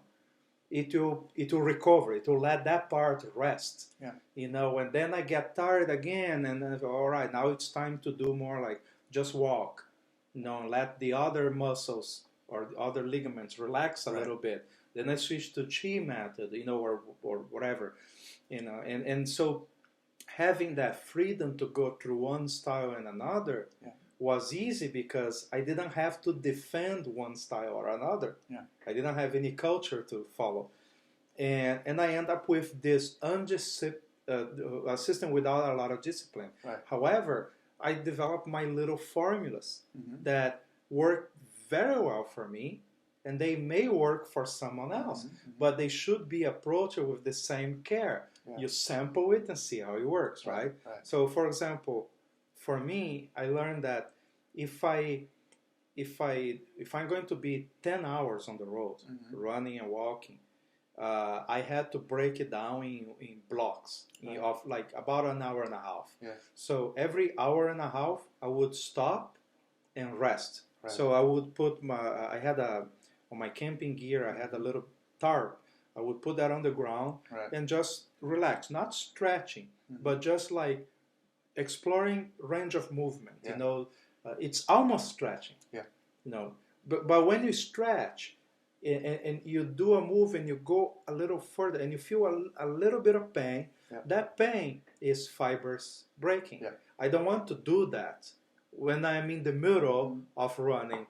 it will recover. It will let that part rest. And then I get tired again, and then all right, now it's time to do more like just walk. Let the other muscles or the other ligaments relax a little bit. Then I switched to chi method, or whatever, and so having that freedom to go through one style and another was easy because I didn't have to defend one style or another. Yeah. I didn't have any culture to follow. And I end up with this a system without a lot of discipline. Right. However, I developed my little formulas that work very well for me, and they may work for someone else, but they should be approached with the same care. Yeah. You sample it and see how it works, right? So, for example, for me, I learned that if I'm going to be 10 hours on the road, running and walking, I had to break it down in blocks of like about an hour and a half. Yeah. So every hour and a half, I would stop and rest. Right. So I would put on my camping gear, I had a little tarp. I would put that on the ground and just relax, not stretching, but just like exploring range of movement. Yeah. It's almost stretching. Yeah. But when you stretch and you do a move and you go a little further and you feel a little bit of pain, that pain is fibers breaking. Yeah. I don't want to do that when I'm in the middle of running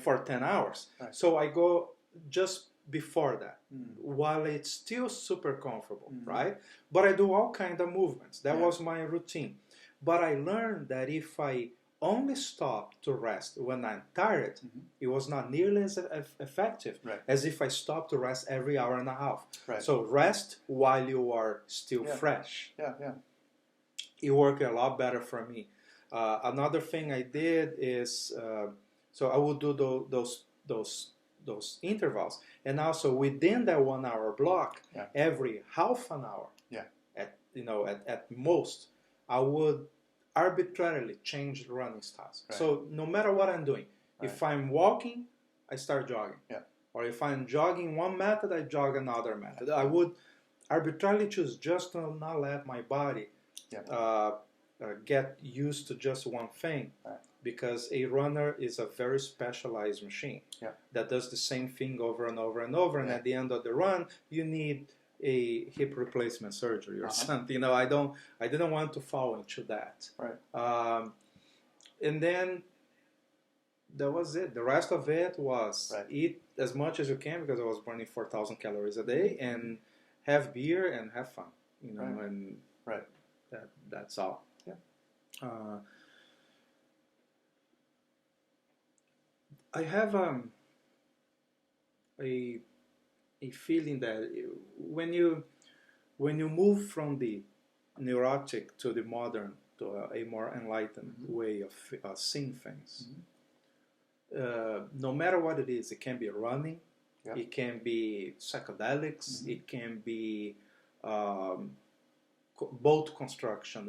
for 10 hours. Right. So I go just before that, while it's still super comfortable, right? But I do all kind of movements. That was my routine. But I learned that if I only stop to rest when I'm tired, it was not nearly as effective as if I stop to rest every hour and a half. Right. So rest while you are still fresh. Yeah. It worked a lot better for me. Another thing I did is, so I would do those intervals, and also within that 1 hour block, every half an hour, at most, I would arbitrarily change the running styles. Right. So no matter what I'm doing, if I'm walking, I start jogging. Yeah. Or if I'm jogging one method, I jog another method. I would arbitrarily choose just to not let my body get used to just one thing. Right. Because a runner is a very specialized machine that does the same thing over and over and over. And at the end of the run, you need a hip replacement surgery or something. I didn't want to fall into that. Right. And then that was it. The rest of it was eat as much as you can, because I was burning 4,000 calories a day, and have beer and have fun. And that's all. Yeah. I have a feeling that when you move from the neurotic to the modern, to a more enlightened way of seeing things, no matter what it is, it can be running, it can be psychedelics, it can be boat construction,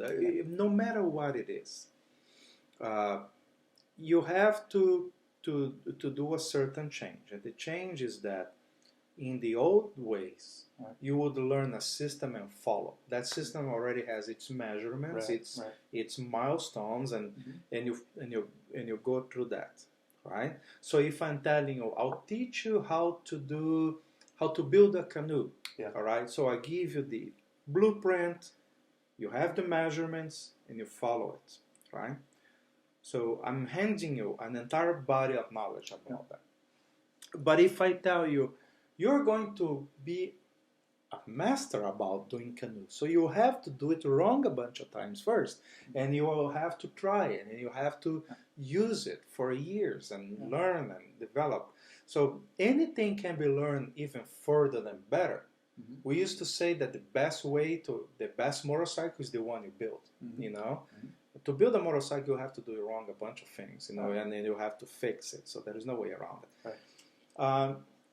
no matter what it is, you have to do a certain change. And the change is that in the old ways, you would learn a system and follow. That system already has its measurements, its milestones, and you go through that, right? So if I'm telling you, I'll teach you how to build a canoe, all right? So I give you the blueprint, you have the measurements, and you follow it, right? So I'm handing you an entire body of knowledge about that. But if I tell you, you're going to be a master about doing canoe, so you have to do it wrong a bunch of times first, and you will have to try it, and you have to use it for years and learn and develop. So anything can be learned even further and better. We used to say that the best motorcycle is the one you build, To build a motorcycle, you have to do it wrong a bunch of things, and then you have to fix it. So there is no way around it. Right.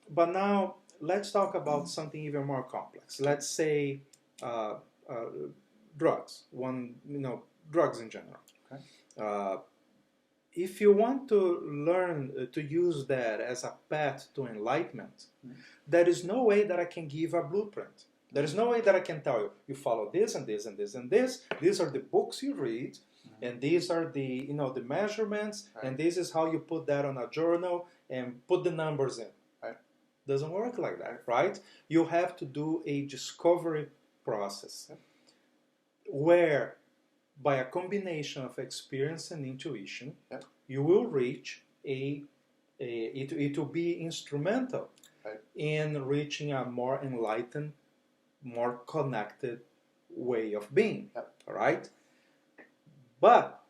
But now let's talk about something even more complex. Let's say drugs. Drugs in general. Okay. If you want to learn to use that as a path to enlightenment, there is no way that I can give a blueprint. There is no way that I can tell you, you follow this and this and this and this. These are the books you read, and these are the the measurements, and this is how you put that on a journal and put the numbers in. Doesn't work like that, right? You have to do a discovery process where, by a combination of experience and intuition, you will reach it will be instrumental in reaching a more enlightened, more connected way of being, right? But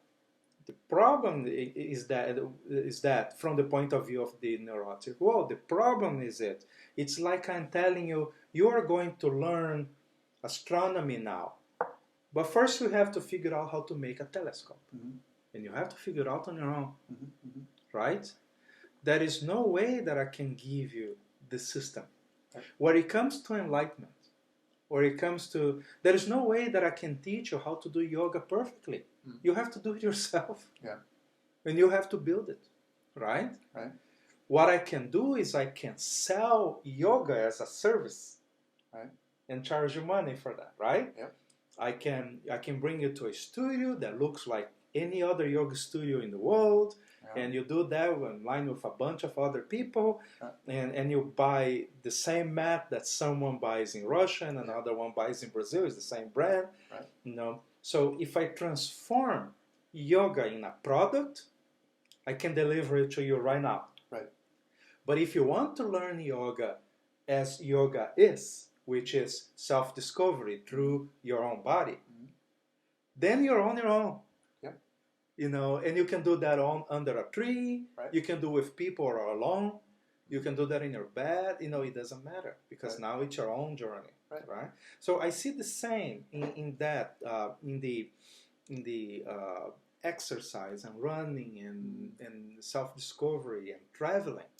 the problem is that from the point of view of the neurotic world, the problem is it's like I'm telling you, you are going to learn astronomy now, but first you have to figure out how to make a telescope, and you have to figure it out on your own, right? There is no way that I can give you the system. When it comes to enlightenment, there is no way that I can teach you how to do yoga perfectly. You have to do it yourself. And you have to build it, right? What I can do is I can sell yoga as a service, and charge you money for that, right? I can bring you to a studio that looks like any other yoga studio in the world, and you do that in line with a bunch of other people, and you buy the same mat that someone buys in Russia and another one buys in Brazil. It's the same brand, So if I transform yoga in a product, I can deliver it to you right now. But if you want to learn yoga as yoga is, which is self-discovery through your own body, then you're on your own. And you can do that under a tree. You can do with people or alone. You can do that in your bed. It doesn't matter, because now it's your own journey, right? So I see the same in that in the exercise and running and self-discovery and traveling.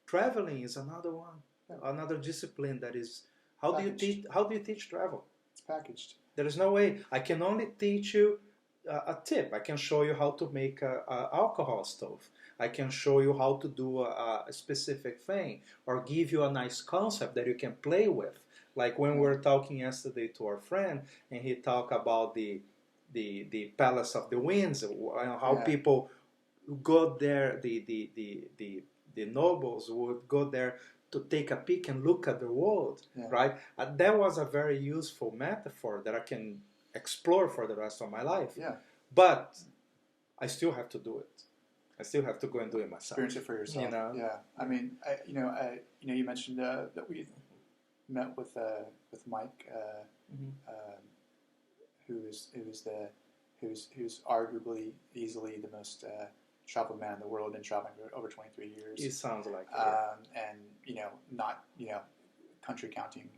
Traveling is another one, another discipline that is. How do you teach travel? It's packaged. There is no way. I can only teach you a tip. I can show you how to make a alcohol stove. I can show you how to do a specific thing, or give you a nice concept that you can play with. Like when we were talking yesterday to our friend, and he talked about the Palace of the Winds, how people go there, the nobles would go there to take a peek and look at the world, right? That was a very useful metaphor that I can explore for the rest of my life. But I still have to do it. I still have to go and do it myself. Experience it for yourself. Yeah. I mean, you mentioned that we met with Mike, who's arguably easily the most traveled man in the world, and traveling for over 23 years. It sounds like and not country counting,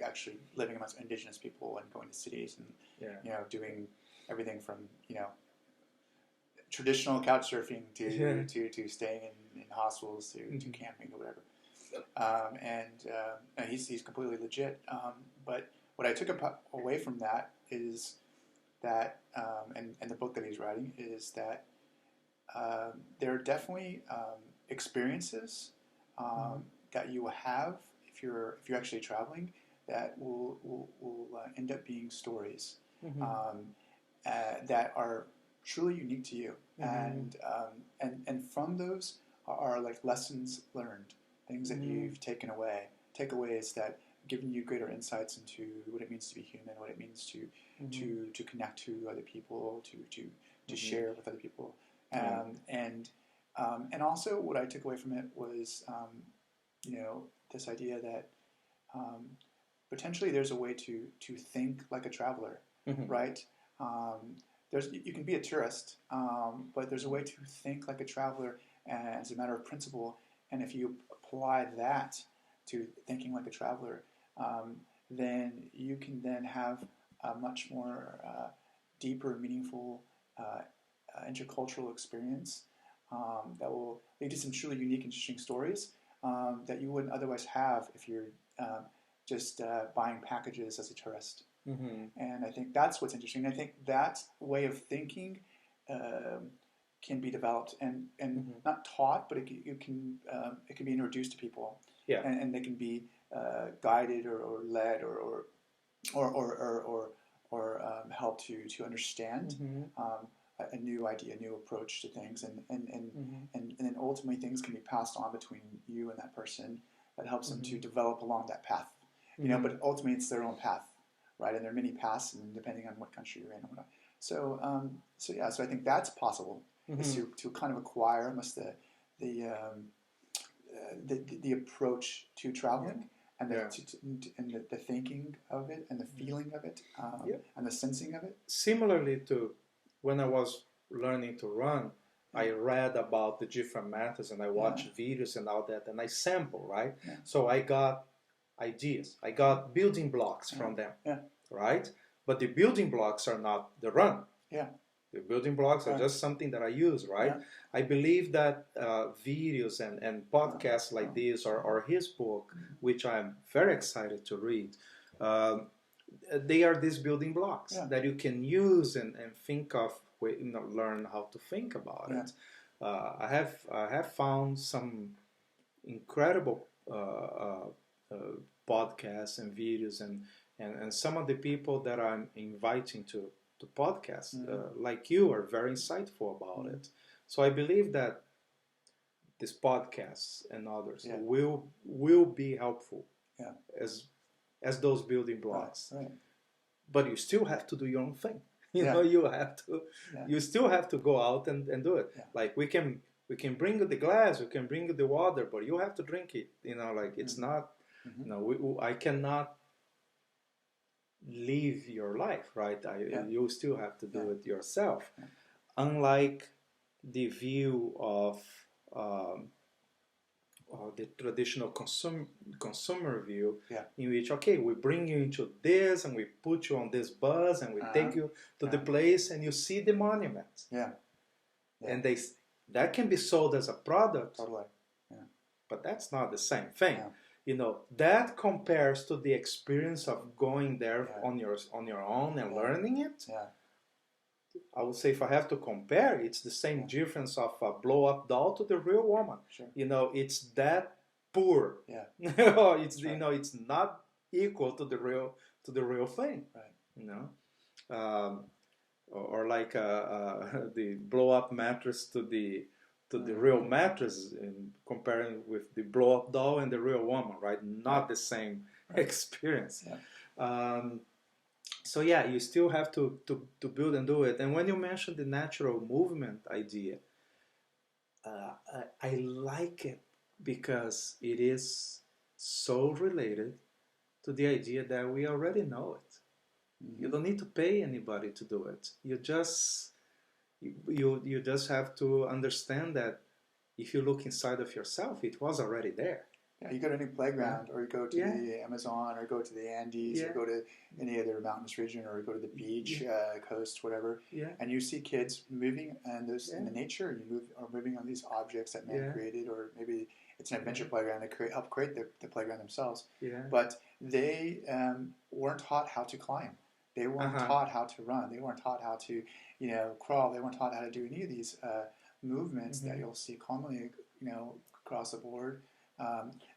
actually living amongst indigenous people and going to cities and doing everything from traditional couch surfing to staying in hostels to camping or whatever. And he's completely legit. But what I took away from that is that, and the book that he's writing, is that there are definitely experiences that you will have if you're actually traveling that will end up being stories that are truly unique to you, and from those are like lessons learned, things that you've taken away, takeaways that giving you greater insights into what it means to be human, what it means to connect to other people, to share with other people. And also what I took away from it was, this idea that potentially there's a way to think like a traveler, right? You can be a tourist, but there's a way to think like a traveler as a matter of principle. And if you apply that to thinking like a traveler, then you can then have a much more deeper, meaningful intercultural experience that will lead to some truly unique, interesting stories that you wouldn't otherwise have if you're just buying packages as a tourist. And I think that's what's interesting. I think that way of thinking can be developed and not taught, but it can be introduced to people. And they can be guided or led or helped to understand a new idea, a new approach to things, and then ultimately things can be passed on between you and that person that helps them to develop along that path. You know, but ultimately it's their own path, right? And there are many paths, and depending on what country you're in and whatnot. So, so I think that's possible, is to kind of acquire almost the approach to traveling and the thinking of it and the feeling of it and the sensing of it. Similarly to when I was learning to run, I read about the different methods and I watched videos and all that, and I sample, right? Yeah. So I got ideas. I got building blocks from them, right? But the building blocks are not the run. Yeah. The building blocks are just something that I use, right? Yeah. I believe that videos and podcasts like this or his book, which I'm very excited to read, they are these building blocks that you can use and think of, learn how to think about it. I have found some incredible podcasts and videos and some of the people that I'm inviting to podcasts like you are very insightful about it. So I believe that these podcasts and others will be helpful as those building blocks. Right. But you still have to do your own thing. You know, you have to. You still have to go out and do it. Yeah. Like we can bring you the glass, we can bring you the water, but you have to drink it. You know, like it's not. You know, I cannot live your life, right? You still have to do it yourself. Yeah. Unlike the view of the traditional consumer view, in which, okay, we bring you into this and we put you on this bus and we take you to the place and you see the monuments. And that can be sold as a product, but that's not the same thing. You know, that compares to the experience of going there on your own and learning it. I would say if I have to compare, it's the same difference of a blow-up doll to the real woman. Sure. You know, it's that poor. It's you know, it's not equal to the real thing. Right. You know, or like the blow-up mattress to the real mattress, in comparing with the blow-up doll and the real woman, right? Not the same experience. So yeah, you still have to build and do it. And when you mentioned the natural movement idea, I like it because it is so related to the idea that we already know it. You don't need to pay anybody to do it. You just have to understand that if you look inside of yourself, it was already there. Yeah, you go to any playground, or you go to the Amazon, or go to the Andes, or go to any other mountainous region, or go to the beach, coast, whatever, and you see kids moving, and those in the nature, are moving on these objects that man created, or maybe it's an adventure playground. They help create the playground themselves, but they weren't taught how to climb. They weren't taught how to run. They weren't taught how to, crawl. They weren't taught how to do any of these movements that you'll see commonly, across the board.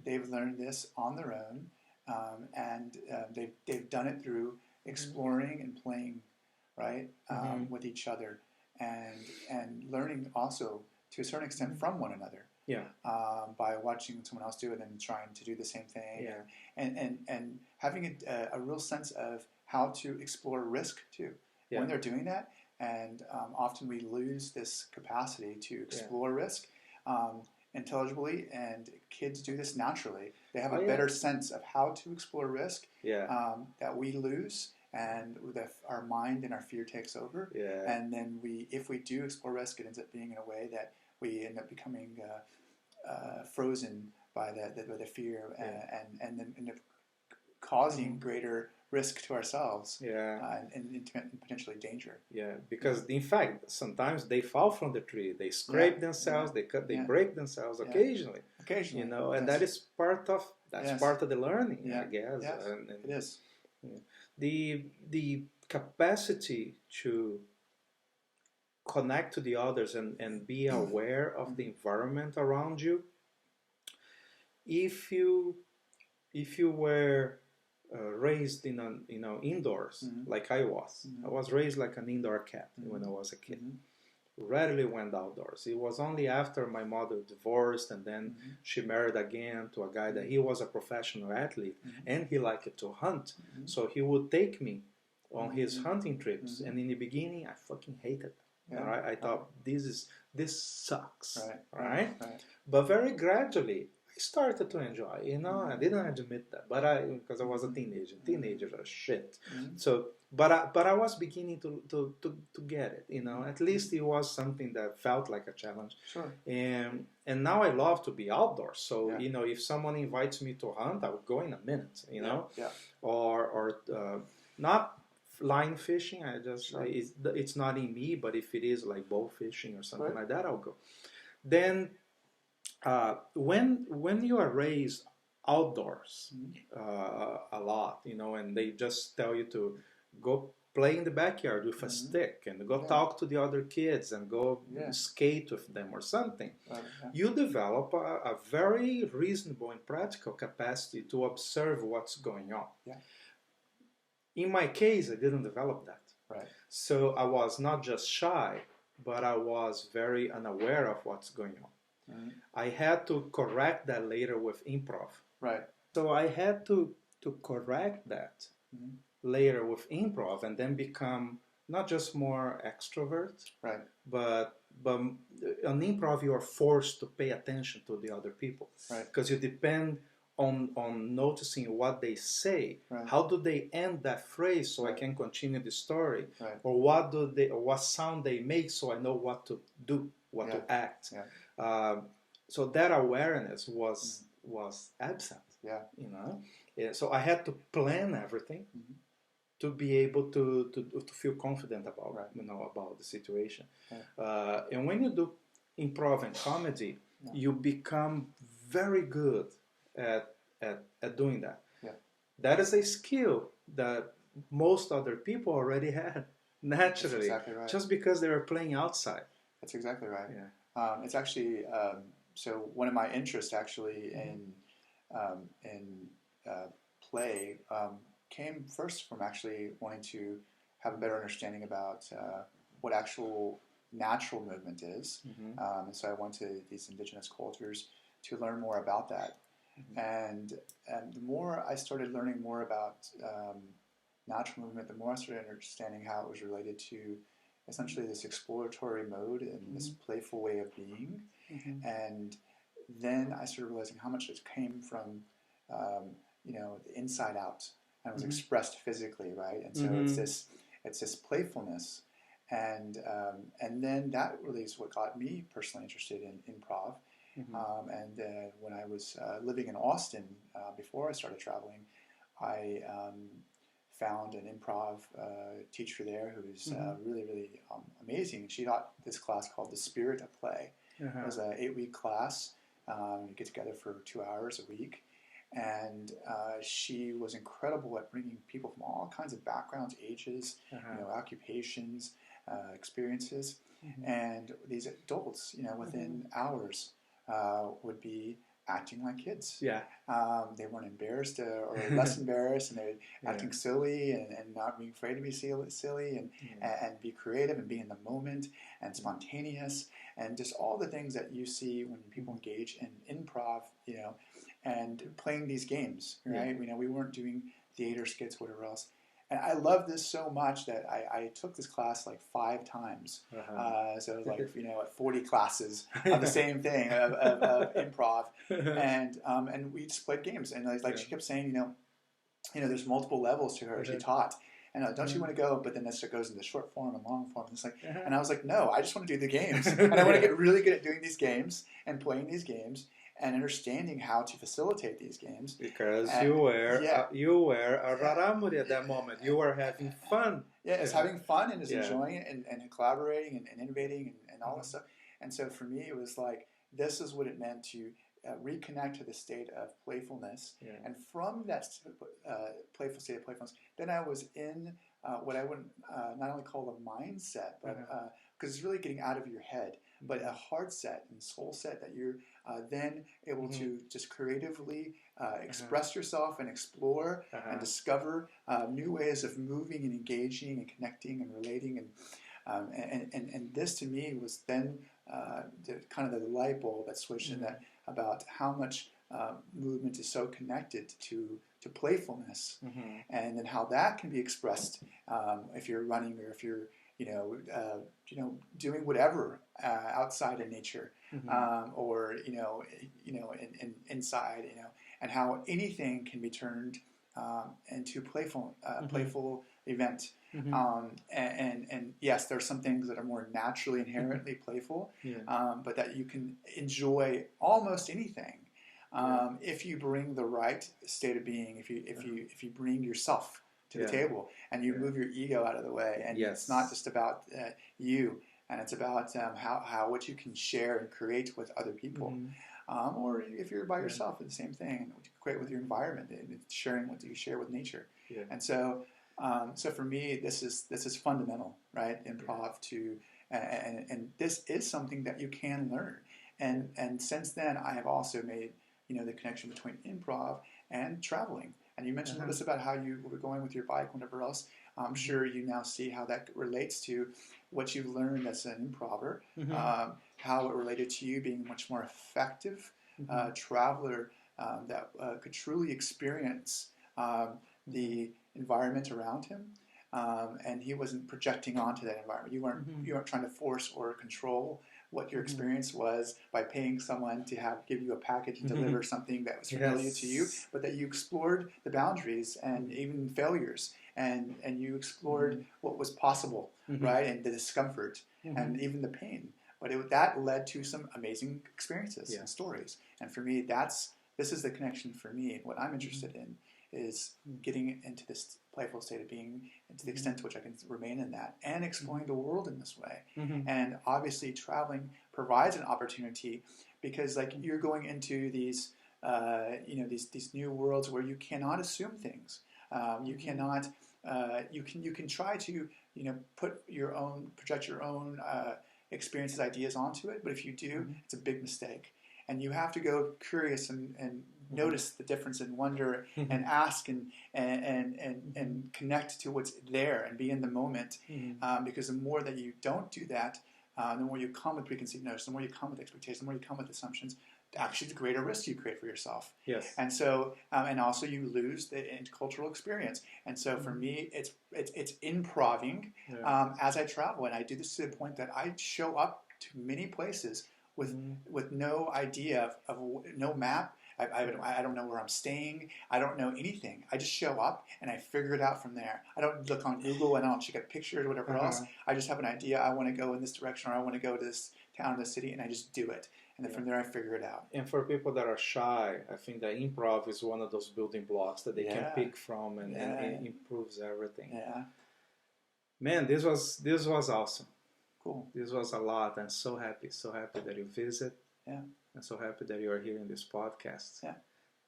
They've learned this on their own, and they've done it through exploring and playing, right, with each other, and learning also to a certain extent from one another. By watching someone else do it and trying to do the same thing, and having a real sense of how to explore risk too when they're doing that. And often we lose this capacity to explore risk intelligibly, and kids do this naturally. They have a better sense of how to explore risk that we lose, and our mind and our fear takes over. And then if we do explore risk, it ends up being in a way that we end up becoming frozen by the fear, and then end up causing greater risk to ourselves, and potentially danger. Because in fact, sometimes they fall from the tree, they scrape themselves, they break themselves occasionally. And that is part of the learning, I guess. And it is. The capacity to connect to the others and be aware of the environment around you. If you were raised in indoors, like I was. I was raised like an indoor cat when I was a kid. rarely went outdoors. It was only after my mother divorced and then Mm-hmm. she married again to a guy that he was a professional athlete Mm-hmm. and he liked to hunt. Mm-hmm. So he would take me on his Mm-hmm. hunting trips. Mm-hmm. And in the beginning, I fucking hated it. Yeah. All right? I thought, this sucks. Right. Right? Right. But very gradually, I started to enjoy. You know, I didn't admit that, but because I was a teenager. Teenagers are shit. Mm-hmm. So, but I was beginning to get it. You know, at least it was something that felt like a challenge. Sure. And now I love to be outdoors. So Yeah. you know, if someone invites me to hunt, I would go in a minute. You know, Yeah. or not line fishing. I just Sure. it's not in me. But if it is like bow fishing or something Right. like that, I'll go. Then when you are raised outdoors a lot, you know, and they just tell you to go play in the backyard with a stick and go talk to the other kids and go skate with them or something, you develop a very reasonable and practical capacity to observe what's going on. Yeah. In my case, I didn't develop that. Right. So I was not just shy, but I was very unaware of what's going on. Mm-hmm. I had to correct that later with improv. Right. So I had to correct that later with improv and then become not just more extrovert, Right. but on improv you are forced to pay attention to the other people. Right. Because you depend on noticing what they say. Right. How do they end that phrase so I can continue the story? Right. Or what sound they make so I know what to do, what to act. Yeah. So that awareness was absent. Yeah. You know, so I had to plan everything to be able to feel confident about about the situation. Right. And when you do improv and comedy, you become very good at doing that. Yeah. That is a skill that most other people already had naturally. That's exactly right. Just because they were playing outside. That's exactly right. Yeah. It's actually so one of my interests actually in play came first from actually wanting to have a better understanding about what actual natural movement is. And so I went to these indigenous cultures to learn more about that. And the more I started learning more about natural movement, the more I started understanding how it was related to essentially this exploratory mode and this playful way of being. And then I started realizing how much it came from, the inside out and was expressed physically, right? And so it's this playfulness, and then that really is what got me personally interested in improv. And when I was living in Austin before I started traveling, I found an improv teacher there who was really, really amazing. She taught this class called The Spirit of Play. It was an 8-week class. You get together for 2 hours a week. And she was incredible at bringing people from all kinds of backgrounds, ages, occupations, experiences. And these adults, within hours would be acting like kids. Yeah. They weren't embarrassed or less embarrassed, and they were acting silly and not being afraid to be silly and be creative and be in the moment and spontaneous and just all the things that you see when people engage in improv, and playing these games, right? We weren't doing theater skits, whatever else. And I love this so much that I took this class like 5 times. So like 40 classes of the same thing of improv, and we just played games. And like she kept saying, there's multiple levels to her. She taught, and don't you want to go? But then it goes into short form and long form. And it's like, and I was like, no, I just want to do the games, and I want to get really good at doing these games and playing these games. And understanding how to facilitate these games. Because you were a raramuri at that moment. You were having fun. Yeah, it's having fun and it's enjoying it and collaborating and innovating and all this stuff. And so for me, it was like, this is what it meant to reconnect to the state of playfulness. Yeah. And from that playful state of playfulness, then I was in what I would not only call a mindset, but because it's really getting out of your head, but a heart set and soul set that you're then able to just creatively express yourself and explore and discover new ways of moving and engaging and connecting and relating. And this to me was then kind of the light bulb that switched in that about how much movement is so connected to playfulness, and then how that can be expressed if you're running or if you're doing whatever outside in nature, or inside, and how anything can be turned into playful event. And yes, there are some things that are more naturally inherently playful, but that you can enjoy almost anything if you bring the right state of being. If you bring yourself to the table and you move your ego out of the way, and it's not just about you, and it's about how what you can share and create with other people. Or if you're by yourself, it's the same thing. What you create with your environment, and sharing what you share with nature. And so for me, this is fundamental, right? Improv and this is something that you can learn. And since then, I have also made the connection between improv and traveling. And you mentioned this about how you were going with your bike, whatever else. I'm sure you now see how that relates to what you've learned as an improver, how it related to you being a much more effective traveler that could truly experience the environment around him, and he wasn't projecting onto that environment. You weren't trying to force or control what your experience was by paying someone to give you a package and deliver something that was familiar to you, but that you explored the boundaries and even failures, and you explored what was possible, right, and the discomfort and even the pain. But that led to some amazing experiences and stories. And for me, this is the connection for me. And what I'm interested in is getting into this playful state of being, and to the extent to which I can remain in that, and exploring the world in this way. And obviously, traveling provides an opportunity, because you're going into these these new worlds where you cannot assume things. You cannot. You can try to project your own experiences, ideas onto it, but if you do, it's a big mistake. And you have to go curious and notice the difference and wonder and ask and connect to what's there and be in the moment. Because the more that you don't do that, the more you come with preconceived notions, the more you come with expectations, the more you come with assumptions, actually the greater risk you create for yourself. And so, and also you lose the intercultural experience. And so for me, it's improving as I travel, and I do this to the point that I show up to many places with no idea of no map. I don't know where I'm staying. I don't know anything. I just show up and I figure it out from there. I don't look on Google and I don't check out pictures or whatever else. I just have an idea. I want to go in this direction, or I want to go to this town, this city, and I just do it. And then from there I figure it out. And for people that are shy, I think that improv is one of those building blocks that they can pick from, and it improves everything. Man, this was awesome. Cool. This was a lot. I'm so happy that you visit. I'm so happy that you are here in this podcast.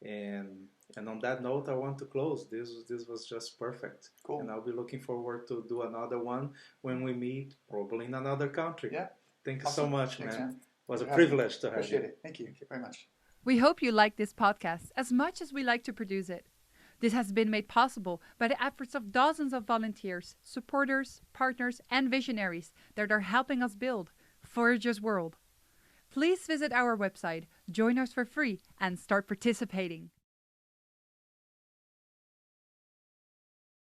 And on that note, I want to close. This was just perfect. Cool. And I'll be looking forward to do another one when we meet, probably in another country. Thank you so much, Thanks, man. It was a privilege to have you. Appreciate it. Thank you very much. We hope you like this podcast as much as we like to produce it. This has been made possible by the efforts of dozens of volunteers, supporters, partners, and visionaries that are helping us build Voyager's World. Please visit our website, join us for free, and start participating.